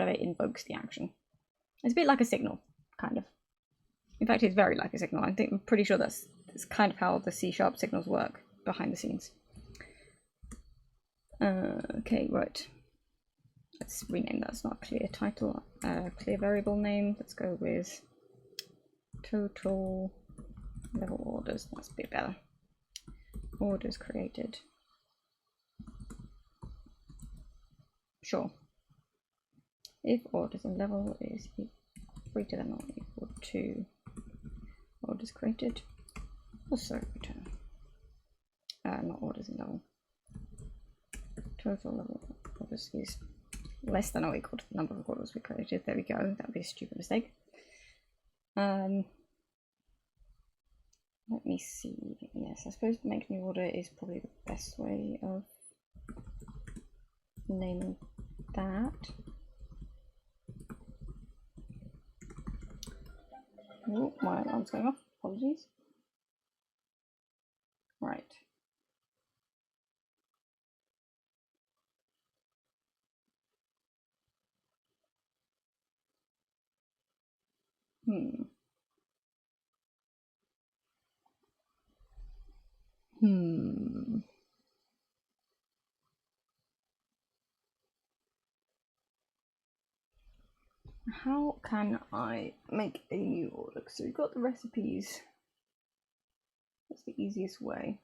invokes the action. It's a bit like a signal, kind of. In fact, it's very like a signal. I'm pretty sure that's kind of how the C# signals work behind the scenes. Okay, right. Let's rename that. It's not a clear title, clear variable name. Let's go with total level orders. That's a bit better. Orders created. Sure. If orders and level is greater than or equal to orders created, also return. Not orders and level. Total level orders is less than or equal to the number of orders we created. There we go. That would be a stupid mistake. Let me see. Yes, I suppose make new order is probably the best way of naming that. Oh, my alarm's going off. Apologies. Right. Hmm. How can I make a new order? So we've got the recipes. That's the easiest way.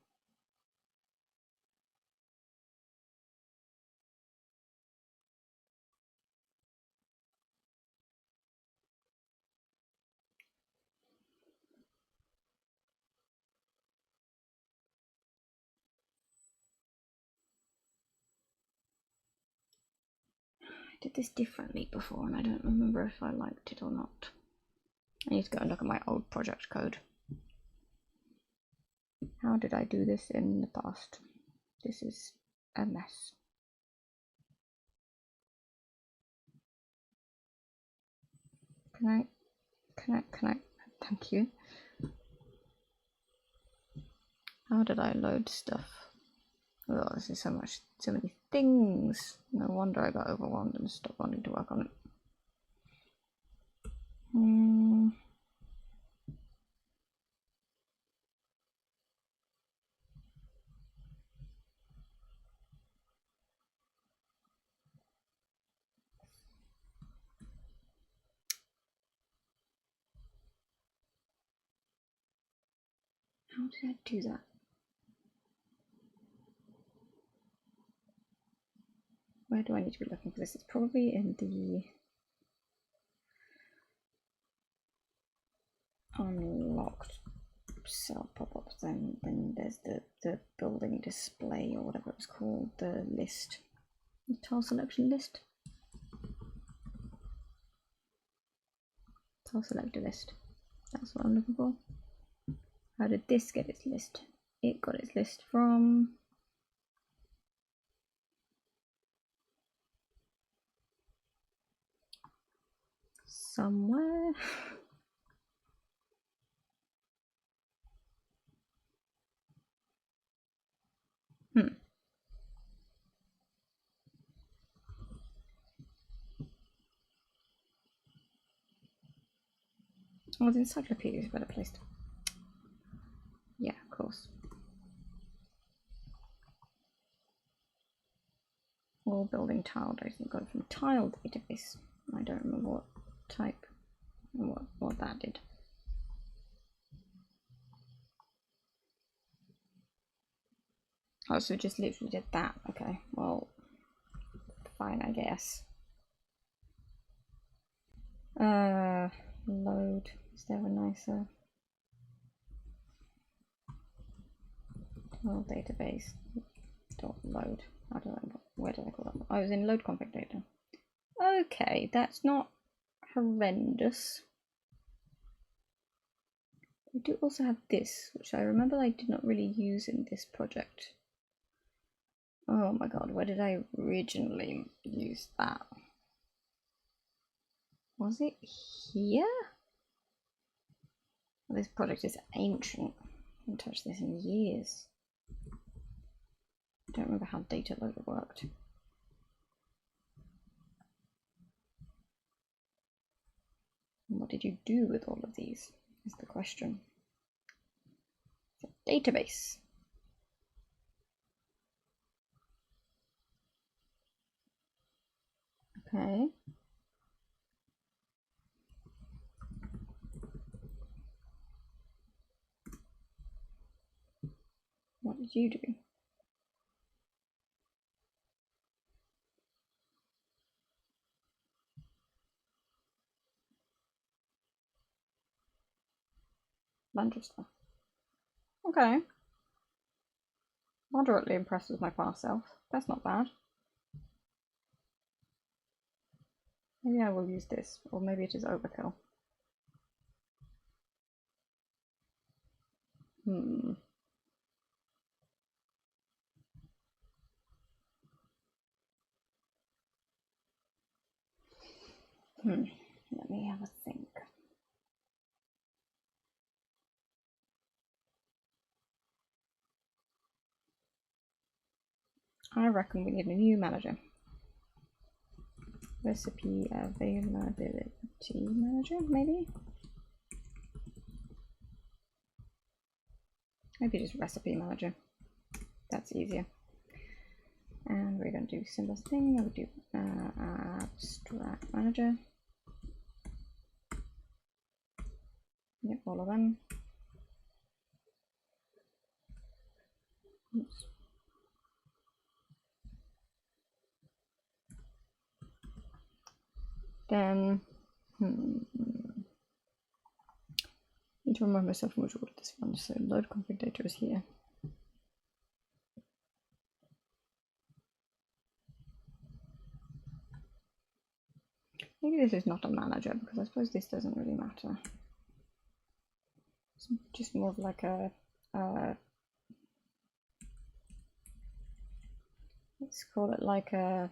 I did this differently before and I don't remember if I liked it or not. I need to go and look at my old project code. How did I do this in the past? This is a mess. Can I, thank you. How did I load stuff? Oh, this is so many things. No wonder I got overwhelmed and stopped wanting to work on it. How did I do that? Where do I need to be looking for this? It's probably in the unlocked cell pop-ups. Then there's the building display or whatever it was called, the list, the tile selection list, tile selector list. That's what I'm looking for. How did this get its list? It got its list from somewhere. Well, the encyclopedia is a better place to... Yeah, of course. All building tile data. Got it from tile database. I don't remember what type and what that did. Oh, so just literally did that. Okay, well, fine, I guess. Load. Is there a nicer tile database dot load? I don't know. Where did I call that? I was in load config data. Okay, that's not horrendous. We do also have this, which I remember I did not really use in this project. Oh my god, where did I originally use that? Was it here? Well, this project is ancient. I haven't touched this in years. I don't remember how data loader worked. And what did you do with all of these is the question. The database. Okay. What did you do? Bunch of stuff. Okay. Moderately impressed with my past self. That's not bad. Maybe I will use this, or maybe it is overkill. Let me have a think. I reckon we need a new manager. Recipe availability manager, maybe? Maybe just recipe manager. That's easier. And we're going to do similar thing. We'll do abstract manager. Yep, all of them. Oops. Then, need to remind myself from which order this one. So load config data is here. Maybe this is not a manager because I suppose this doesn't really matter. It's just more of like a let's call it like a,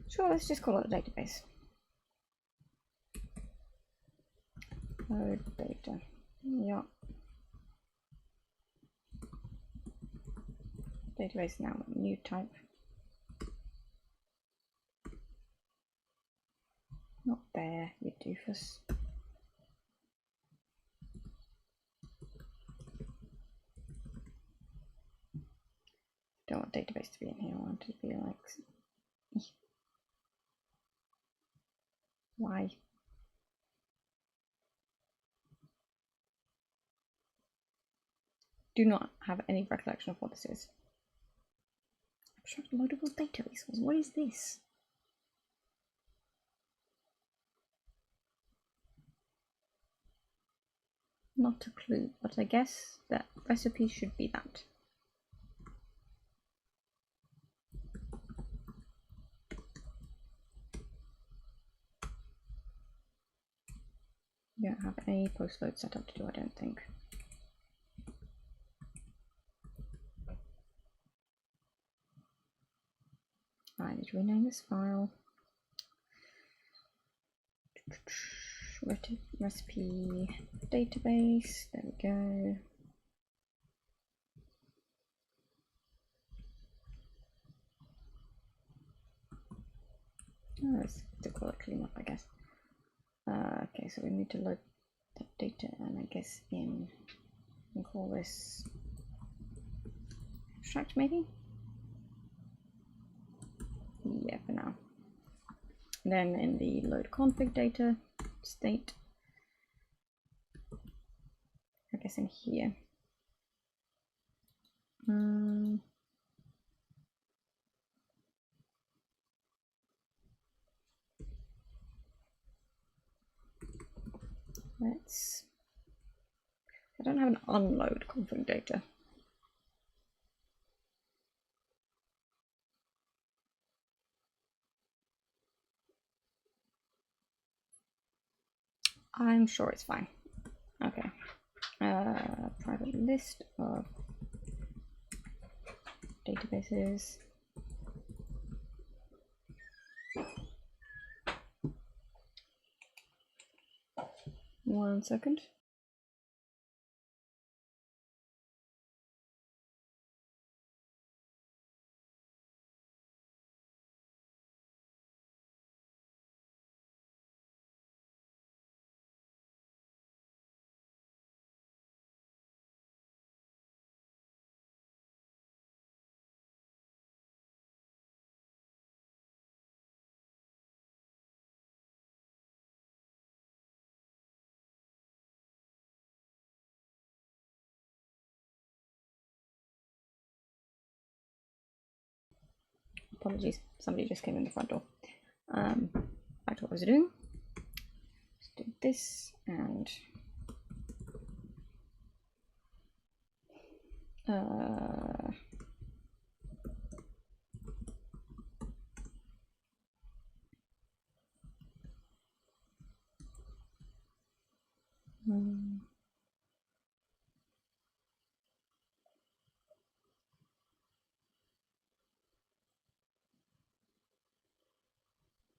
sure, let's just call it a database. Load data. Yeah. Database now, new type. Not there, you doofus. Don't want database to be in here, I want it to be like, why? Do not have any recollection of what this is. Abstract loadable data resource, what is this? Not a clue, but I guess that recipe should be that. You don't have any post load set up to do, I don't think. I need to rename this file. Recipe database, there we go. Oh, it's to call it cleanup, I guess. Okay, so we need to load that data, and I guess in, we call this abstract maybe? Yeah, for now. And then in the load config data state, I guess in here. Let's, I don't have an unload config data. I'm sure it's fine. Okay. Private list of databases. One second. Apologies, somebody just came in the front door. Back to what I was doing. Let's do this and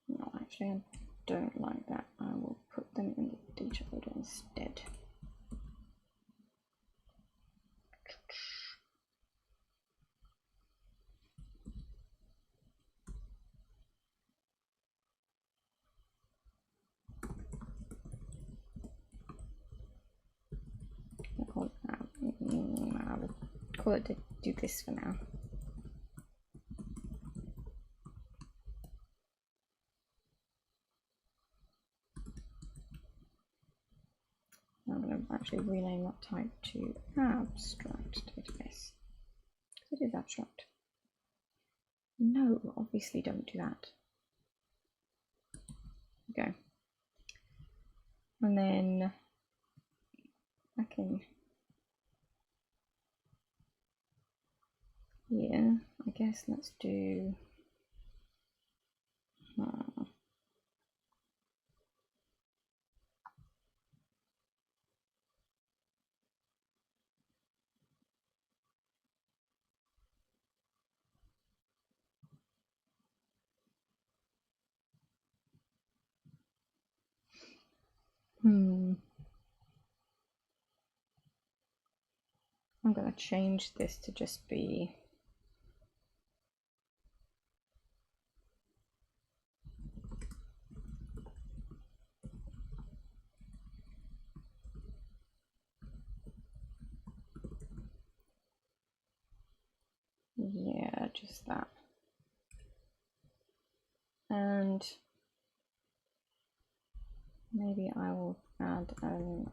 no, actually I don't like that. I will put them in the data loader instead. call it to do this for now. I'm going to actually rename that type to abstract database. It is abstract. No, obviously don't do that. Okay. And then back in here, I guess let's do I'm going to change this to just be yeah, just that. And maybe I will add an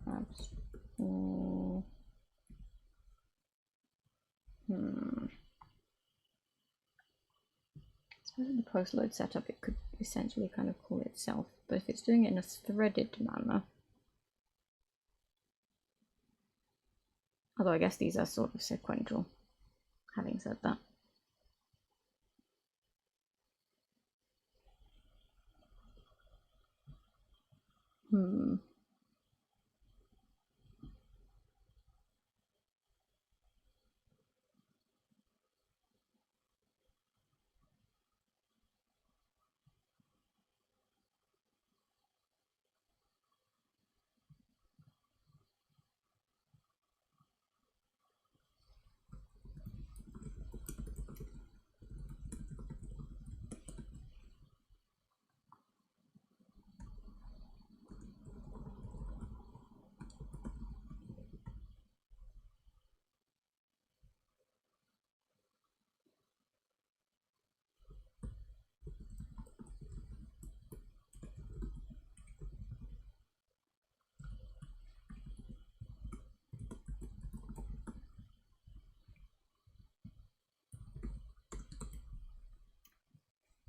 I suppose in the post load setup it could essentially kind of call itself, but if it's doing it in a threaded manner, although I guess these are sort of sequential, having said that.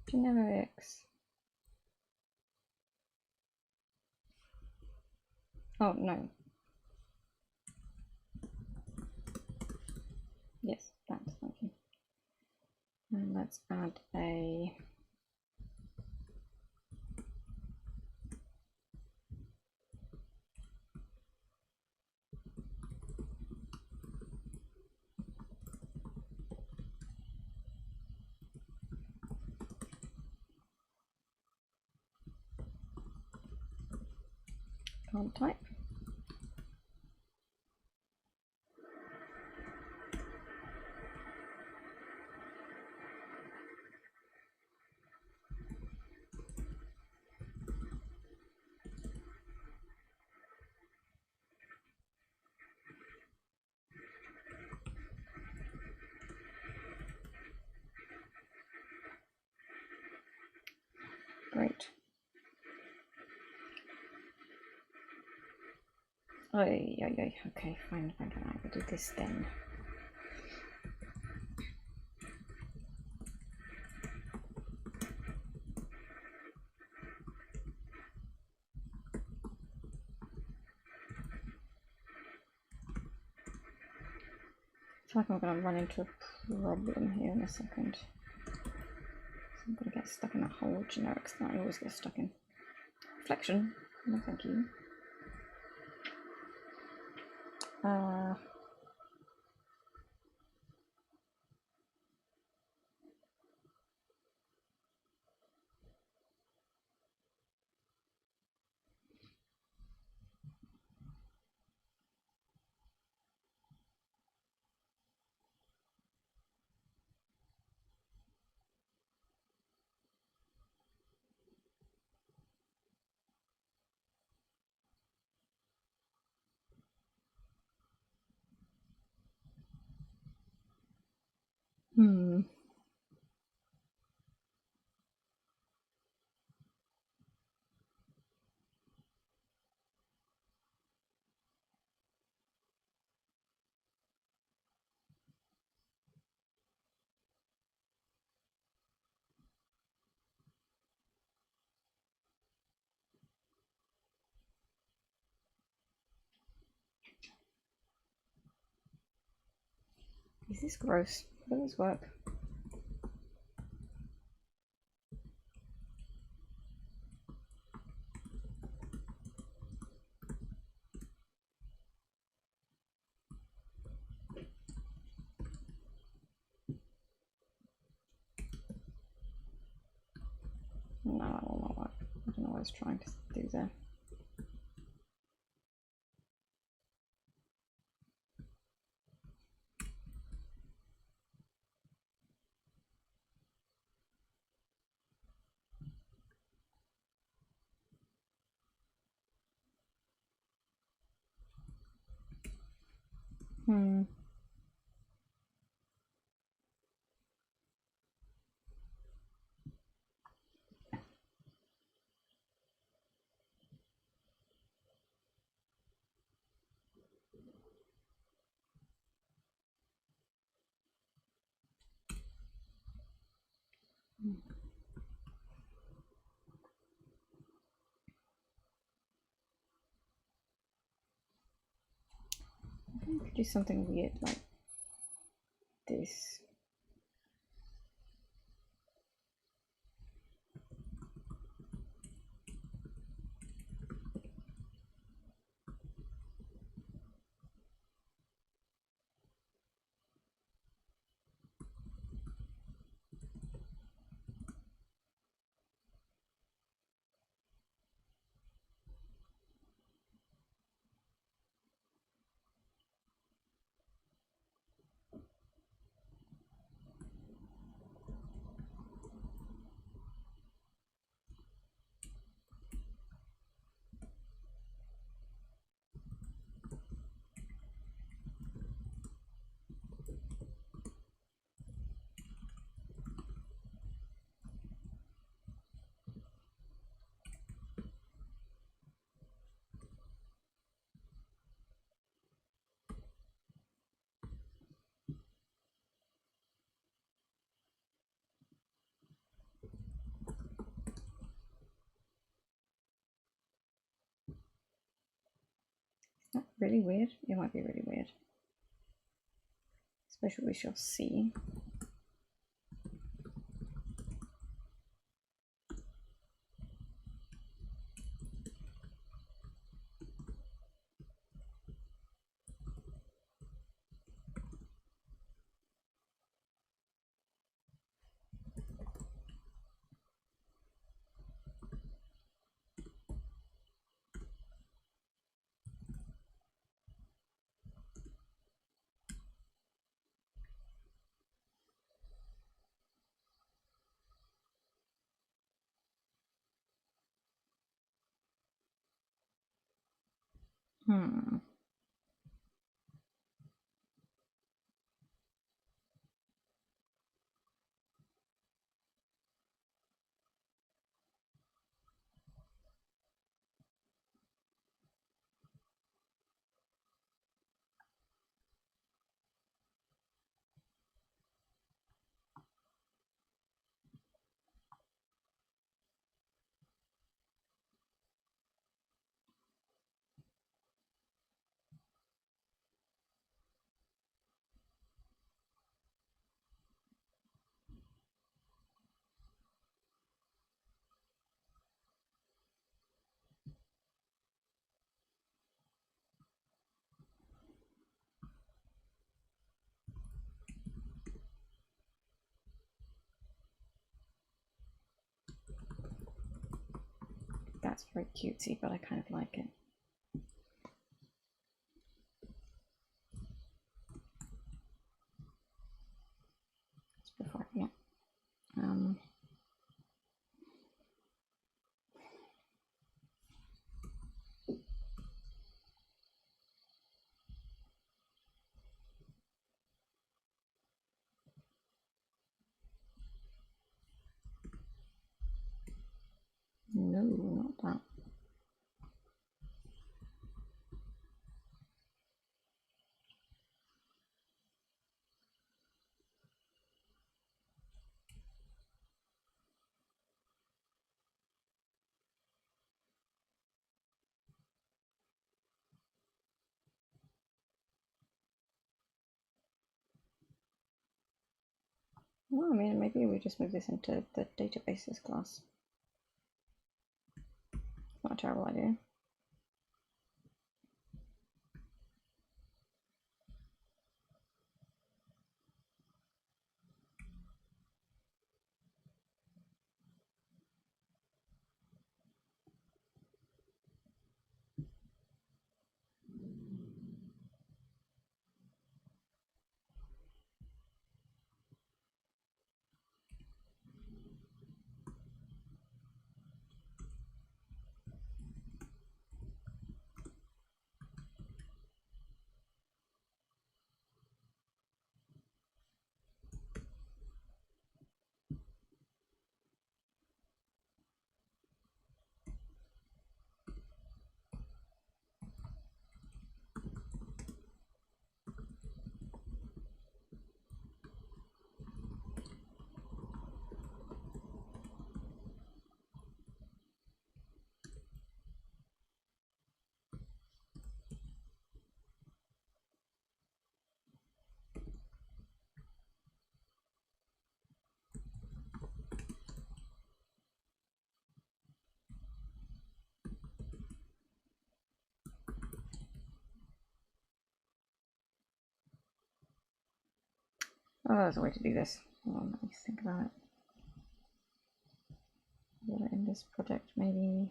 Generics. Oh no. Yes, that's thank you. And let's add a font type. Great. Oh, yeah, okay, fine, I will do this then. I feel like I'm going to run into a problem here in a second. So I'm going to get stuck in that hole of generics that I always get stuck in. Reflection? No, thank you. Hmm. Is this gross? Will this work? No, that will not work. I don't know what I was trying to do there. Hmm. I think we could do something weird like this. Is that really weird? It might be really weird. Especially we shall see. Hmm. That's very cutesy, but I kind of like it. It's before, yeah. want that. Well, I mean, maybe we just move this into the databases class. Not a terrible idea. Oh, there's a way to do this. Hold on, let me think about it. In this project, maybe.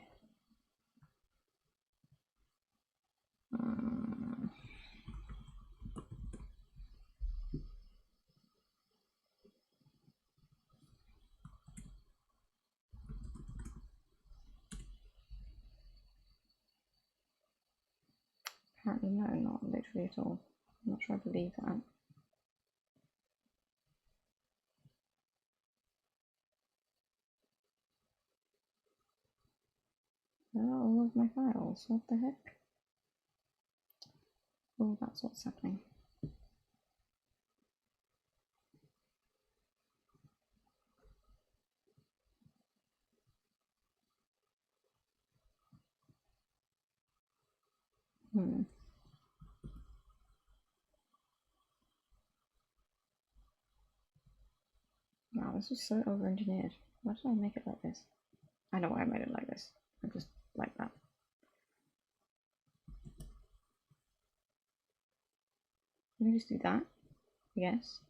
Apparently, no, not literally at all. I'm not sure I believe that. There are all of my files. What the heck? Oh, that's what's happening. Wow, this is so over-engineered. Why did I make it like this? I know why I made it like this. I just like that. Let me just do that, I guess.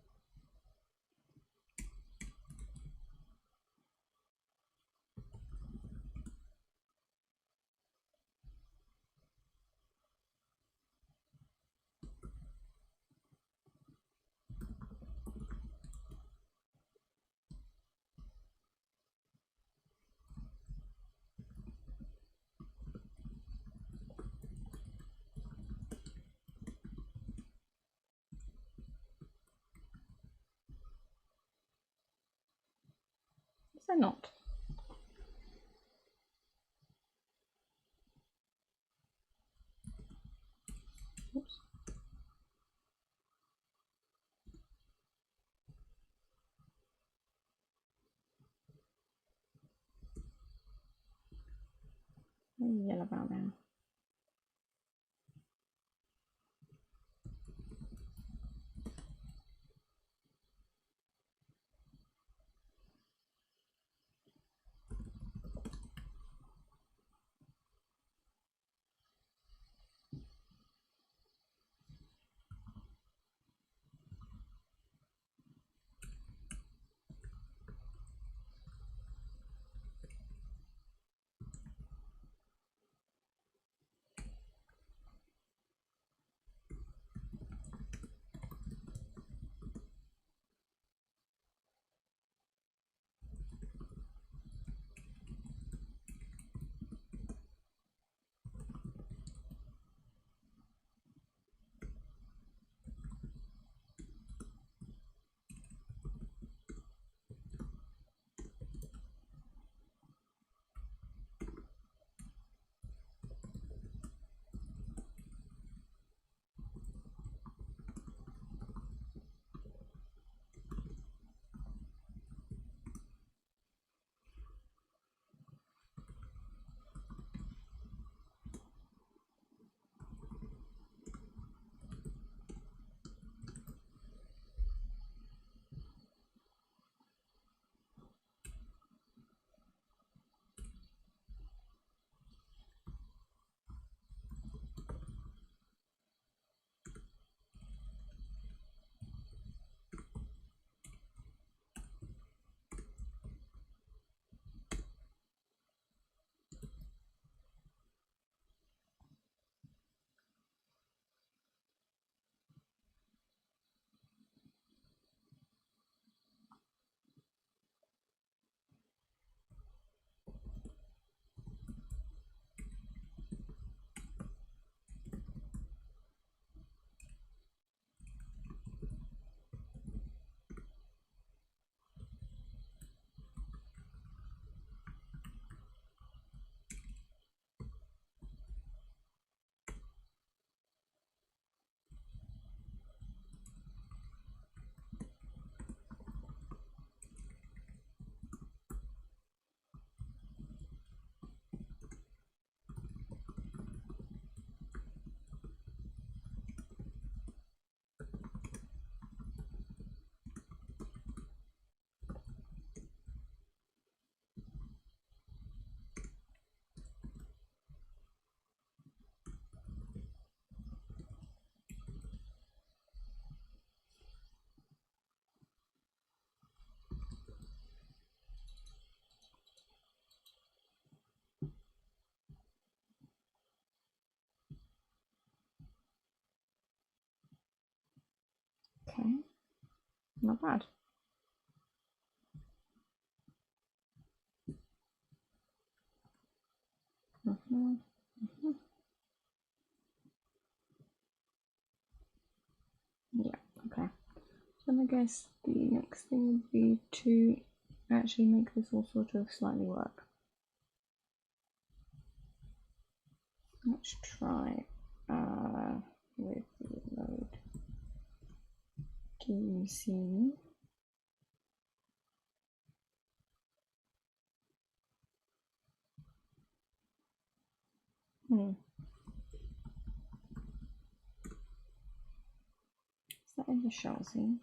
Is there not? Oops. What are you yell about now? Not bad. Yeah, okay. So I guess the next thing would be to actually make this all sort of slightly work. Let's try with the load game scene. Is that in the shell scene?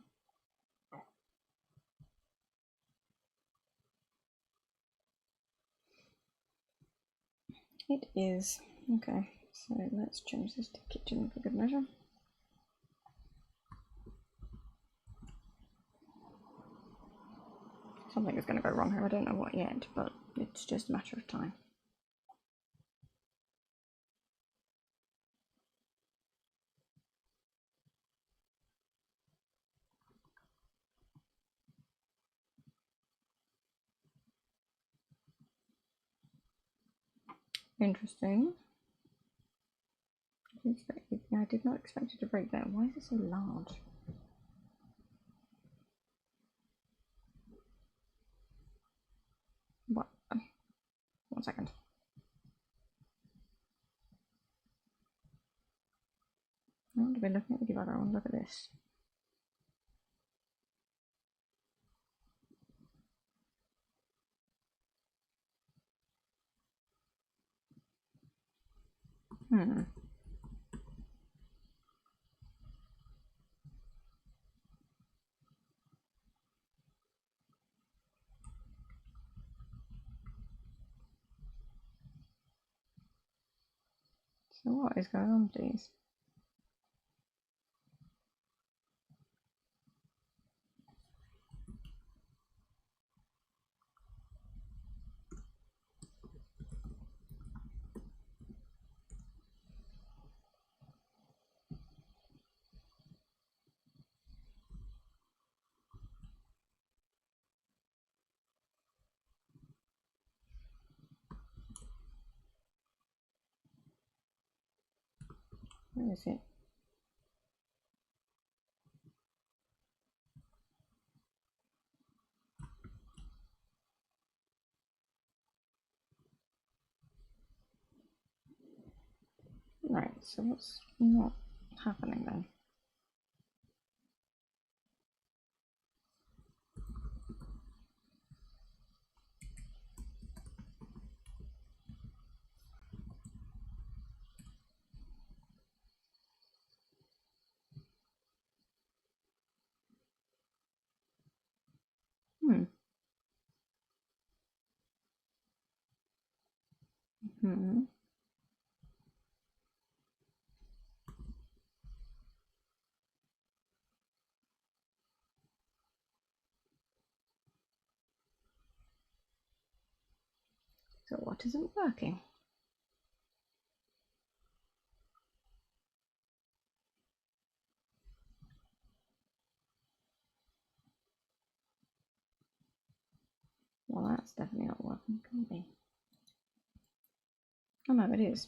It is. Okay, so let's change this to kitchen for good measure. Something is going to go wrong here. I don't know what yet, but it's just a matter of time. Interesting. I did not expect it to break there. Why is it so large? What? 1 second. I want to be looking at the debugger. I want to look at this. So what is going on, please? Where is it? Right, so what's not happening then? So what isn't working? Well, that's definitely not working, can be. Oh no, it is.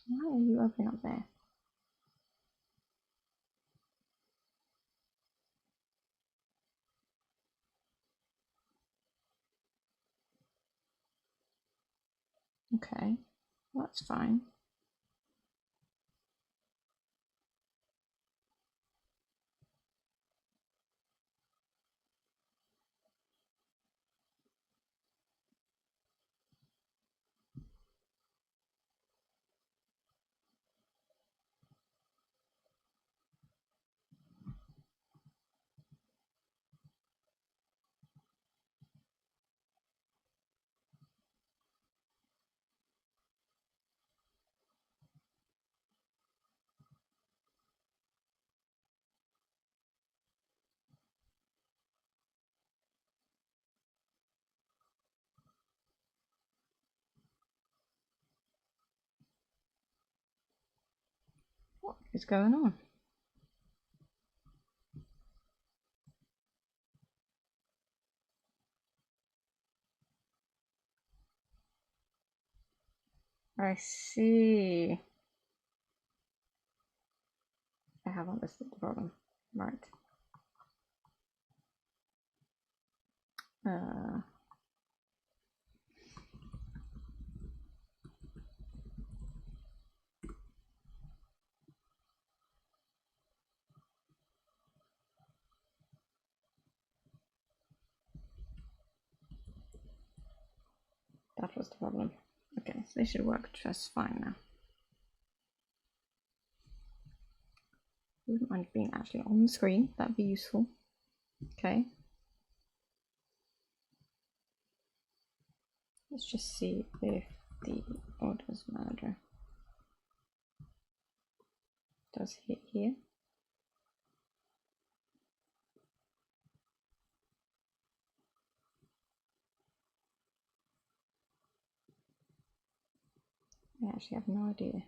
Why are you opening up there? Okay, well, that's fine. What is going on? I see. I haven't listed the problem. Right. That was the problem. Okay, so they should work just fine now. Wouldn't mind being actually on the screen, that'd be useful. Okay. Let's just see if the orders manager does hit here. I actually have no idea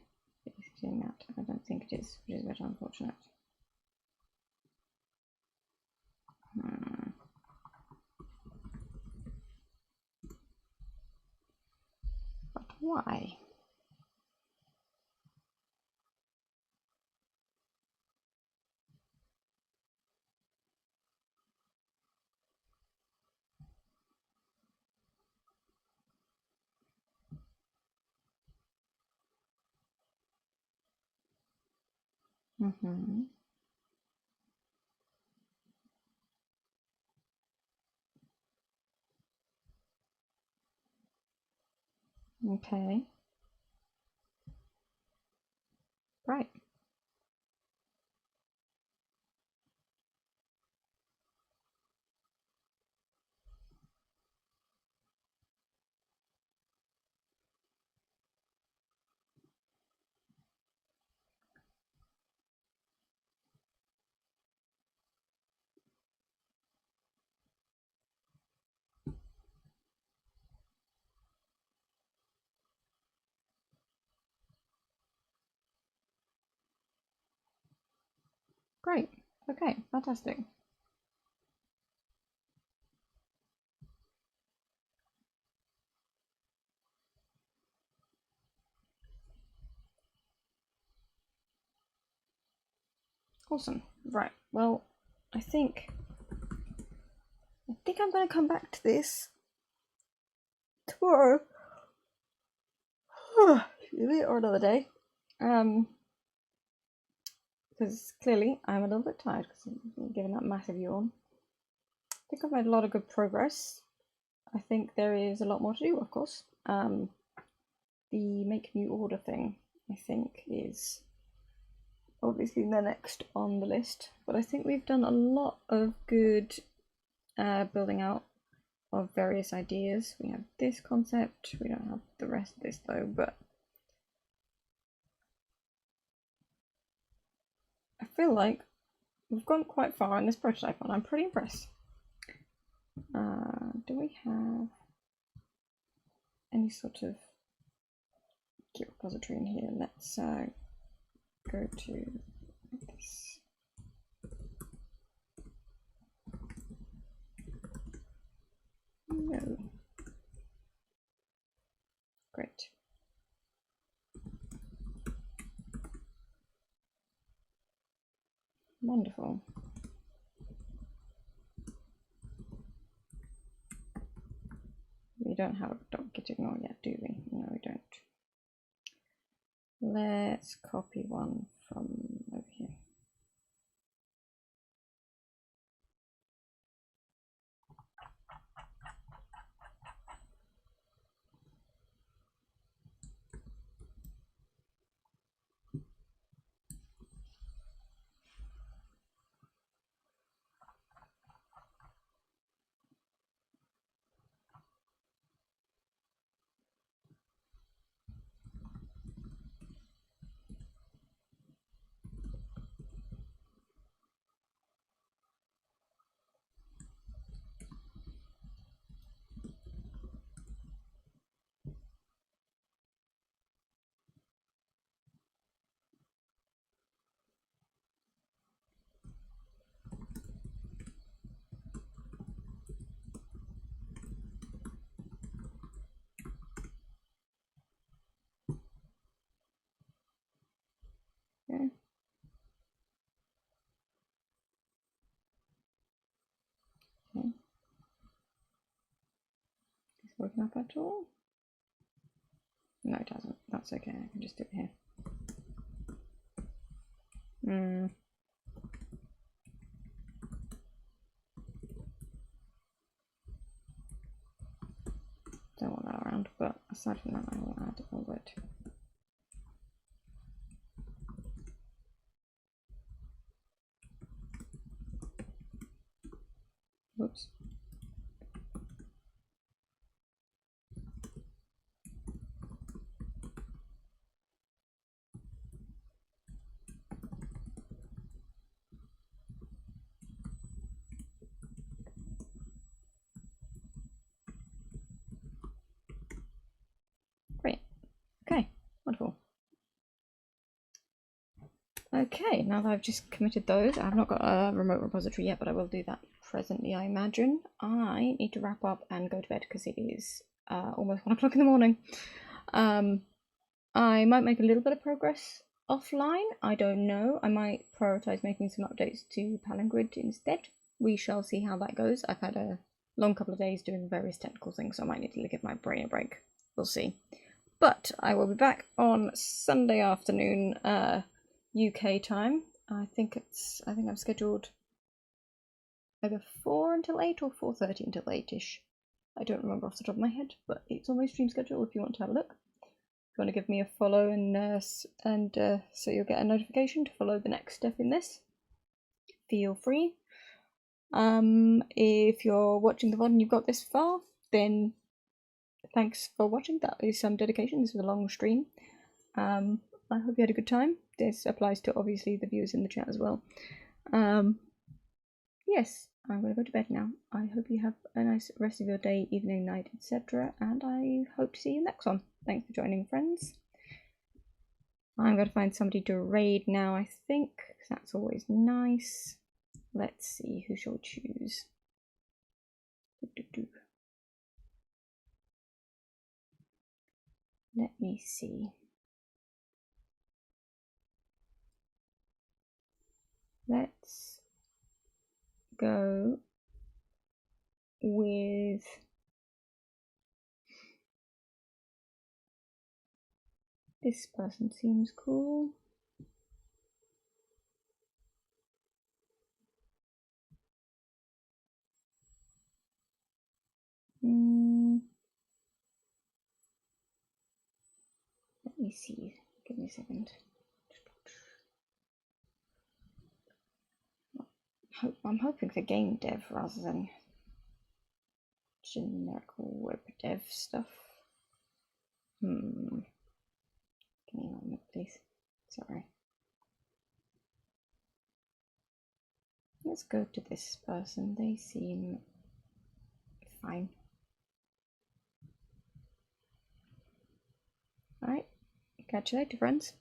if it's doing that. I don't think it is, which is a bit unfortunate. But why? Okay. Right. Great. Okay, fantastic. Awesome. Right. Well, I think I'm going to come back to this tomorrow. Or another day. Because clearly I'm a little bit tired because I'm given that massive yawn. I think I've made a lot of good progress. I think there is a lot more to do, of course. The make new order thing, I think, is obviously the next on the list. But I think we've done a lot of good building out of various ideas. We have this concept. We don't have the rest of this though, but I feel like we've gone quite far in this prototype and I'm pretty impressed. Do we have any sort of Git repository in here? Let's go to this. No. Great. Wonderful. We don't have a git ignore yet, do we? No, we don't. Let's copy one from over here. open up at all? No, it doesn't. That's okay. I can just do it here. Don't want that around, but aside from that, I will add all of it. Whoops. Great. Okay, wonderful. Okay, now that I've just committed those, I've not got a remote repository yet, but I will do that presently, I imagine. I need to wrap up and go to bed because it is almost 1 o'clock in the morning. I might make a little bit of progress offline. I don't know. I might prioritize making some updates to Palingrid instead. We shall see how that goes. I've had a long couple of days doing various technical things, so I might need to give my brain a break. We'll see. But I will be back on Sunday afternoon, UK time. I think I'm scheduled either 4 until 8 or 4:30 until 8ish. I don't remember off the top of my head, but it's on my stream schedule if you want to have a look. If you want to give me a follow so you'll get a notification to follow the next step in this, feel free. If you're watching the VOD and you've got this far, then thanks for watching. That is some dedication. This was a long stream. I hope you had a good time. This applies to obviously the viewers in the chat as well. Yes, I'm going to go to bed now. I hope you have a nice rest of your day, evening, night, etc. And I hope to see you next one. Thanks for joining, friends. I'm going to find somebody to raid now, I think, because that's always nice. Let's see, who shall we choose? Let me see. Let's go with this person. Seems cool. Let me see. Give me a second. I'm hoping for game dev rather than generic web dev stuff. Can you moment, please? Sorry. Let's go to this person. They seem fine. Alright, catch you later, friends.